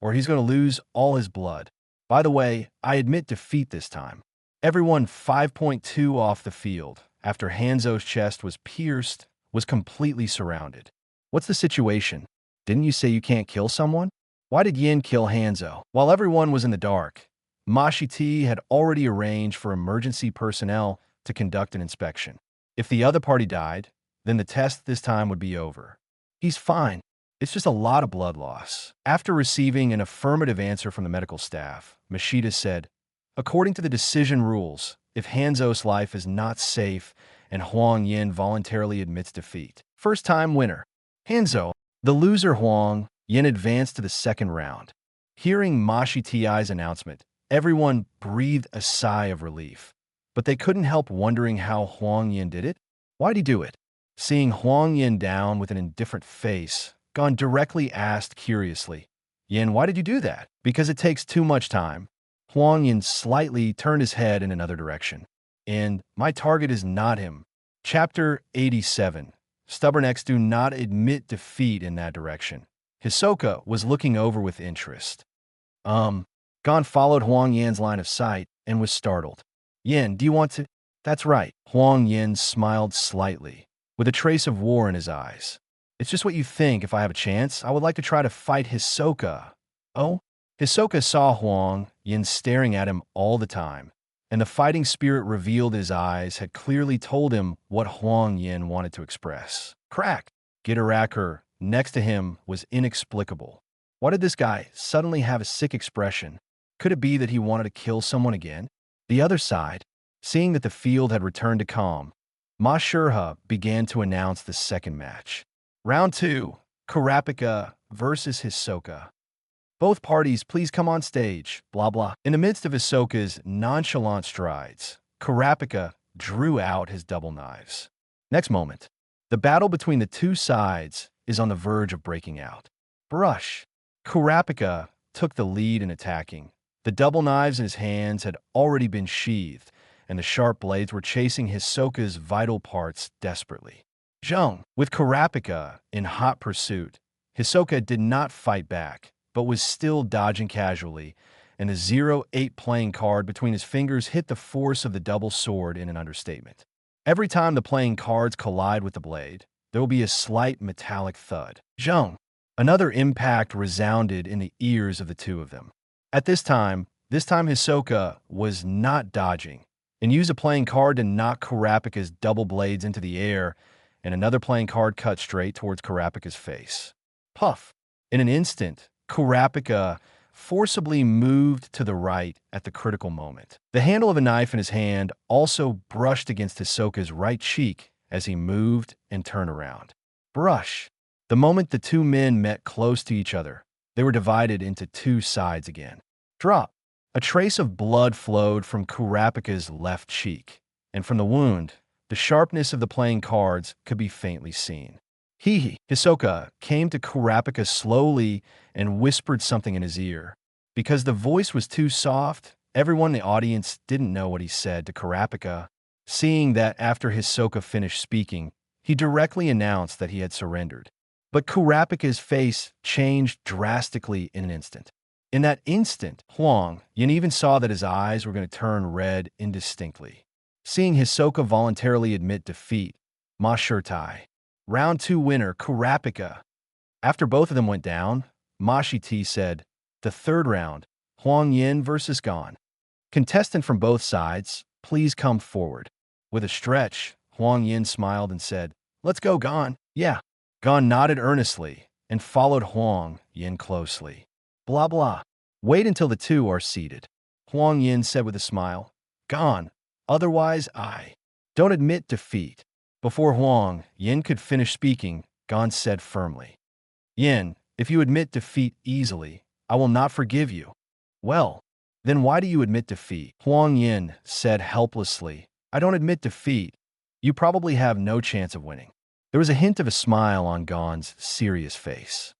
or he's going to lose all his blood. By the way, I admit defeat this time. Everyone 5.2 off the field, after Hanzo's chest was pierced, was completely surrounded. What's the situation? Didn't you say you can't kill someone? Why did Yin kill Hanzo? While everyone was in the dark, Mashiti had already arranged for emergency personnel to conduct an inspection. If the other party died, then the test this time would be over. He's fine. It's just a lot of blood loss. After receiving an affirmative answer from the medical staff, Mashita said, according to the decision rules, if Hanzo's life is not safe and Huang Yan voluntarily admits defeat. First-time winner. Hanzo, the loser Huang Yan advanced to the second round. Hearing Mashiti's announcement, everyone breathed a sigh of relief. But they couldn't help wondering how Huang Yan did it. Why'd he do it? Seeing Huang Yan down with an indifferent face, Gon directly asked curiously, Yin, why did you do that? Because it takes too much time. Huang Yan slightly turned his head in another direction. And my target is not him. Chapter 87. Stubborn X do not admit defeat in that direction. Hisoka was looking over with interest. Gon followed Huang Yan's line of sight and was startled. Yin, do you want to? That's right. Huang Yan smiled slightly, with a trace of war in his eyes. It's just what you think. If I have a chance, I would like to try to fight Hisoka. Oh? Hisoka saw Huang Yan staring at him all the time, and the fighting spirit revealed in his eyes had clearly told him what Huang Yan wanted to express. Crack! Gitaraker, next to him, was inexplicable. Why did this guy suddenly have a sick expression? Could it be that he wanted to kill someone again? The other side, seeing that the field had returned to calm, Ma Shurha began to announce the second match. Round 2, Kurapika versus Hisoka. Both parties please come on stage, blah blah. In the midst of Hisoka's nonchalant strides, Kurapika drew out his double knives. Next moment, the battle between the two sides is on the verge of breaking out. Brush. Kurapika took the lead in attacking. The double knives in his hands had already been sheathed, and the sharp blades were chasing Hisoka's vital parts desperately. Zheng, with Kurapika in hot pursuit, Hisoka did not fight back, but was still dodging casually, and the 0-8 playing card between his fingers hit the force of the double sword in an understatement. Every time the playing cards collide with the blade, there will be a slight metallic thud. Zheng. Another impact resounded in the ears of the two of them. At this time Hisoka was not dodging, and used a playing card to knock Kurapika's double blades into the air, and another playing card cut straight towards Kurapika's face. Puff! In an instant, Kurapika forcibly moved to the right at the critical moment. The handle of a knife in his hand also brushed against Hisoka's right cheek as he moved and turned around. Brush! The moment the two men met close to each other, they were divided into two sides again. Drop! A trace of blood flowed from Kurapika's left cheek, and from the wound, the sharpness of the playing cards could be faintly seen. Hisoka came to Kurapika slowly and whispered something in his ear. Because the voice was too soft, everyone in the audience didn't know what he said to Kurapika. Seeing that after Hisoka finished speaking, he directly announced that he had surrendered. But Kurapika's face changed drastically in an instant. In that instant, Huang Yan even saw that his eyes were going to turn red indistinctly. Seeing Hisoka voluntarily admit defeat, Ma Shurtai. Round 2 winner, Kurapika. After both of them went down, Mashiti said, the third round, Huang Yan versus Gon. Contestant from both sides, please come forward. With a stretch, Huang Yan smiled and said, let's go, Gon. Yeah. Gon nodded earnestly and followed Huang Yan closely. Blah blah. Wait until the two are seated. Huang Yan said with a smile. Gon. Otherwise, I don't admit defeat. Before Huang Yan could finish speaking, Gon said firmly, Yin, if you admit defeat easily, I will not forgive you. Well, then why do you admit defeat? Huang Yan said helplessly, I don't admit defeat. You probably have no chance of winning. There was a hint of a smile on Gon's serious face.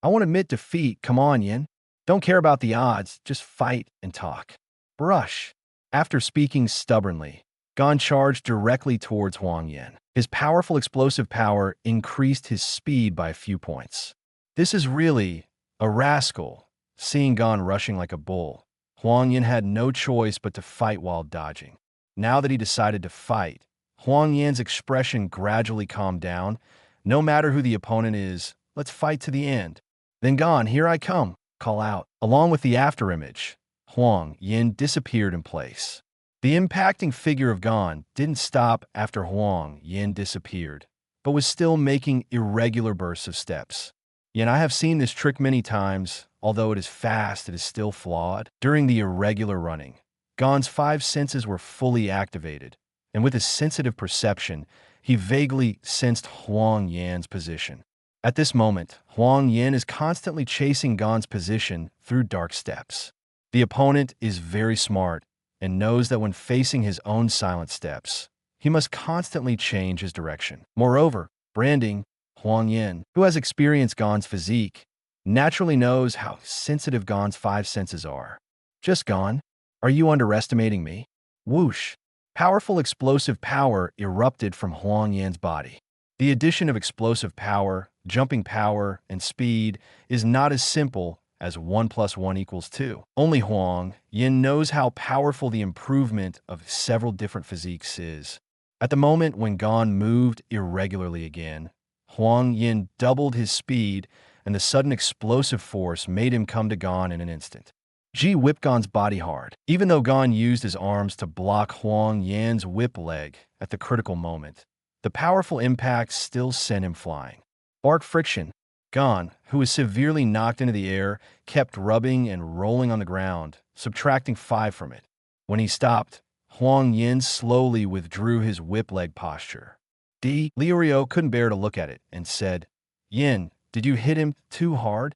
I won't admit defeat, come on, Yin. Don't care about the odds, just fight and talk. Brush. After speaking stubbornly, Gon charged directly towards Huang Yan. His powerful explosive power increased his speed by a few points. This is really a rascal. Seeing Gon rushing like a bull, Huang Yan had no choice but to fight while dodging. Now that he decided to fight, Huang Yan's expression gradually calmed down. No matter who the opponent is, let's fight to the end. Then Gone, here I come, call out. Along with the afterimage, Huang Yan disappeared in place. The impacting figure of Gone didn't stop after Huang Yan disappeared, but was still making irregular bursts of steps. Yet I have seen this trick many times. Although it is fast, it is still flawed. During the irregular running, Gone's 5 senses were fully activated, and with his sensitive perception, he vaguely sensed Huang Yan's position. At this moment, Huang Yan is constantly chasing Gone's position through dark steps. The opponent is very smart and knows that when facing his own silent steps, he must constantly change his direction. Moreover, branding Huang Yan, who has experienced Gone's physique, naturally knows how sensitive Gone's 5 senses are. Just Gone, are you underestimating me? Whoosh! Powerful explosive power erupted from Huang Yan's body. The addition of explosive power, jumping power, and speed is not as simple as 1 + 1 = 2. Only Huang Yan knows how powerful the improvement of several different physiques is. At the moment when Gone moved irregularly again, Huang Yan doubled his speed, and the sudden explosive force made him come to Gone in an instant. Ji whipped Gone's body hard. Even though Gone used his arms to block Huang Yan's whip leg at the critical moment, the powerful impact still sent him flying. Bark friction. Gone, who was severely knocked into the air, kept rubbing and rolling on the ground, subtracting 5 from it. When he stopped, Huang Yan slowly withdrew his whip leg posture. Liurio couldn't bear to look at it and said, Yin, did you hit him too hard?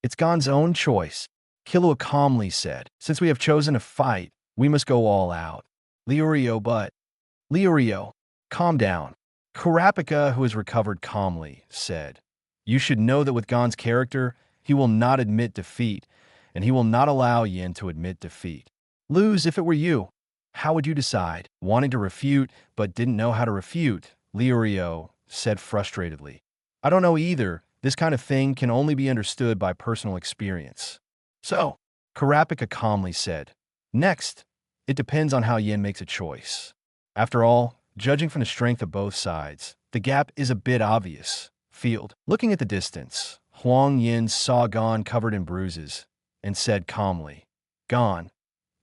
It's Gone's own choice. Killua calmly said, since we have chosen to fight, we must go all out. Liurio, calm down. Kurapika, who has recovered calmly, said, you should know that with Gone's character, he will not admit defeat, and he will not allow Yin to admit defeat. Lose if it were you. How would you decide? Wanting to refute, but didn't know how to refute, Liurio said frustratedly. I don't know either. This kind of thing can only be understood by personal experience. So, Kurapika calmly said, next, it depends on how Yin makes a choice. After all, judging from the strength of both sides, the gap is a bit obvious. Field. Looking at the distance, Huang Yan saw Gone covered in bruises and said calmly, Gone,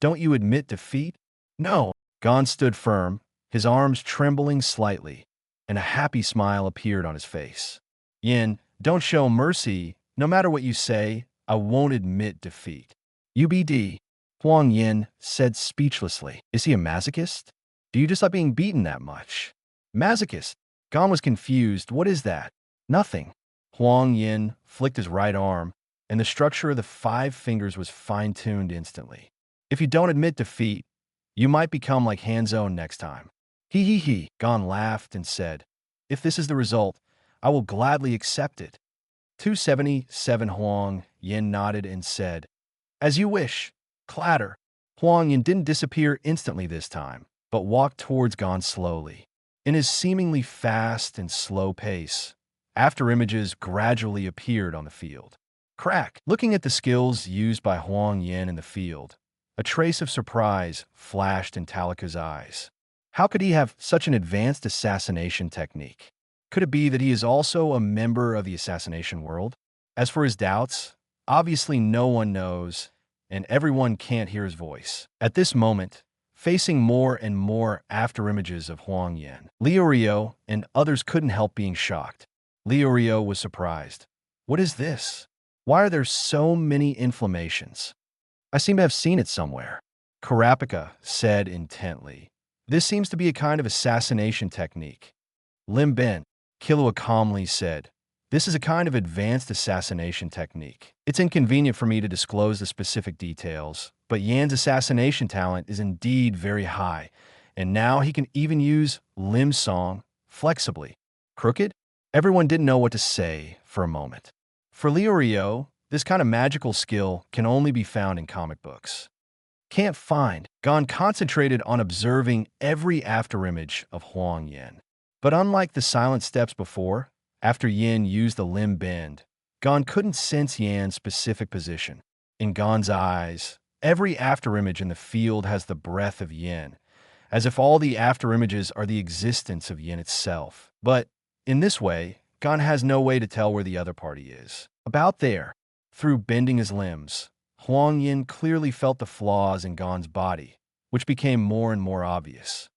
don't you admit defeat? No. Gone stood firm, his arms trembling slightly, and a happy smile appeared on his face. Yin, don't show mercy. No matter what you say, I won't admit defeat. UBD. Huang Yan said speechlessly. Is he a masochist? Do you just like being beaten that much? Masochist. Gone was confused. What is that? Nothing. Huang Yan flicked his right arm, and the structure of the 5 fingers was fine-tuned instantly. If you don't admit defeat, you might become like Hanzo next time. He. Gone laughed and said, if this is the result, I will gladly accept it. 277 Huang Yan nodded and said, as you wish. Clatter. Huang Yan didn't disappear instantly this time, but walked towards Gone slowly. In his seemingly fast and slow pace, afterimages gradually appeared on the field. Crack. Looking at the skills used by Huang Yan in the field, a trace of surprise flashed in Talika's eyes. How could he have such an advanced assassination technique? Could it be that he is also a member of the assassination world? As for his doubts, obviously no one knows, and everyone can't hear his voice. At this moment, facing more and more afterimages of Huang Yan, Liurio and others couldn't help being shocked. Liurio was surprised. What is this? Why are there so many inflammations? I seem to have seen it somewhere. Kurapika said intently. This seems to be a kind of assassination technique. Lim Ben, Killua calmly said. This is a kind of advanced assassination technique. It's inconvenient for me to disclose the specific details, but Yan's assassination talent is indeed very high, and now he can even use Lim Song flexibly. Crooked? Everyone didn't know what to say for a moment. For Liurio, this kind of magical skill can only be found in comic books. Can't find. Gone concentrated on observing every afterimage of Huang Yan. But unlike the silent steps before, after Yin used the limb bend, Gone couldn't sense Yan's specific position. In Gon's eyes, Every afterimage in the field has the breath of yin, as if all the afterimages are the existence of yin itself. But in this way, Gan has no way to tell where the other party is. About there, through bending his limbs, Huang Yan clearly felt the flaws in Gan's body, which became more and more obvious.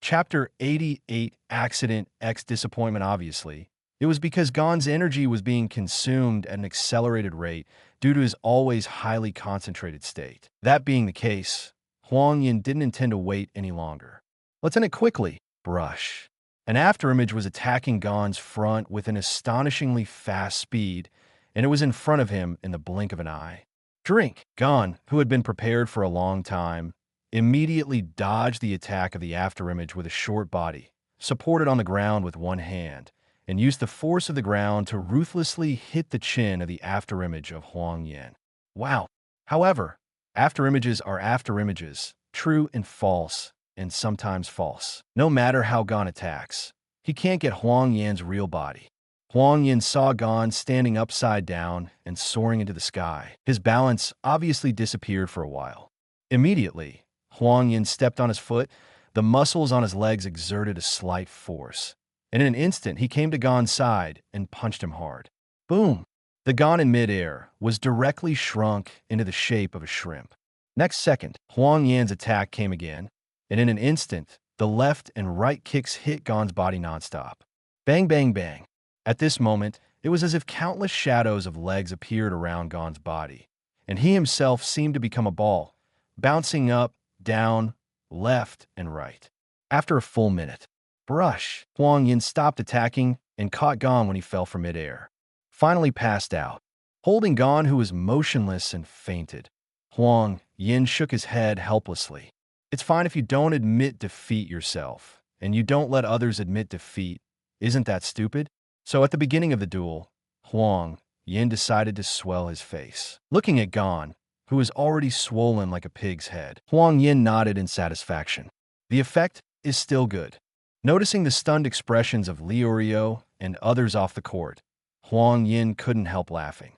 Chapter 88, Accident X Disappointment. Obviously, it was because Gan's energy was being consumed at an accelerated rate due to his always highly concentrated state. That being the case, Huang Yan didn't intend to wait any longer. Let's end it quickly. Brush. An afterimage was attacking Gan's front with an astonishingly fast speed, and it was in front of him in the blink of an eye. Drink. Gan, who had been prepared for a long time, immediately dodged the attack of the afterimage with a short body, supported on the ground with one hand, and used the force of the ground to ruthlessly hit the chin of the afterimage of Huang Yan. Wow. However, afterimages are afterimages, true and false, and sometimes false. No matter how Gan attacks, he can't get Huang Yan's real body. Huang Yan saw Gan standing upside down and soaring into the sky. His balance obviously disappeared for a while. Immediately, Huang Yan stepped on his foot. The muscles on his legs exerted a slight force, and in an instant he came to Gan's side and punched him hard. Boom! The Gan in midair was directly shrunk into the shape of a shrimp. Next second, Huang Yan's attack came again, and in an instant, the left and right kicks hit Gan's body nonstop. Bang, bang, bang. At this moment, it was as if countless shadows of legs appeared around Gan's body, and he himself seemed to become a ball, bouncing up, down, left, and right. After a full minute, brush, Huang Yan stopped attacking and caught Gan when he fell from midair. Finally passed out. Holding Gan, who was motionless and fainted, Huang Yan shook his head helplessly. It's fine if you don't admit defeat yourself, and you don't let others admit defeat. Isn't that stupid? So at the beginning of the duel, Huang Yan decided to swell his face. Looking at Gan, who was already swollen like a pig's head, Huang Yan nodded in satisfaction. The effect is still good. Noticing the stunned expressions of Liurio and others off the court, Huang Yan couldn't help laughing.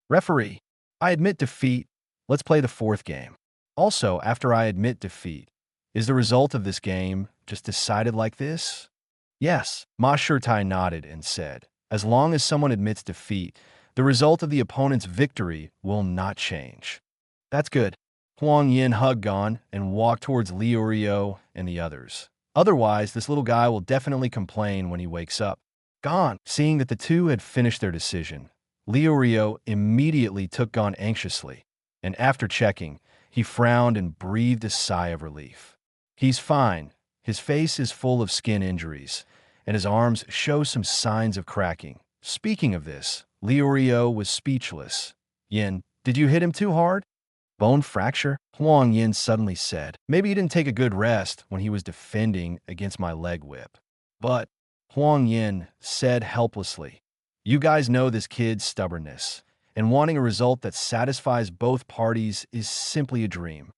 Referee, I admit defeat. Let's play the fourth game. Also, after I admit defeat, is the result of this game just decided like this? Yes, Ma Shirtai nodded and said, as long as someone admits defeat, the result of the opponent's victory will not change. That's good. Huang Yan hugged Gan and walked towards Liurio and the others. Otherwise, this little guy will definitely complain when he wakes up. Gan, seeing that the two had finished their decision, Liurio immediately took Gan anxiously, and after checking, he frowned and breathed a sigh of relief. He's fine. His face is full of skin injuries, and his arms show some signs of cracking. Speaking of this, Liurio was speechless. Yin, did you hit him too hard? Bone fracture? Huang Yan suddenly said. Maybe he didn't take a good rest when he was defending against my leg whip. But, Huang Yan said helplessly, you guys know this kid's stubbornness, and wanting a result that satisfies both parties is simply a dream.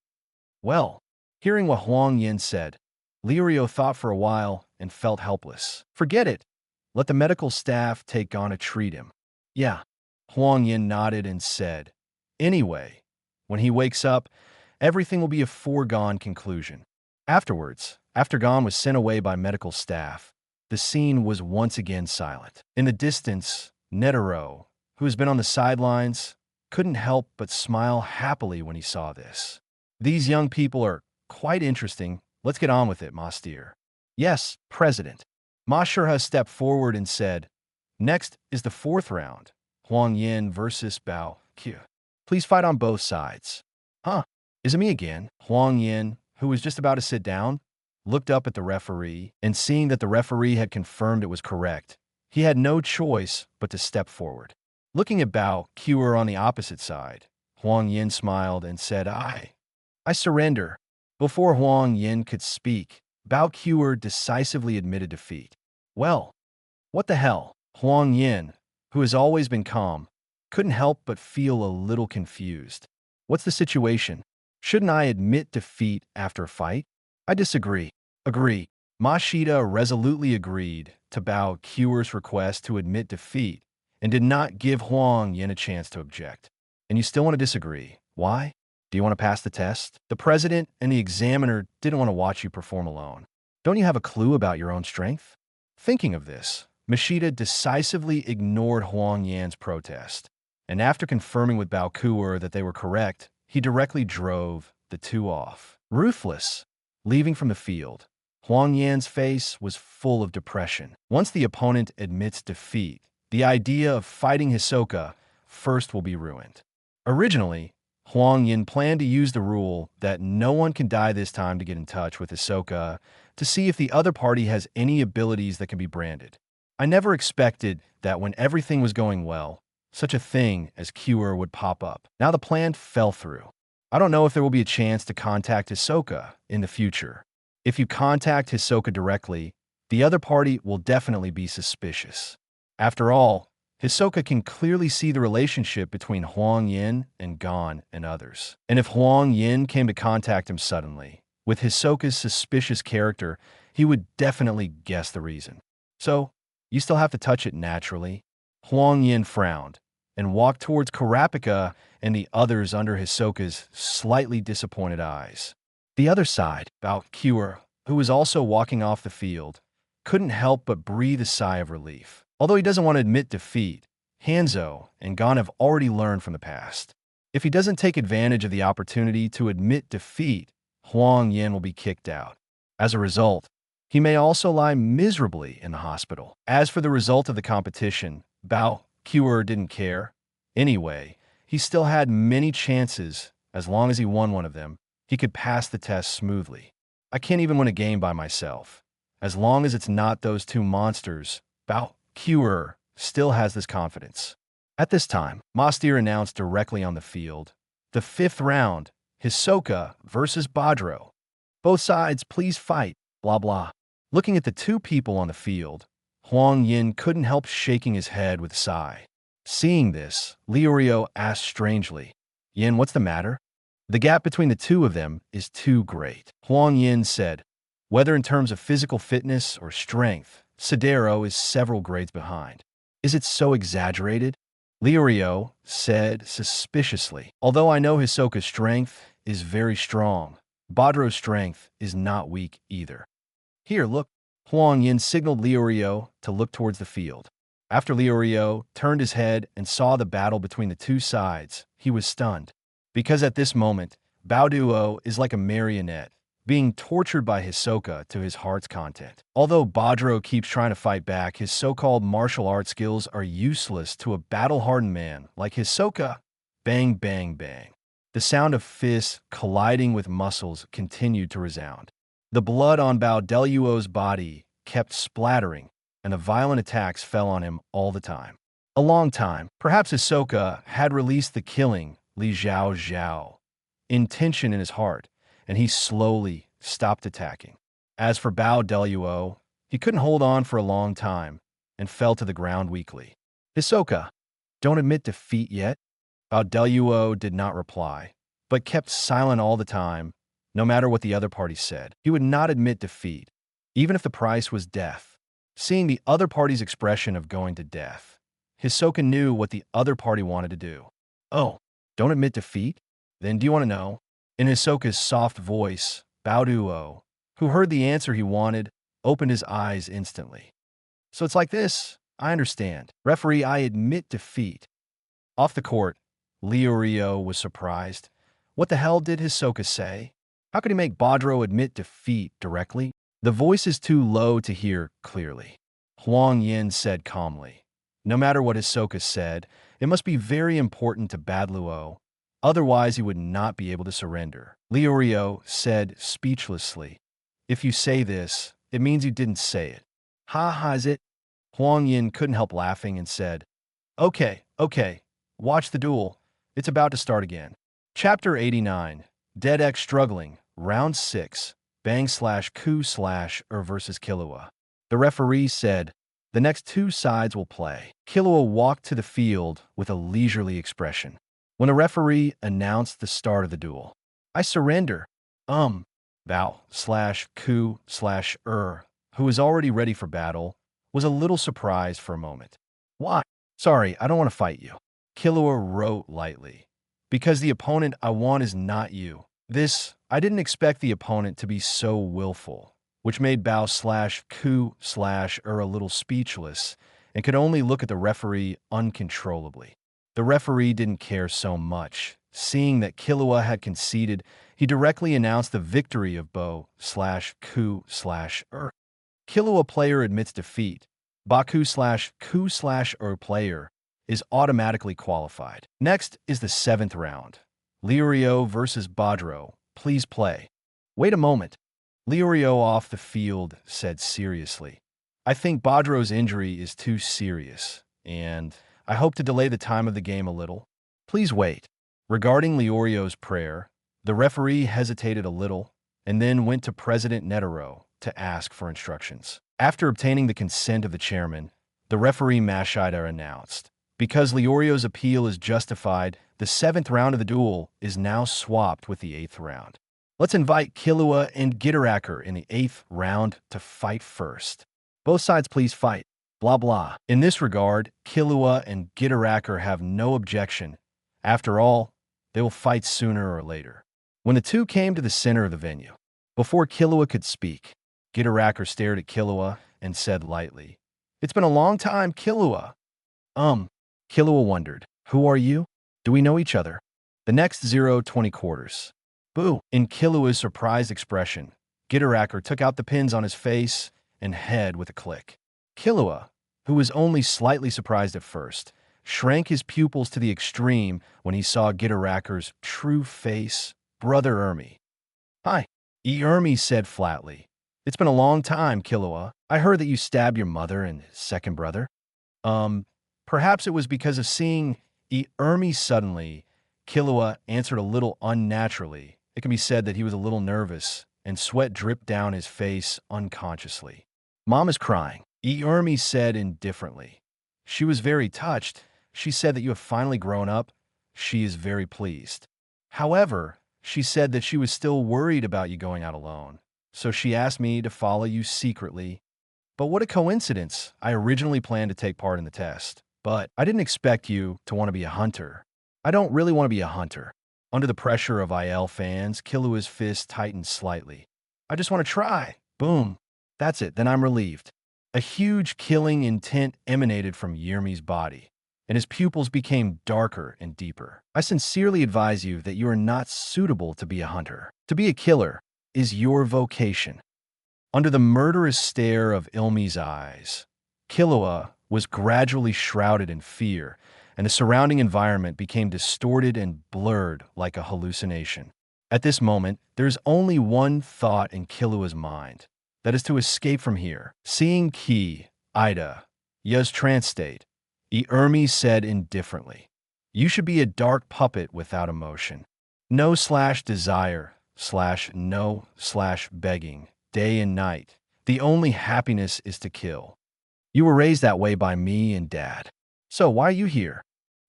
Well, hearing what Huang Yan said, Liurio thought for a while and felt helpless. Forget it. Let the medical staff take Gan to treat him. Yeah. Huang Yan nodded and said, anyway, when he wakes up, everything will be a foregone conclusion. Afterwards, after Gan was sent away by medical staff, the scene was once again silent. In the distance, Netero, who has been on the sidelines, couldn't help but smile happily when he saw this. These young people are quite interesting. Let's get on with it, Master. Yes, President. Ma Shirha stepped forward and said, next is the fourth round, Huang Yan versus Bao Q. Please fight on both sides. Huh? Is it me again? Huang Yan, who was just about to sit down, looked up at the referee, and seeing that the referee had confirmed it was correct, he had no choice but to step forward. Looking at Bao Q on the opposite side, Huang Yan smiled and said, I surrender. Before Huang Yan could speak, Bao Q decisively admitted defeat. Well, what the hell? Huang Yan, who has always been calm, couldn't help but feel a little confused. What's the situation? Shouldn't I admit defeat after a fight? I disagree. Agree. Mashita resolutely agreed to Bao Q's request to admit defeat and did not give Huang Yan a chance to object. And you still want to disagree. Why? Do you want to pass the test? The president and the examiner didn't want to watch you perform alone. Don't you have a clue about your own strength? Thinking of this, Mashita decisively ignored Huang Yan's protest, and after confirming with Bao Kuer that they were correct, he directly drove the two off. Ruthless. Leaving from the field, Huang Yan's face was full of depression. Once the opponent admits defeat, the idea of fighting Hisoka first will be ruined. Originally, Huang Yan planned to use the rule that no one can die this time to get in touch with Hisoka to see if the other party has any abilities that can be branded. I never expected that when everything was going well, such a thing as Cure would pop up. Now the plan fell through. I don't know if there will be a chance to contact Hisoka in the future. If you contact Hisoka directly, the other party will definitely be suspicious. After all, Hisoka can clearly see the relationship between Huang Yan and Gon and others. And if Huang Yan came to contact him suddenly, with Hisoka's suspicious character, he would definitely guess the reason. So, you still have to touch it naturally. Huang Yan frowned and walked towards Kurapika and the others under Hisoka's slightly disappointed eyes. The other side, Bao Kuer, who was also walking off the field, couldn't help but breathe a sigh of relief. Although he doesn't want to admit defeat, Hanzo and Gon have already learned from the past. If he doesn't take advantage of the opportunity to admit defeat, Huang Yan will be kicked out. As a result, he may also lie miserably in the hospital. As for the result of the competition, Bao Kuer didn't care. Anyway, he still had many chances. As long as he won one of them, he could pass the test smoothly. I can't even win a game by myself. As long as it's not those two monsters, Bao Kuer still has this confidence. At this time, Mastir announced directly on the field, the 5th round, Hisoka versus Badro. Both sides, please fight, blah blah. Looking at the two people on the field, Huang Yan couldn't help shaking his head with a sigh. Seeing this, Liurio asked strangely, Yan, what's the matter? The gap between the two of them is too great. Huang Yan said, whether in terms of physical fitness or strength, Sidero is several grades behind. Is it so exaggerated? Liurio said suspiciously, although I know Hisoka's strength is very strong, Badro's strength is not weak either. Here, look. Huang Yan signaled Liurio to look towards the field. After Liurio turned his head and saw the battle between the two sides, he was stunned. Because at this moment, Bao Duo is like a marionette, being tortured by Hisoka to his heart's content. Although Badro keeps trying to fight back, his so-called martial arts skills are useless to a battle-hardened man like Hisoka. Bang, bang, bang. The sound of fists colliding with muscles continued to resound. The blood on Bao Duo's body kept splattering, and the violent attacks fell on him all the time. A long time, perhaps Hisoka had released the killing Li Zhao Zhao intention in his heart, and he slowly stopped attacking. As for Bao Duo, he couldn't hold on for a long time and fell to the ground weakly. Hisoka, don't admit defeat yet? Bao Duo did not reply, but kept silent all the time, no matter what the other party said. He would not admit defeat, even if the price was death. Seeing the other party's expression of going to death, Hisoka knew what the other party wanted to do. Oh, don't admit defeat? Then do you want to know? In Hisoka's soft voice, Bao Duo, who heard the answer he wanted, opened his eyes instantly. So it's like this? I understand. Referee, I admit defeat. Off the court, Liurio was surprised. What the hell did Hisoka say? How could he make Badro admit defeat directly? The voice is too low to hear clearly. Huang Yan said calmly. No matter what Hisoka said, it must be very important to Badluo. Otherwise, he would not be able to surrender. Liurio said speechlessly, if you say this, it means you didn't say it. Ha ha, is it? Huang Yan couldn't help laughing and said, okay, watch the duel. It's about to start again. Chapter 89, Dead X Struggling, Round 6, Bang/Ku/Er versus Killua. The referee said, the next two sides will play. Killua walked to the field with a leisurely expression. When the referee announced the start of the duel, I surrender. Bao/Ku/Er, who was already ready for battle, was a little surprised for a moment. Why? Sorry, I don't want to fight you. Killua wrote lightly. Because the opponent I want is not you. I didn't expect the opponent to be so willful, which made Bao/Ku/Er a little speechless and could only look at the referee uncontrollably. The referee didn't care so much. Seeing that Killua had conceded, he directly announced the victory of Bo/Ku/Er. Killua player admits defeat. Baku/Ku/Er player is automatically qualified. Next is the 7th round. Liurio versus Badro. Please play. Wait a moment. Liurio off the field said seriously. I think Badro's injury is too serious, and I hope to delay the time of the game a little. Please wait. Regarding Liurio's prayer, the referee hesitated a little and then went to President Netero to ask for instructions. After obtaining the consent of the chairman, the referee Mashida announced, because Liurio's appeal is justified, the 7th round of the duel is now swapped with the 8th round. Let's invite Killua and Gitaracker in the 8th round to fight first. Both sides please fight. Blah blah. In this regard, Killua and Gitaracker have no objection. After all, they will fight sooner or later. When the two came to the center of the venue, before Killua could speak, Gitaracker stared at Killua and said lightly, "It's been a long time, Killua." Killua wondered, "Who are you? Do we know each other?" The next 0-20 quarters. Boo! In Killua's surprised expression, Gitaracker took out the pins on his face and head with a click. Killua, who was only slightly surprised at first, shrank his pupils to the extreme when he saw Gitaracker's true face, Brother Ermi. "Hi," Ermi said flatly. "It's been a long time, Killua. I heard that you stabbed your mother and second brother." Perhaps it was because of seeing Ermi suddenly. Killua answered a little unnaturally. It can be said that he was a little nervous, and sweat dripped down his face unconsciously. "Mom is crying," Ermi said indifferently. "She was very touched. She said that you have finally grown up. She is very pleased. However, she said that she was still worried about you going out alone, so she asked me to follow you secretly. But what a coincidence. I originally planned to take part in the test, but I didn't expect you to want to be a hunter. I don't really want to be a hunter." Under the pressure of IL fans, Killua's fist tightened slightly. "I just want to try." Boom. That's it, then I'm relieved. A huge killing intent emanated from Yermi's body, and his pupils became darker and deeper. "I sincerely advise you that you are not suitable to be a hunter. To be a killer is your vocation." Under the murderous stare of Ilmi's eyes, Killua was gradually shrouded in fear, and the surrounding environment became distorted and blurred like a hallucination. At this moment, there's only one thought in Killua's mind. That is to escape from here. Seeing Ki, Ida, Yuz translate, Ermi said indifferently, "You should be a dark puppet without emotion. No/desire/no/begging, day and night. The only happiness is to kill. You were raised that way by me and Dad. So why are you here?"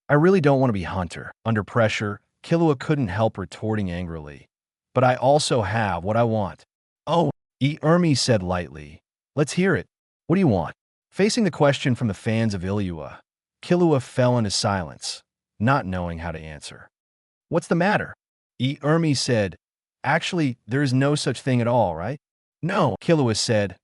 "I really don't want to be hunter." Under pressure, Killua couldn't help retorting angrily. "But I also have what I want." "Oh," Ermi said lightly. "Let's hear it. What do you want?" Facing the question from the fans of Illua, Killua fell into silence, not knowing how to answer. "What's the matter?" Ermi said. "Actually, there is no such thing at all, right?" "No," Killua said.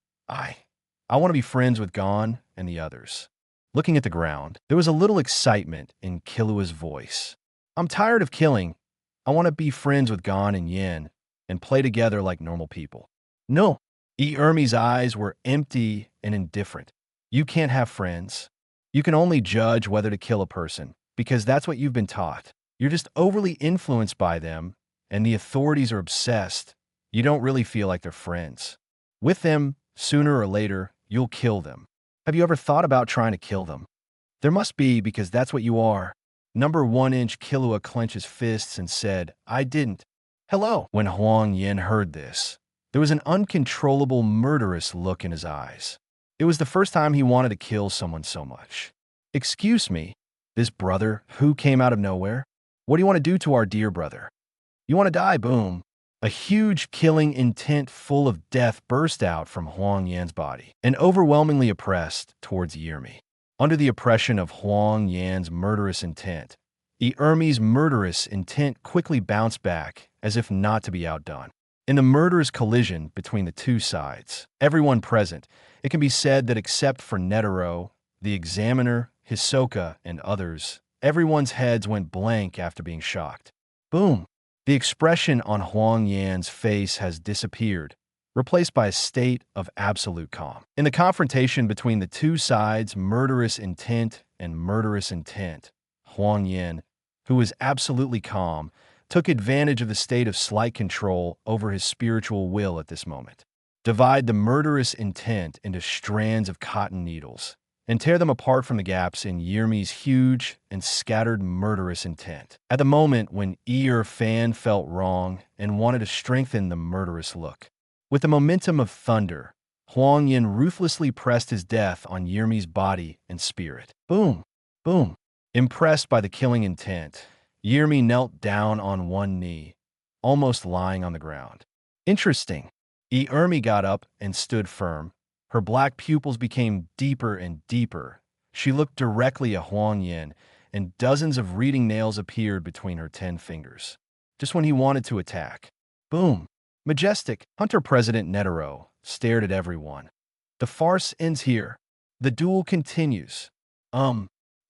I want to be friends with Gon and the others." Looking at the ground, there was a little excitement in Killua's voice. "I'm tired of killing. I want to be friends with Gon and Yin and play together like normal people." "No." Ermi's eyes were empty and indifferent. "You can't have friends. You can only judge whether to kill a person, because that's what you've been taught. You're just overly influenced by them, and the authorities are obsessed. You don't really feel like they're friends. With them, sooner or later, you'll kill them. Have you ever thought about trying to kill them?" "There must be, because that's what you are." Number 1-inch Killua clenched his fists and said, "I didn't." "Hello." When Huang Yan heard this, there was an uncontrollable murderous look in his eyes. It was the first time he wanted to kill someone so much. "Excuse me, this brother who came out of nowhere? What do you want to do to our dear brother?" "You want to die?" Boom. A huge killing intent full of death burst out from Huang Yan's body, and overwhelmingly oppressed towards Yermi. Under the oppression of Huang Yan's murderous intent, Ermi's murderous intent quickly bounced back, as if not to be outdone. In the murderous collision between the two sides, everyone present, it can be said that except for Netero, the examiner, Hisoka, and others, everyone's heads went blank after being shocked. Boom! The expression on Huang Yan's face has disappeared, replaced by a state of absolute calm. In the confrontation between the two sides, murderous intent and murderous intent, Huang Yan, who was absolutely calm, took advantage of the state of slight control over his spiritual will at this moment. Divide the murderous intent into strands of cotton needles and tear them apart from the gaps in Yermi's huge and scattered murderous intent. At the moment when Fan felt wrong and wanted to strengthen the murderous look. With the momentum of thunder, Huang Yan ruthlessly pressed his death on Yermi's body and spirit. Boom! Boom! Impressed by the killing intent, Yermi knelt down on one knee, almost lying on the ground. Interesting. Yermi got up and stood firm. Her black pupils became deeper and deeper. She looked directly at Huang Yan, and dozens of reading nails appeared between her 10 fingers. Just when he wanted to attack. Boom! Majestic, Hunter President Netero stared at everyone. The farce ends here. The duel continues.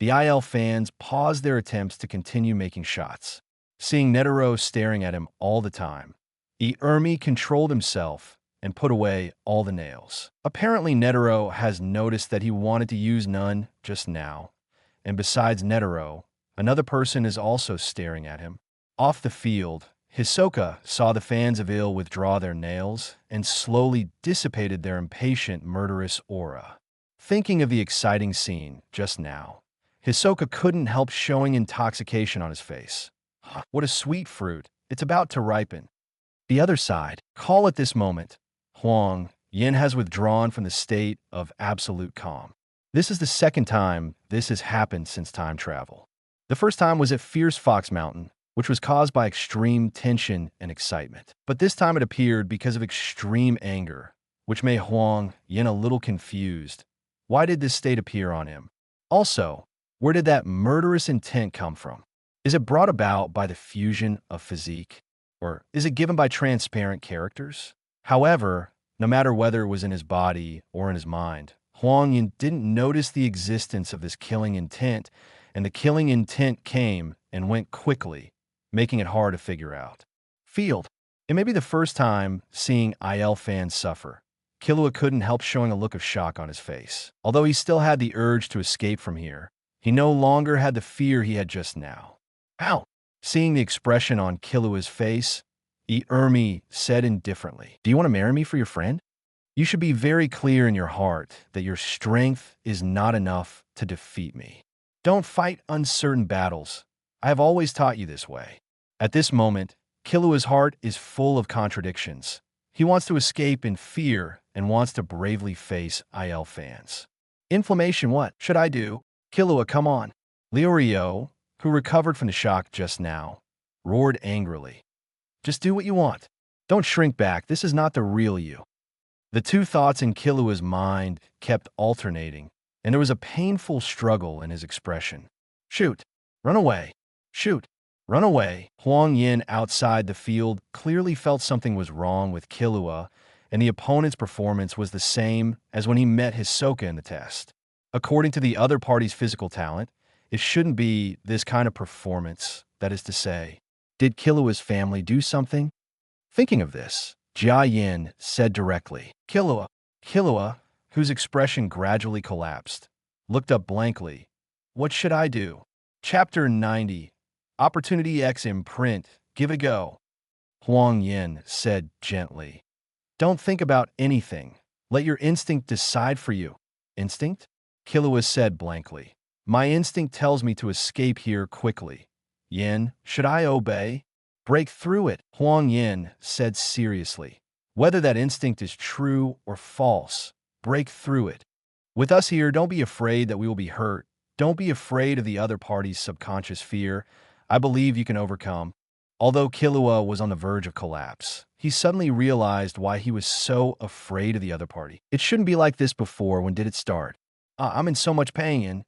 The IL fans paused their attempts to continue making shots. Seeing Netero staring at him all the time, Yermi controlled himself and put away all the nails. Apparently Netero has noticed that he wanted to use none just now, and besides Netero, another person is also staring at him. Off the field, Hisoka saw the fans of ill withdraw their nails and slowly dissipated their impatient, murderous aura. Thinking of the exciting scene just now, Hisoka couldn't help showing intoxication on his face. What a sweet fruit. It's about to ripen. The other side, call at this moment, Huang Yan has withdrawn from the state of absolute calm. This is the second time this has happened since time travel. The first time was at Fierce Fox Mountain, which was caused by extreme tension and excitement. But this time it appeared because of extreme anger, which made Huang Yan a little confused. Why did this state appear on him? Also, where did that murderous intent come from? Is it brought about by the fusion of physique? Or is it given by transparent characters? However, no matter whether it was in his body or in his mind, Huang Yan didn't notice the existence of this killing intent, and the killing intent came and went quickly, making it hard to figure out. Field. It may be the first time seeing IL fans suffer. Killua couldn't help showing a look of shock on his face. Although he still had the urge to escape from here, he no longer had the fear he had just now. Ow! Seeing the expression on Killua's face, Yermi said indifferently, "Do you want to marry me for your friend? You should be very clear in your heart that your strength is not enough to defeat me. Don't fight uncertain battles. I have always taught you this way." At this moment, Killua's heart is full of contradictions. He wants to escape in fear and wants to bravely face IL fans. Inflammation, what should I do? Killua, come on. Liurio, who recovered from the shock just now, roared angrily. Just do what you want. Don't shrink back. This is not the real you. The two thoughts in Killua's mind kept alternating, and there was a painful struggle in his expression. Shoot. Run away. Shoot. Run away. Huang Yan outside the field clearly felt something was wrong with Killua, and the opponent's performance was the same as when he met Hisoka in the test. According to the other party's physical talent, it shouldn't be this kind of performance. That is to say, did Killua's family do something? Thinking of this, Jia Yin said directly, Killua, whose expression gradually collapsed, looked up blankly. What should I do? Chapter 90. Opportunity X imprint. Give it a go. Huang Yan said gently. Don't think about anything. Let your instinct decide for you. Instinct? Killua said blankly. My instinct tells me to escape here quickly. Yin, should I obey? Break through it, Huang Yan said seriously. Whether that instinct is true or false, break through it. With us here, don't be afraid that we will be hurt. Don't be afraid of the other party's subconscious fear. I believe you can overcome. Although Killua was on the verge of collapse, he suddenly realized why he was so afraid of the other party. It shouldn't be like this before. When did it start? I'm in so much pain.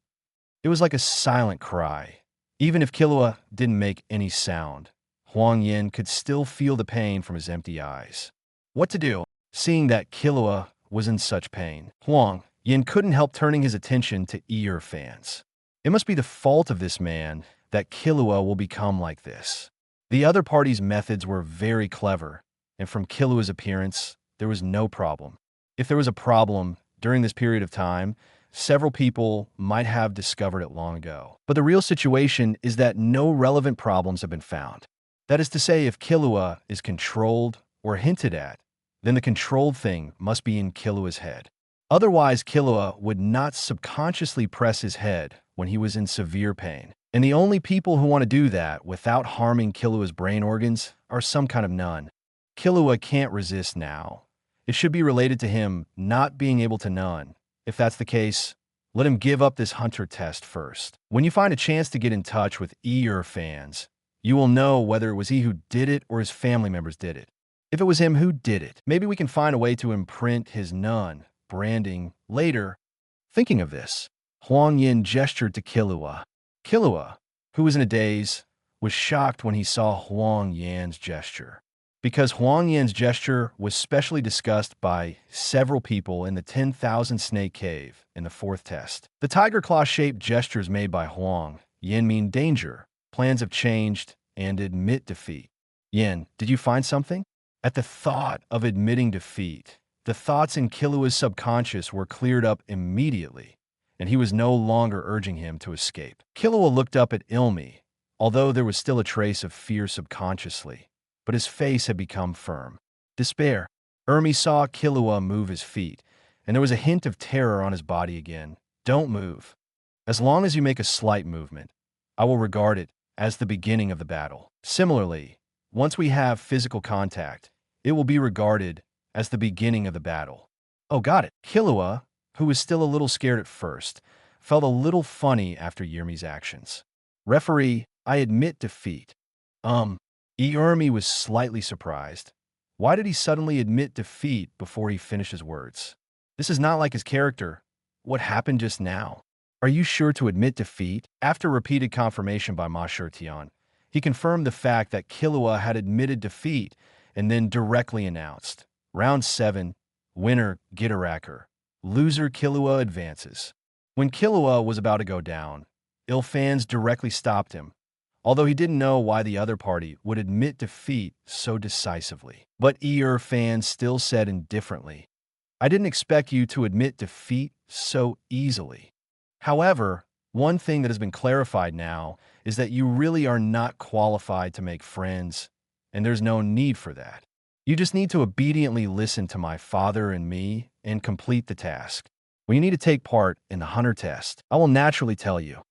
It was like a silent cry. Even if Killua didn't make any sound, Huang Yan could still feel the pain from his empty eyes. What to do? Seeing that Killua was in such pain, Huang Yan couldn't help turning his attention to ear fans. It must be the fault of this man that Killua will become like this. The other party's methods were very clever, and from Killua's appearance, there was no problem. If there was a problem during this period of time, several people might have discovered it long ago. But the real situation is that no relevant problems have been found. That is to say, if Killua is controlled or hinted at, then the controlled thing must be in Killua's head. Otherwise, Killua would not subconsciously press his head when he was in severe pain. And the only people who want to do that without harming Killua's brain organs are some kind of nun. Killua can't resist now. It should be related to him not being able to nun. If that's the case, let him give up this hunter test first. When you find a chance to get in touch with ear fans, you will know whether it was he who did it or his family members did it. If it was him who did it, maybe we can find a way to imprint his nun branding later. Thinking of this, Huang Yan gestured to Killua. Killua, who was in a daze, was shocked when he saw Huang Yan's gesture. Because Huang Yan's gesture was specially discussed by several people in the 10,000 Snake Cave in the fourth test. The tiger claw-shaped gestures made by Huang Yan mean danger, plans have changed, and admit defeat. Yan, did you find something? At the thought of admitting defeat, the thoughts in Killua's subconscious were cleared up immediately, and he was no longer urging him to escape. Killua looked up at Ilmi, although there was still a trace of fear subconsciously, but his face had become firm. Despair. Irmi saw Killua move his feet, and there was a hint of terror on his body again. Don't move. As long as you make a slight movement, I will regard it as the beginning of the battle. Similarly, once we have physical contact, it will be regarded as the beginning of the battle. Oh, got it. Killua, who was still a little scared at first, felt a little funny after Yrmi's actions. Referee, I admit defeat. Yrmi was slightly surprised. Why did he suddenly admit defeat before he finished his words? This is not like his character. What happened just now? Are you sure to admit defeat? After repeated confirmation by Ma Shirtian, he confirmed the fact that Killua had admitted defeat and then directly announced, Round 7, winner Gitaracker, loser Killua advances. When Killua was about to go down, Ilfans directly stopped him, although he didn't know why the other party would admit defeat so decisively. But Fans still said indifferently, I didn't expect you to admit defeat so easily. However, one thing that has been clarified now is that you really are not qualified to make friends, and there's no need for that. You just need to obediently listen to my father and me and complete the task. When you need to take part in the hunter test, I will naturally tell you.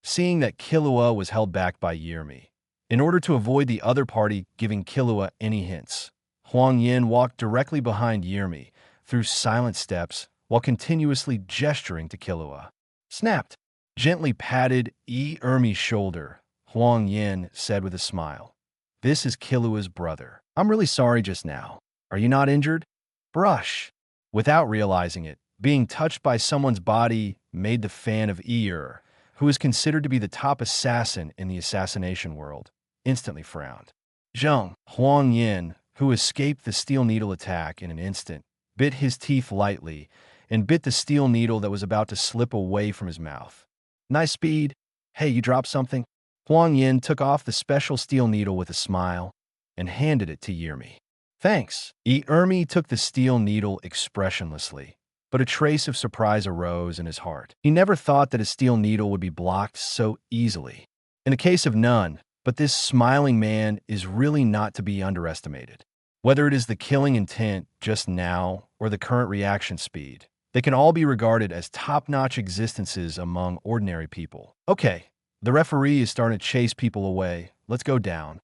Seeing that Killua was held back by Yrmi, in order to avoid the other party giving Killua any hints, Huang Yan walked directly behind Yrmi through silent steps while continuously gesturing to Killua. Snapped. Gently patted Yrmi's shoulder, Huang Yan said with a smile, This is Killua's brother. I'm really sorry just now. Are you not injured? Brush. Without realizing it, being touched by someone's body made the fan of who is considered to be the top assassin in the assassination world, instantly frowned. Zheng, Huang Yan, who escaped the steel needle attack in an instant, bit his teeth lightly and bit the steel needle that was about to slip away from his mouth. Nice speed. Hey, you dropped something? Huang Yan took off the special steel needle with a smile and handed it to Yrmi. Thanks. Yrmi took the steel needle expressionlessly, but a trace of surprise arose in his heart. He never thought that a steel needle would be blocked so easily. In the case of none, but this smiling man is really not to be underestimated. Whether it is the killing intent just now or the current reaction speed, they can all be regarded as top-notch existences among ordinary people. Okay, the referee is starting to chase people away. Let's go down.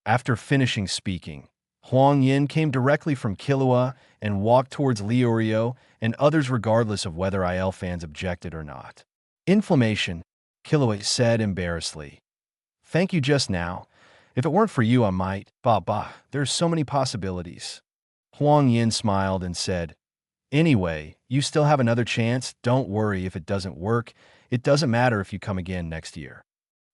After finishing speaking, Huang Yan came directly from Killua and walked towards Leorio and others regardless of whether IL fans objected or not. Inflammation, Killua said embarrassedly. Thank you just now. If it weren't for you, I might. There's so many possibilities. Huang Yan smiled and said, Anyway, you still have another chance. Don't worry if it doesn't work. It doesn't matter if you come again next year.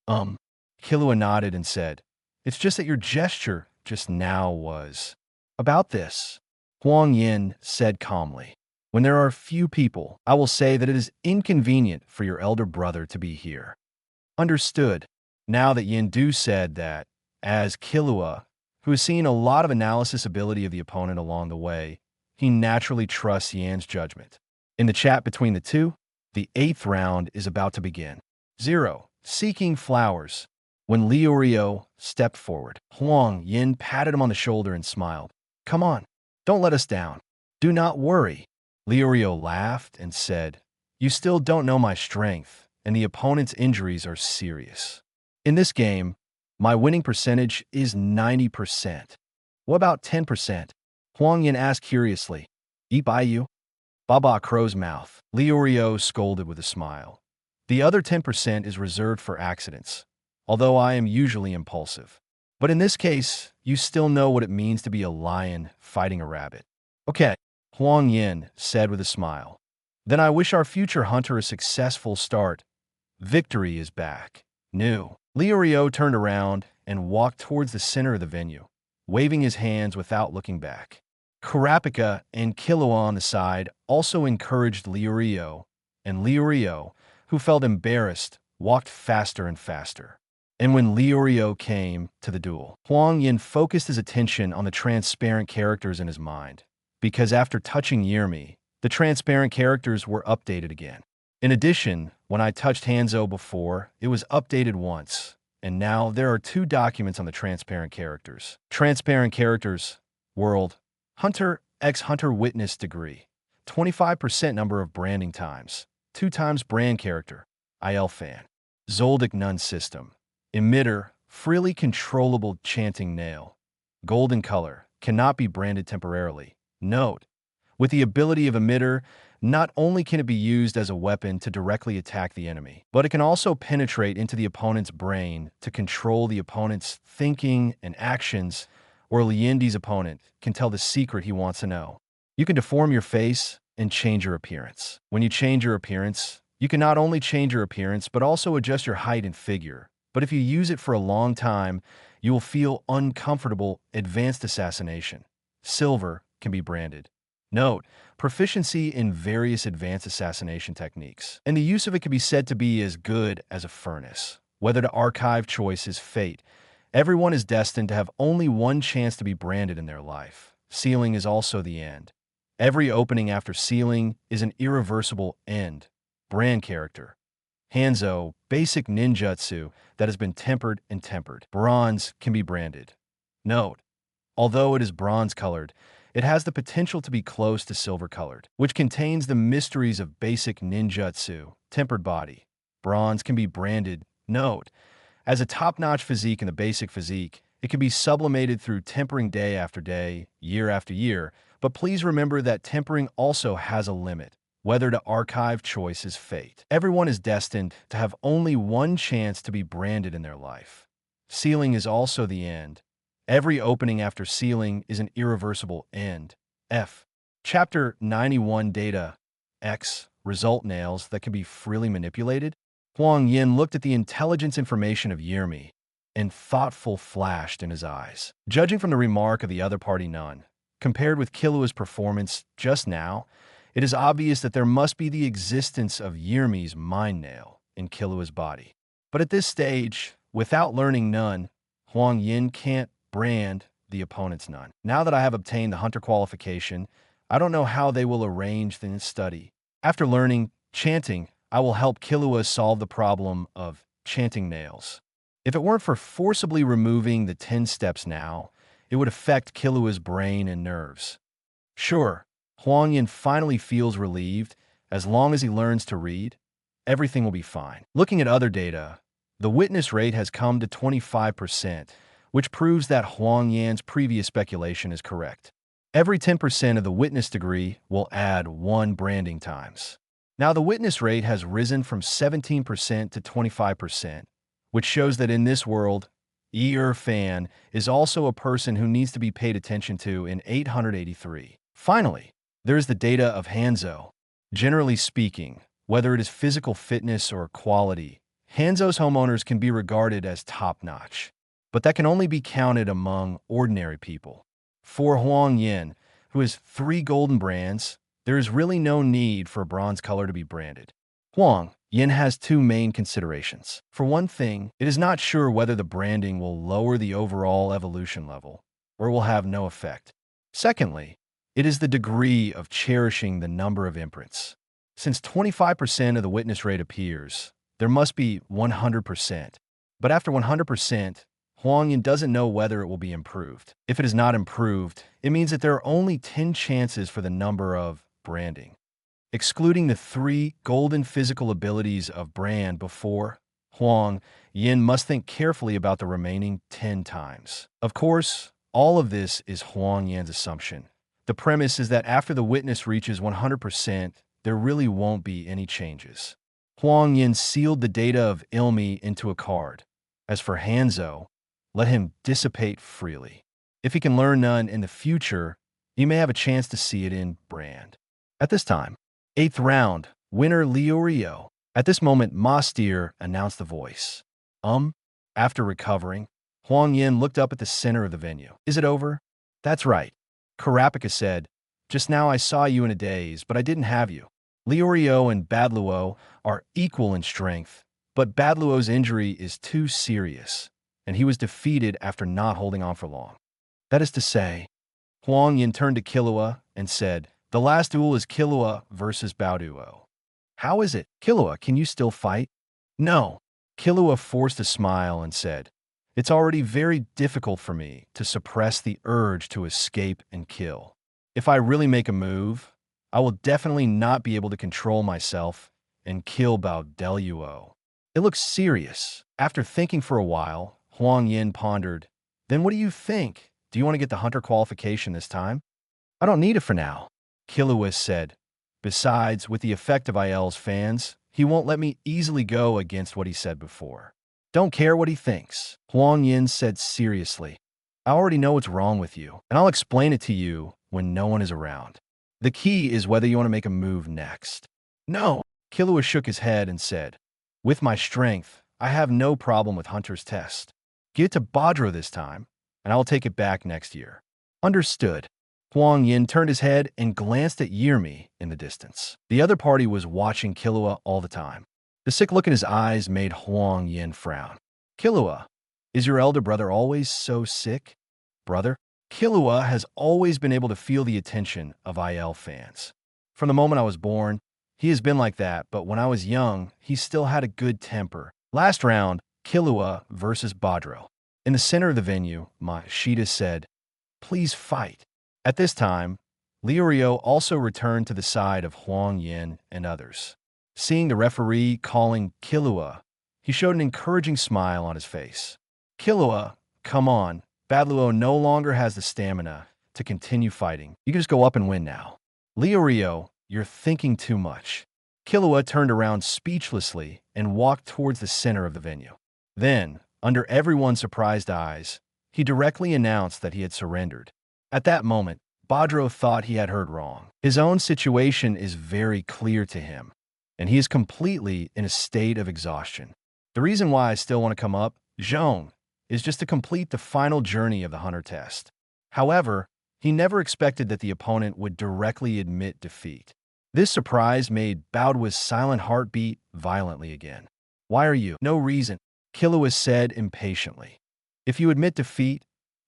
Killua nodded and said, "It's just that your gesture just now was." "About this," Huang Yan said calmly. "When there are few people, I will say that it is inconvenient for your elder brother to be here." Understood. Now that Yindu said that, as Killua, who has seen a lot of analysis ability of the opponent along the way, he naturally trusts Yan's judgment. In the chat between the two, the 8th round is about to begin. 0. Seeking flowers. When Liurio stepped forward, Huang Yan patted him on the shoulder and smiled. "Come on, don't let us down. Do not worry." Liurio laughed and said, "You still don't know my strength, and the opponent's injuries are serious. In this game, my winning percentage is 90%. What about 10%? Huang Yan asked curiously. "Eat by you?" Baba Crow's mouth. Liurio scolded with a smile. "The other 10% is reserved for accidents, although I am usually impulsive. But in this case, you still know what it means to be a lion fighting a rabbit." "Okay," Huang Yan said with a smile. "Then I wish our future hunter a successful start. Victory is back." New. Liurio turned around and walked towards the center of the venue, waving his hands without looking back. Kurapika and Killua on the side also encouraged Liurio, and Liurio, who felt embarrassed, walked faster and faster. And when Liurio came to the duel, Huang Yan focused his attention on the transparent characters in his mind, because after touching Yirmi, the transparent characters were updated again. In addition, when I touched Hanzo before, it was updated once, and now there are 2 documents on the transparent characters. Transparent characters, world, Hunter x Hunter witness degree, 25% number of branding times, 2 times brand character, IL fan. Zoldyck Nun system, emitter, freely controllable chanting nail, golden color, cannot be branded temporarily. Note, with the ability of emitter, not only can it be used as a weapon to directly attack the enemy, but it can also penetrate into the opponent's brain to control the opponent's thinking and actions, or Liendi's opponent can tell the secret he wants to know. You can deform your face and change your appearance. When you change your appearance, you can not only change your appearance, but also adjust your height and figure. But if you use it for a long time, you will feel uncomfortable. Advanced assassination. Silver can be branded. Note, proficiency in various advanced assassination techniques, and the use of it can be said to be as good as a furnace. Whether to archive choice is fate. Everyone is destined to have only one chance to be branded in their life. Sealing is also the end. Every opening after sealing is an irreversible end. Brand character. Hanzo, basic ninjutsu that has been tempered and tempered. Bronze can be branded. Note, although it is bronze-colored, it has the potential to be close to silver-colored, which contains the mysteries of basic ninjutsu, tempered body. Bronze can be branded. Note, as a top-notch physique in the basic physique, it can be sublimated through tempering day after day, year after year, but please remember that tempering also has a limit. Whether to archive choice is fate. Everyone is destined to have only one chance to be branded in their life. Sealing is also the end. Every opening after sealing is an irreversible end. F. Chapter 91 Data. X. Result nails that can be freely manipulated. Huang Yan looked at the intelligence information of Yirmi, and thoughtful flashed in his eyes. Judging from the remark of the other party none, compared with Killua's performance just now, it is obvious that there must be the existence of Yirmi's mind nail in Killua's body. But at this stage, without learning none, Huang Yan can't brand the opponent's none. Now that I have obtained the hunter qualification, I don't know how they will arrange the study. After learning chanting, I will help Killua solve the problem of chanting nails. If it weren't for forcibly removing the 10 steps now, it would affect Killua's brain and nerves. Sure, Huang Yan finally feels relieved. As long as he learns to read, everything will be fine. Looking at other data, the witness rate has come to 25%, which proves that Huang Yan's previous speculation is correct. Every 10% of the witness degree will add 1 branding times. Now the witness rate has risen from 17% to 25%, which shows that in this world, fan is also a person who needs to be paid attention to in 883. Finally, there is the data of Hanzo. Generally speaking, whether it is physical fitness or quality, Hanzhou's homeowners can be regarded as top-notch, but that can only be counted among ordinary people. For Huang Yan, who has 3 golden brands, there is really no need for a bronze color to be branded. Huang Yan has 2 main considerations. For one thing, it is not sure whether the branding will lower the overall evolution level or will have no effect. Secondly, it is the degree of cherishing the number of imprints. Since 25% of the witness rate appears, there must be 100%. But after 100%, Huang Yan doesn't know whether it will be improved. If it is not improved, it means that there are only 10 chances for the number of branding. Excluding the 3 golden physical abilities of brand before, Huang Yan must think carefully about the remaining 10 times. Of course, all of this is Huang Yan's assumption. The premise is that after the witness reaches 100%, there really won't be any changes. Huang Yan sealed the data of Ilmi into a card. As for Hanzhou, let him dissipate freely. If he can learn none in the future, he may have a chance to see it in brand. At this time, 8th round, winner Liu. At this moment, Ma Steer announced the voice. After recovering, Huang Yan looked up at the center of the venue. Is it over? That's right. Karapika said, just now I saw you in a daze, but I didn't have you. Liu and Badluo are equal in strength, but Badluo's injury is too serious, and he was defeated after not holding on for long. That is to say, Huang Yan turned to Killua and said, the last duel is Killua versus Baoduo. How is it? Killua, can you still fight? No. Killua forced a smile and said, it's already very difficult for me to suppress the urge to escape and kill. If I really make a move, I will definitely not be able to control myself and kill Baoduo. It looks serious. After thinking for a while, Huang Yan pondered, then what do you think? Do you want to get the hunter qualification this time? I don't need it for now, Killua said. Besides, with the effect of IL's fans, he won't let me easily go against what he said before. Don't care what he thinks, Huang Yan said seriously. I already know what's wrong with you, and I'll explain it to you when no one is around. The key is whether you want to make a move next. No, Killua shook his head and said, with my strength, I have no problem with Hunter's test. Give it to Badro this time, and I will take it back next year. Understood. Huang Yan turned his head and glanced at Yirmi in the distance. The other party was watching Killua all the time. The sick look in his eyes made Huang Yan frown. Killua, is your elder brother always so sick? Brother? Killua has always been able to feel the attention of IL fans. From the moment I was born, he has been like that, but when I was young, he still had a good temper. Last round, Killua versus Badro. In the center of the venue, Mashita said, please fight. At this time, Liu also returned to the side of Huang Yan and others. Seeing the referee calling Killua, he showed an encouraging smile on his face. Killua, come on. Badluo no longer has the stamina to continue fighting. You can just go up and win now. Liu, you're thinking too much. Killua turned around speechlessly and walked towards the center of the venue. Then, under everyone's surprised eyes, he directly announced that he had surrendered. At that moment, Badro thought he had heard wrong. His own situation is very clear to him, and he is completely in a state of exhaustion. The reason why I still want to come up, Zhong, is just to complete the final journey of the Hunter test. However, he never expected that the opponent would directly admit defeat. This surprise made Baoduo's silent heart beat violently again. Why are you? No reason, Killua said impatiently. If you admit defeat,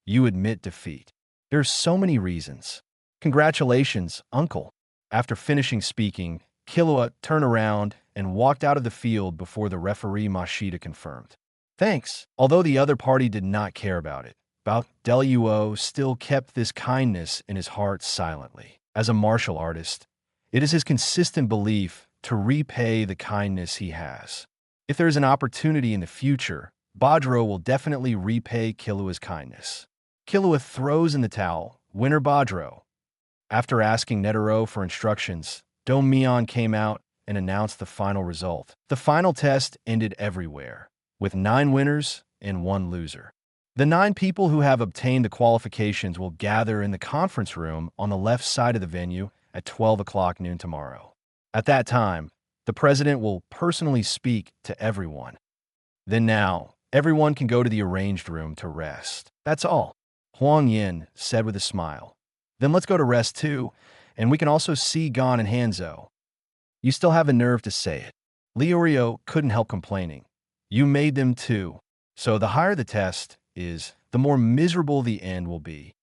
you admit defeat. There's so many reasons. Congratulations, uncle. After finishing speaking, Killua turned around and walked out of the field before the referee Mashita confirmed. Thanks. Although the other party did not care about it, Baoduo still kept this kindness in his heart silently. As a martial artist, it is his consistent belief to repay the kindness he has. If there is an opportunity in the future, Badro will definitely repay Killua's kindness. Killua throws in the towel, winner Badro. After asking Netero for instructions, Domion came out and announced the final result. The final test ended everywhere, with 9 winners and 1 loser. The 9 people who have obtained the qualifications will gather in the conference room on the left side of the venue at 12 o'clock noon tomorrow. At that time, the president will personally speak to everyone. Then now, everyone can go to the arranged room to rest. That's all, Huang Yan said with a smile. Then let's go to rest too, and we can also see Gon and Hanzo. You still have the nerve to say it. Liurio couldn't help complaining. You made them too. So the higher the test is, the more miserable the end will be.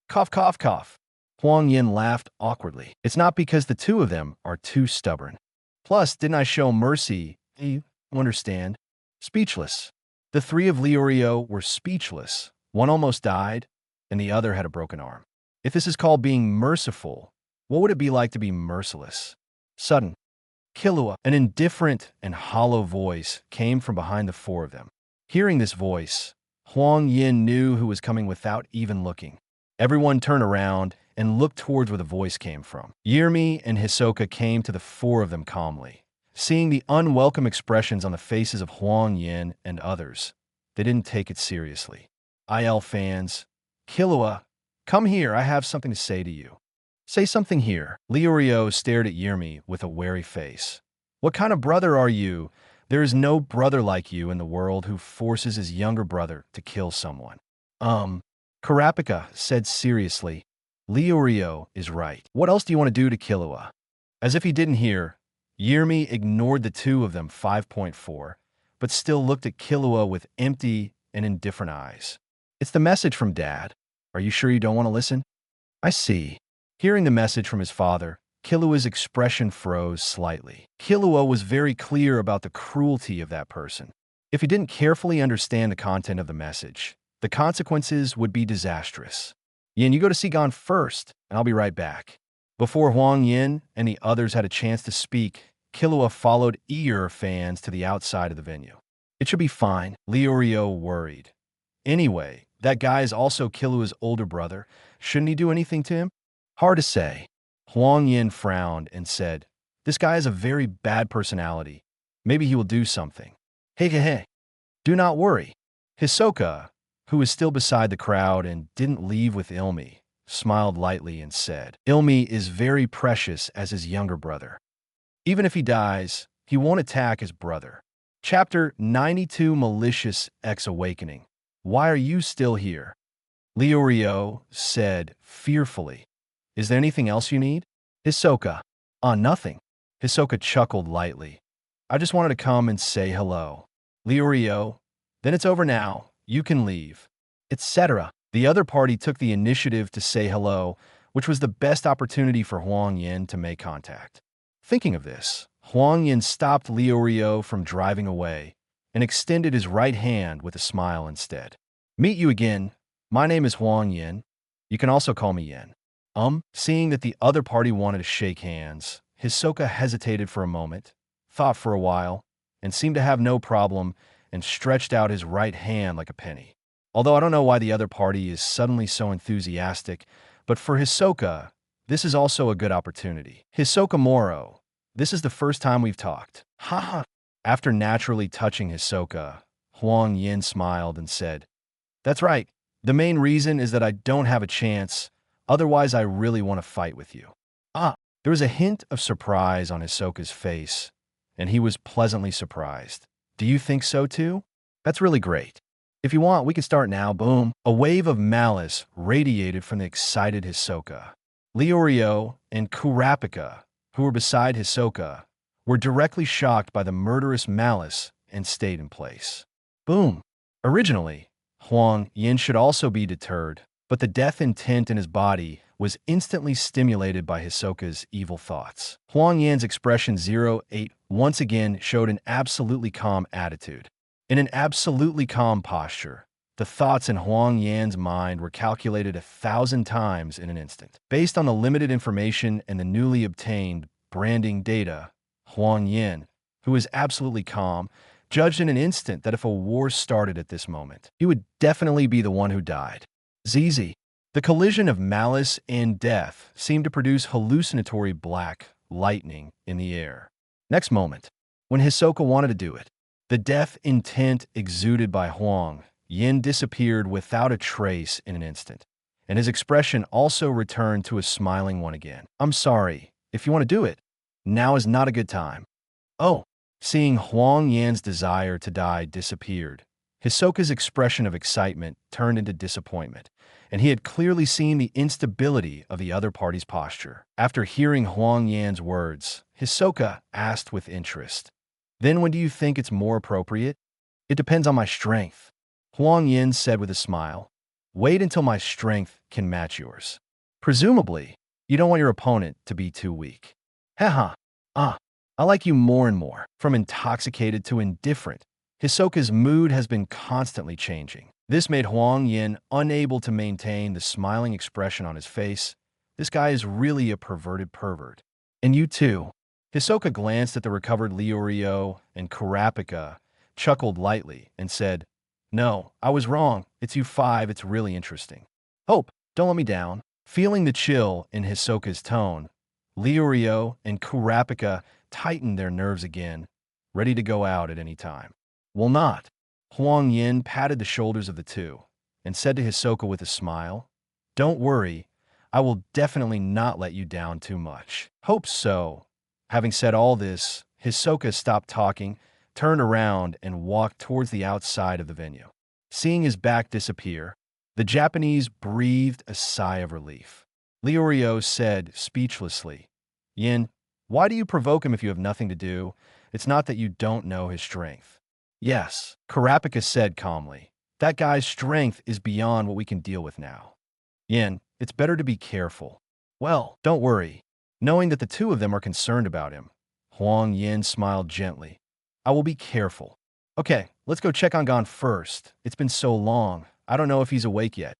Cough, cough, cough. Huang Yan laughed awkwardly. It's not because the two of them are too stubborn. Plus, didn't I show mercy? You understand? Speechless. The three of Liurio were speechless. One almost died, and the other had a broken arm. If this is called being merciful, what would it be like to be merciless? Sudden, Killua, an indifferent and hollow voice, came from behind the four of them. Hearing this voice, Huang Yan knew who was coming without even looking. Everyone turned around and looked towards where the voice came from. Yirmi and Hisoka came to the four of them calmly. Seeing the unwelcome expressions on the faces of Huang Yan and others, they didn't take it seriously. IL fans, Killua, come here, I have something to say to you. Say something here. Liurio stared at Yirmi with a wary face. What kind of brother are you? There is no brother like you in the world who forces his younger brother to kill someone. Kurapika said seriously, Liurio is right. What else do you want to do to Killua? As if he didn't hear, Yirmi ignored the two of them 5.4, but still looked at Killua with empty and indifferent eyes. It's the message from Dad. Are you sure you don't want to listen? I see. Hearing the message from his father, Killua's expression froze slightly. Killua was very clear about the cruelty of that person. If he didn't carefully understand the content of the message, the consequences would be disastrous. Yin, you go to see Gon first, and I'll be right back. Before Huang Yan and the others had a chance to speak, Killua followed eager fans to the outside of the venue. It should be fine, Liurio worried. Anyway, that guy is also Killua's older brother. Shouldn't he do anything to him? Hard to say. Huang Yan frowned and said, this guy has a very bad personality. Maybe he will do something. Hey. Do not worry. Hisoka, who was still beside the crowd and didn't leave with Ilmi, smiled lightly and said, Ilmi is very precious as his younger brother. Even if he dies, he won't attack his brother. Chapter 92 Malicious X-Awakening. Why are you still here? Liurio said fearfully. Is there anything else you need? Hisoka. Nothing. Hisoka chuckled lightly. I just wanted to come and say hello. Liurio. Then it's over now. You can leave. Etc. The other party took the initiative to say hello, which was the best opportunity for Huang Yan to make contact. Thinking of this, Huang Yan stopped Liurio from driving away and extended his right hand with a smile instead. Meet you again. My name is Huang Yan. You can also call me Yan. Seeing that the other party wanted to shake hands, Hisoka hesitated for a moment, thought for a while, and seemed to have no problem, and stretched out his right hand like a penny. Although I don't know why the other party is suddenly so enthusiastic, but for Hisoka, this is also a good opportunity. Hisoka Moro, this is the first time we've talked. Haha. After naturally touching Hisoka, Huang Yan smiled and said, that's right. The main reason is that I don't have a chance. Otherwise, I really want to fight with you. There was a hint of surprise on Hisoka's face, and he was pleasantly surprised. Do you think so too? That's really great. If you want, we can start now. Boom. A wave of malice radiated from the excited Hisoka. Liurio and Kurapika, who were beside Hisoka, were directly shocked by the murderous malice and stayed in place. Boom. Originally, Huang Yan should also be deterred, but the death intent in his body was instantly stimulated by Hisoka's evil thoughts. Huang Yan's expression 08 once again showed an absolutely calm attitude. In an absolutely calm posture, the thoughts in Huang Yan's mind were calculated 1,000 times in an instant. Based on the limited information and the newly obtained branding data, Huang Yan, who was absolutely calm, judged in an instant that if a war started at this moment, he would definitely be the one who died. ZZ. The collision of malice and death seemed to produce hallucinatory black lightning in the air. Next moment, when Hisoka wanted to do it, the death intent exuded by Huang Yan disappeared without a trace in an instant, and his expression also returned to a smiling one again. I'm sorry. If you want to do it, now is not a good time. Oh, Seeing Huang Yan's desire to die disappeared, Hisoka's expression of excitement turned into disappointment, and he had clearly seen the instability of the other party's posture. After hearing Huang Yan's words, Hisoka asked with interest, "Then when do you think it's more appropriate?" "It depends on my strength," Huang Yan said with a smile. "Wait until my strength can match yours. Presumably, you don't want your opponent to be too weak." Haha. I like you more and more. From intoxicated to indifferent, Hisoka's mood has been constantly changing. This made Huang Yan unable to maintain the smiling expression on his face. This guy is really a perverted pervert. "And you too." Hisoka glanced at the recovered Leorio and Kurapika, chuckled lightly, and said, "No, I was wrong. It's you five. It's really interesting. Hope, don't let me down." Feeling the chill in Hisoka's tone, Leorio and Kurapika tightened their nerves again, ready to go out at any time. "Will not." Huang Yin patted the shoulders of the two and said to Hisoka with a smile, "Don't worry, I will definitely not let you down too much." "Hope so." Having said all this, Hisoka stopped talking, turned around, and walked towards the outside of the venue. Seeing his back disappear, the Japanese breathed a sigh of relief. Leorio said speechlessly, "Yin, why do you provoke him if you have nothing to do? It's not that you don't know his strength." "Yes," Kurapika said calmly. "That guy's strength is beyond what we can deal with now. Yin, it's better to be careful." "Well, don't worry." Knowing that the two of them are concerned about him, Huang Yin smiled gently. "I will be careful. Okay, let's go check on Gon first. It's been so long. I don't know if he's awake yet."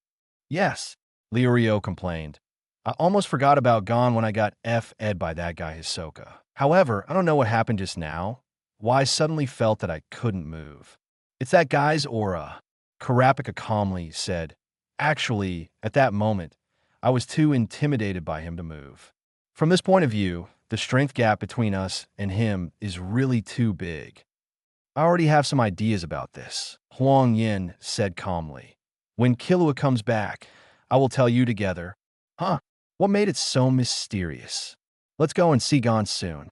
"Yes," Leorio complained. "I almost forgot about Gon when I got F-ed by that guy Hisoka. However, I don't know what happened just now. Why I suddenly felt that I couldn't move. It's that guy's aura," Kurapika calmly said. "Actually, at that moment, I was too intimidated by him to move. From this point of view, the strength gap between us and him is really too big." "I already have some ideas about this," Huang Yin said calmly. "When Killua comes back, I will tell you together." "Huh? What made it so mysterious?" "Let's go and see Gon soon.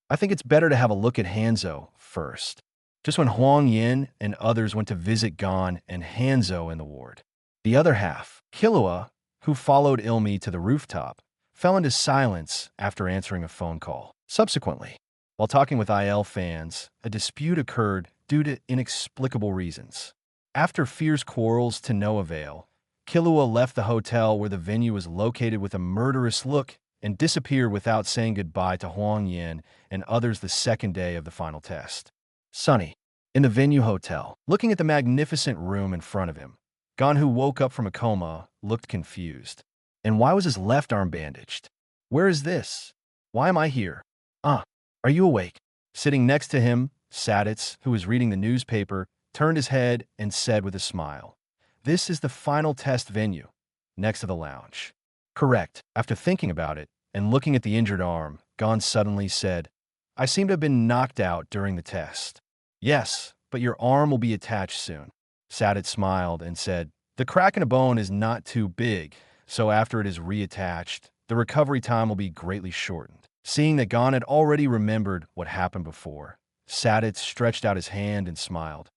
I think it's better to have a look at Hanzo first." Just when Huang Yin and others went to visit Gon and Hanzo in the ward, the other half, Killua, who followed Ilmi to the rooftop, fell into silence after answering a phone call. Subsequently, while talking with IL fans, a dispute occurred due to inexplicable reasons. After fierce quarrels to no avail, Killua left the hotel where the venue was located with a murderous look and disappeared without saying goodbye to Huang Yin and others the second day of the final test. Sunny, in the venue hotel, looking at the magnificent room in front of him, Gon, who woke up from a coma, looked confused. And why was his left arm bandaged? "Where is this? Why am I here? Are you awake?" Sitting next to him, Saditz, who was reading the newspaper, turned his head and said with a smile, "This is the final test venue, next to the lounge." "Correct." After thinking about it and looking at the injured arm, Gon suddenly said, "I seem to have been knocked out during the test." "Yes, but your arm will be attached soon." Saditz smiled and said, "The crack in a bone is not too big, so after it is reattached, the recovery time will be greatly shortened." Seeing that Gon had already remembered what happened before, Saditz stretched out his hand and smiled.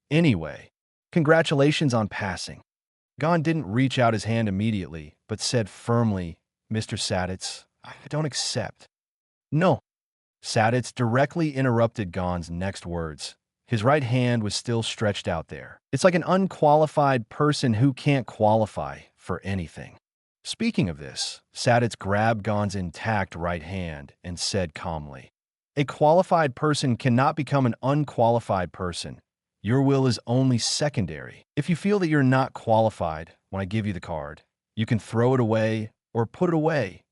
"Anyway, congratulations on passing." Gon didn't reach out his hand immediately, but said firmly, "Mr. Saditz, I don't accept." "No." Saditz directly interrupted Gon's next words. His right hand was still stretched out there. "It's like an unqualified person who can't qualify for anything." Speaking of this, Saditz grabbed Gon's intact right hand and said calmly, "A qualified person cannot become an unqualified person. Your will is only secondary. If you feel that you're not qualified when I give you the card, you can throw it away or put it away.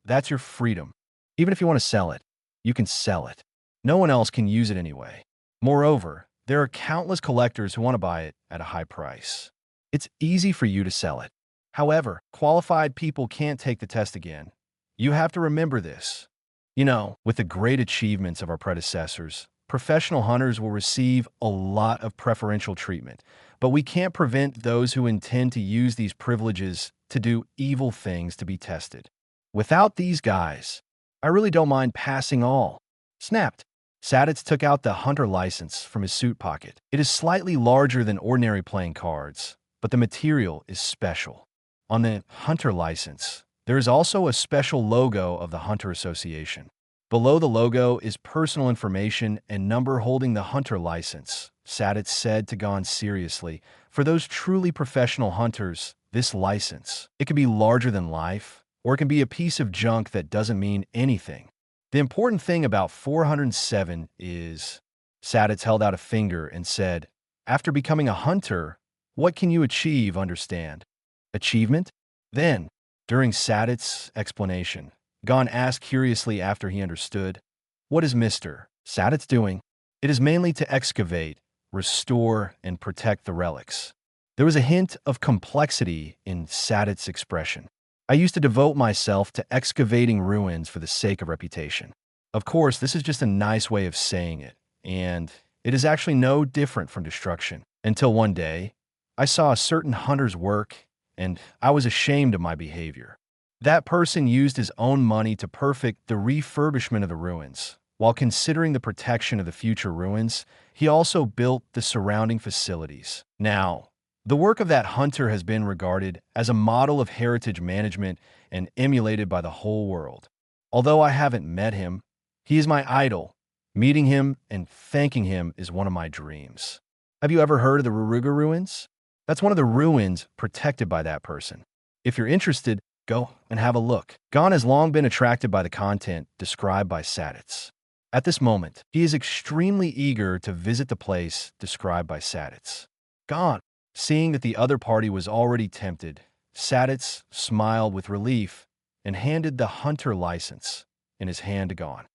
That's your freedom. Even if you want to sell it, you can sell it. No one else can use it anyway. Moreover, there are countless collectors who want to buy it at a high price. It's easy for you to sell it. However, qualified people can't take the test again. You have to remember this. You know, with the great achievements of our predecessors, professional hunters will receive a lot of preferential treatment, but we can't prevent those who intend to use these privileges to do evil things to be tested. Without these guys, I really don't mind passing all." Snapped. Saditz took out the hunter license from his suit pocket. It is slightly larger than ordinary playing cards, but the material is special. On the hunter license, there is also a special logo of the Hunter Association. Below the logo is personal information and number holding the hunter license. Saditz said to Gon seriously, for those truly professional hunters, this license, it can be larger than life, or it can be a piece of junk that doesn't mean anything. The important thing about 407 is, Saditz held out a finger and said, after becoming a hunter, what can you achieve, understand? Achievement? Then, during Saditz's explanation, Gon asked curiously after he understood, what is Mr. Saditz doing? It is mainly to excavate, restore, and protect the relics. There was a hint of complexity in Saditz's expression. I used to devote myself to excavating ruins for the sake of reputation. Of course, this is just a nice way of saying it, and it is actually no different from destruction. Until one day, I saw a certain hunter's work, and I was ashamed of my behavior. That person used his own money to perfect the refurbishment of the ruins. While considering the protection of the future ruins, he also built the surrounding facilities. Now, the work of that hunter has been regarded as a model of heritage management and emulated by the whole world. Although I haven't met him, he is my idol. Meeting him and thanking him is one of my dreams. Have you ever heard of the Ruruga ruins? That's one of the ruins protected by that person. If you're interested, go and have a look. Gon has long been attracted by the content described by Saditz. At this moment, he is extremely eager to visit the place described by Saditz. Gon, seeing that the other party was already tempted, Saditz smiled with relief and handed the hunter license in his hand to Gon.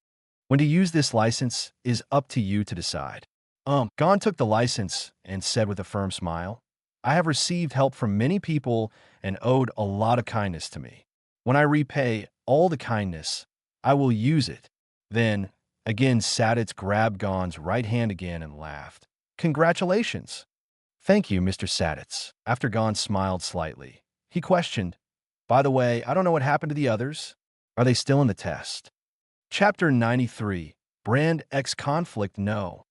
When to use this license is up to you to decide. Gon took the license and said with a firm smile, I have received help from many people and owed a lot of kindness to me. When I repay all the kindness, I will use it. Then, again, Saditz grabbed Gon's right hand again and laughed. Congratulations. Thank you, Mr. Saditz. After Gon smiled slightly, he questioned, by the way, I don't know what happened to the others. Are they still in the test? Chapter 93, Brand X Conflict No.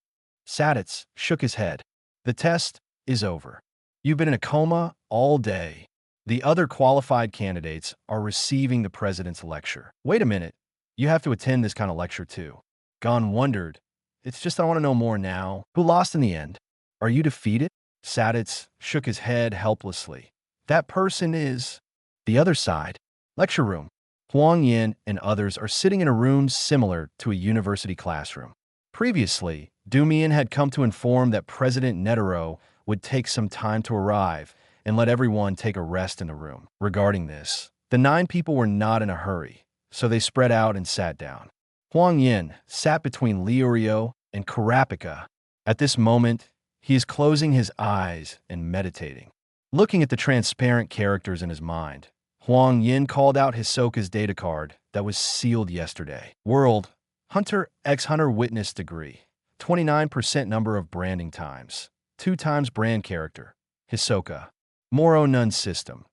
Saditz shook his head. The test is over. You've been in a coma all day. The other qualified candidates are receiving the president's lecture. Wait a minute. You have to attend this kind of lecture too. Gon wondered. It's just I want to know more now. Who lost in the end? Are you defeated? Saditz shook his head helplessly. That person is the other side. Lecture room. Huang Yan and others are sitting in a room similar to a university classroom. Previously, Dumian had come to inform that President Netero would take some time to arrive and let everyone take a rest in the room. Regarding this, the 9 people were not in a hurry, so they spread out and sat down. Huang Yan sat between Liurio and Karapika. At this moment, he is closing his eyes and meditating. Looking at the transparent characters in his mind, Huang Yan called out Hisoka's data card that was sealed yesterday. World, Hunter X Hunter Witness Degree, 29% number of branding times, 2 times brand character, Hisoka. Moro Nun System,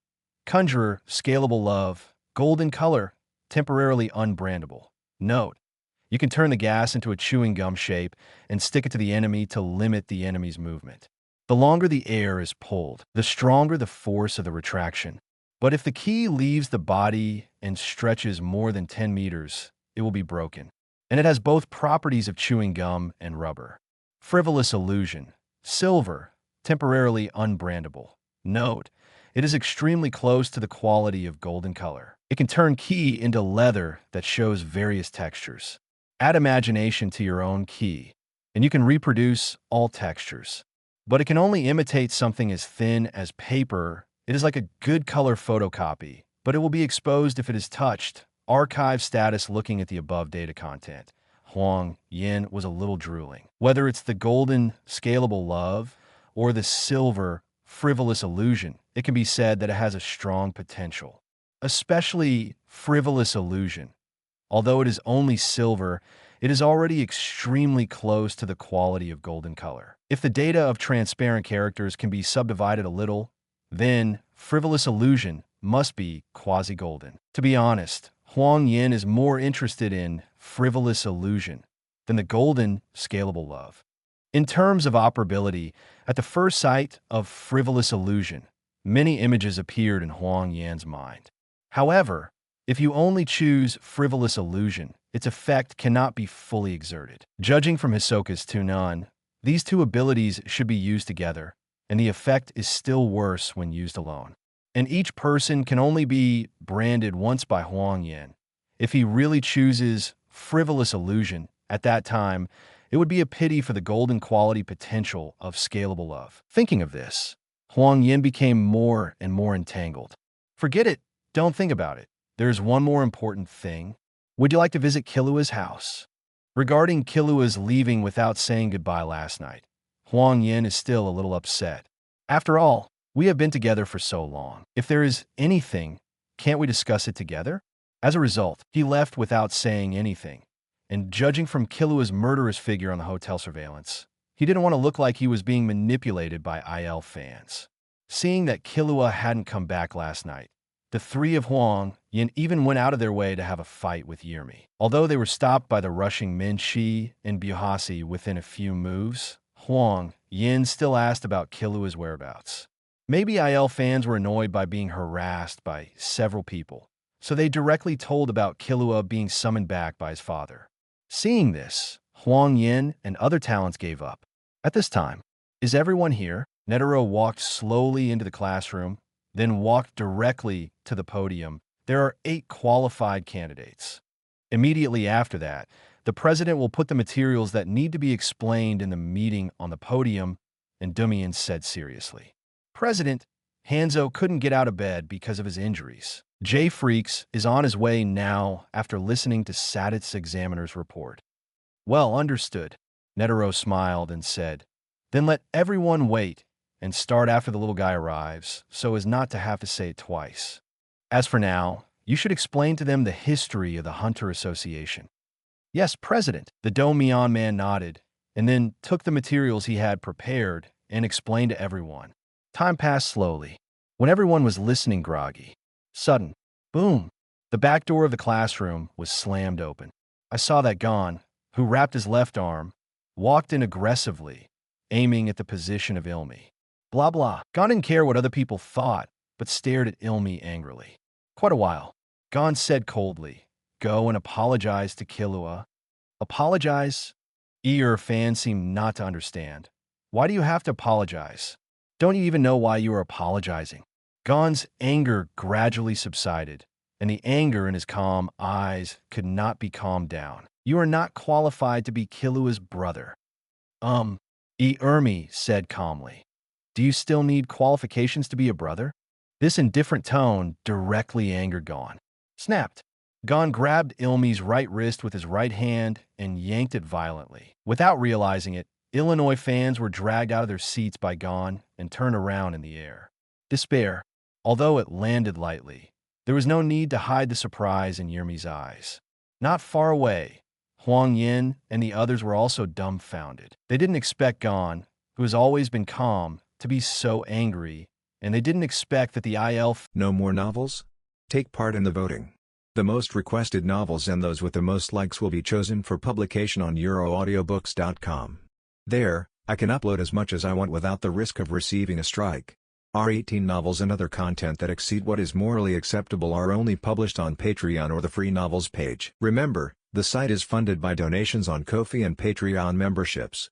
Conjurer, Scalable Love, Golden Color, temporarily unbrandable. Note, you can turn the gas into a chewing gum shape and stick it to the enemy to limit the enemy's movement. The longer the air is pulled, the stronger the force of the retraction. But if the key leaves the body and stretches more than 10 meters, it will be broken. And it has both properties of chewing gum and rubber. Frivolous Illusion, Silver, temporarily unbrandable. Note, it is extremely close to the quality of Golden Color. It can turn key into leather that shows various textures. Add imagination to your own key, and you can reproduce all textures. But it can only imitate something as thin as paper. It is like a good color photocopy, but it will be exposed if it is touched. Archive status. Looking at the above data content, Huang Yan was a little drooling. Whether it's the golden scalable love or the silver frivolous illusion, it can be said that it has a strong potential. Especially frivolous illusion. Although it is only silver, it is already extremely close to the quality of Golden Color. If the data of transparent characters can be subdivided a little, then frivolous illusion must be quasi-golden. To be honest, Huang Yan is more interested in frivolous illusion. than the golden, scalable love. In terms of operability, at the first sight of frivolous illusion, many images appeared in Huang Yan's mind. However, if you only choose frivolous illusion, its effect cannot be fully exerted. Judging from Hisoka's Tunan, these two abilities should be used together, and the effect is still worse when used alone. And each person can only be branded once by Huang Yan. If he really chooses frivolous illusion at that time, it would be a pity for the golden quality potential of scalable love. Thinking of this, Huang Yan became more and more entangled. Forget it. Don't think about it. There's one more important thing. Would you like to visit Killua's house? Regarding Killua's leaving without saying goodbye last night, Huang Yan is still a little upset. After all, we have been together for so long. If there is anything, can't we discuss it together? As a result, he left without saying anything. And judging from Killua's murderous figure on the hotel surveillance, he didn't want to look like he was being manipulated by IL fans. Seeing that Killua hadn't come back last night, the three of Huang Yan even went out of their way to have a fight with Yirmi. Although they were stopped by the rushing Min Shi and Buhasi within a few moves, Huang Yan still asked about Killua's whereabouts. Maybe IL fans were annoyed by being harassed by several people, so they directly told about Killua being summoned back by his father. Seeing this, Huang Yan and other talents gave up. At this time, is everyone here? Netero walked slowly into the classroom, then walked directly to the podium. There are 8 qualified candidates. Immediately after that, the president will put the materials that need to be explained in the meeting on the podium, and Dumian said seriously. President, Hanzo couldn't get out of bed because of his injuries. Jay Freaks is on his way now after listening to Sadith's examiner's report. Well understood. Netero smiled and said, then let everyone wait and start after the little guy arrives, so as not to have to say it twice. As for now, you should explain to them the history of the Hunter Association. Yes, President. The Domion man nodded, and then took the materials he had prepared and explained to everyone. Time passed slowly. When everyone was listening groggy, sudden, boom, the back door of the classroom was slammed open. I saw that Gon, who wrapped his left arm, walked in aggressively, aiming at the position of Ilmi. Blah blah. Gon didn't care what other people thought, but stared at Ilmi angrily. Quite a while, Gon said coldly, go and apologize to Killua. Apologize? Fans seemed not to understand. Why do you have to apologize? Don't you even know why you are apologizing? Gon's anger gradually subsided, and the anger in his calm eyes could not be calmed down. You are not qualified to be Killua's brother. Ermi said calmly. Do you still need qualifications to be a brother? This indifferent tone directly angered Gon. Snapped. Gon grabbed Ilmi's right wrist with his right hand and yanked it violently. Without realizing it, Illinois fans were dragged out of their seats by Gon and turned around in the air. Despair. Although it landed lightly, there was no need to hide the surprise in Yirmi's eyes. Not far away, Huang Yan and the others were also dumbfounded. They didn't expect Gon, who has always been calm, to be so angry, and they didn't expect that the IL... No more novels? Take part in the voting. The most requested novels and those with the most likes will be chosen for publication on euroaudiobooks.com. There, I can upload as much as I want without the risk of receiving a strike. Our 18 novels and other content that exceed what is morally acceptable are only published on Patreon or the free novels page. Remember, the site is funded by donations on Ko-fi and Patreon memberships.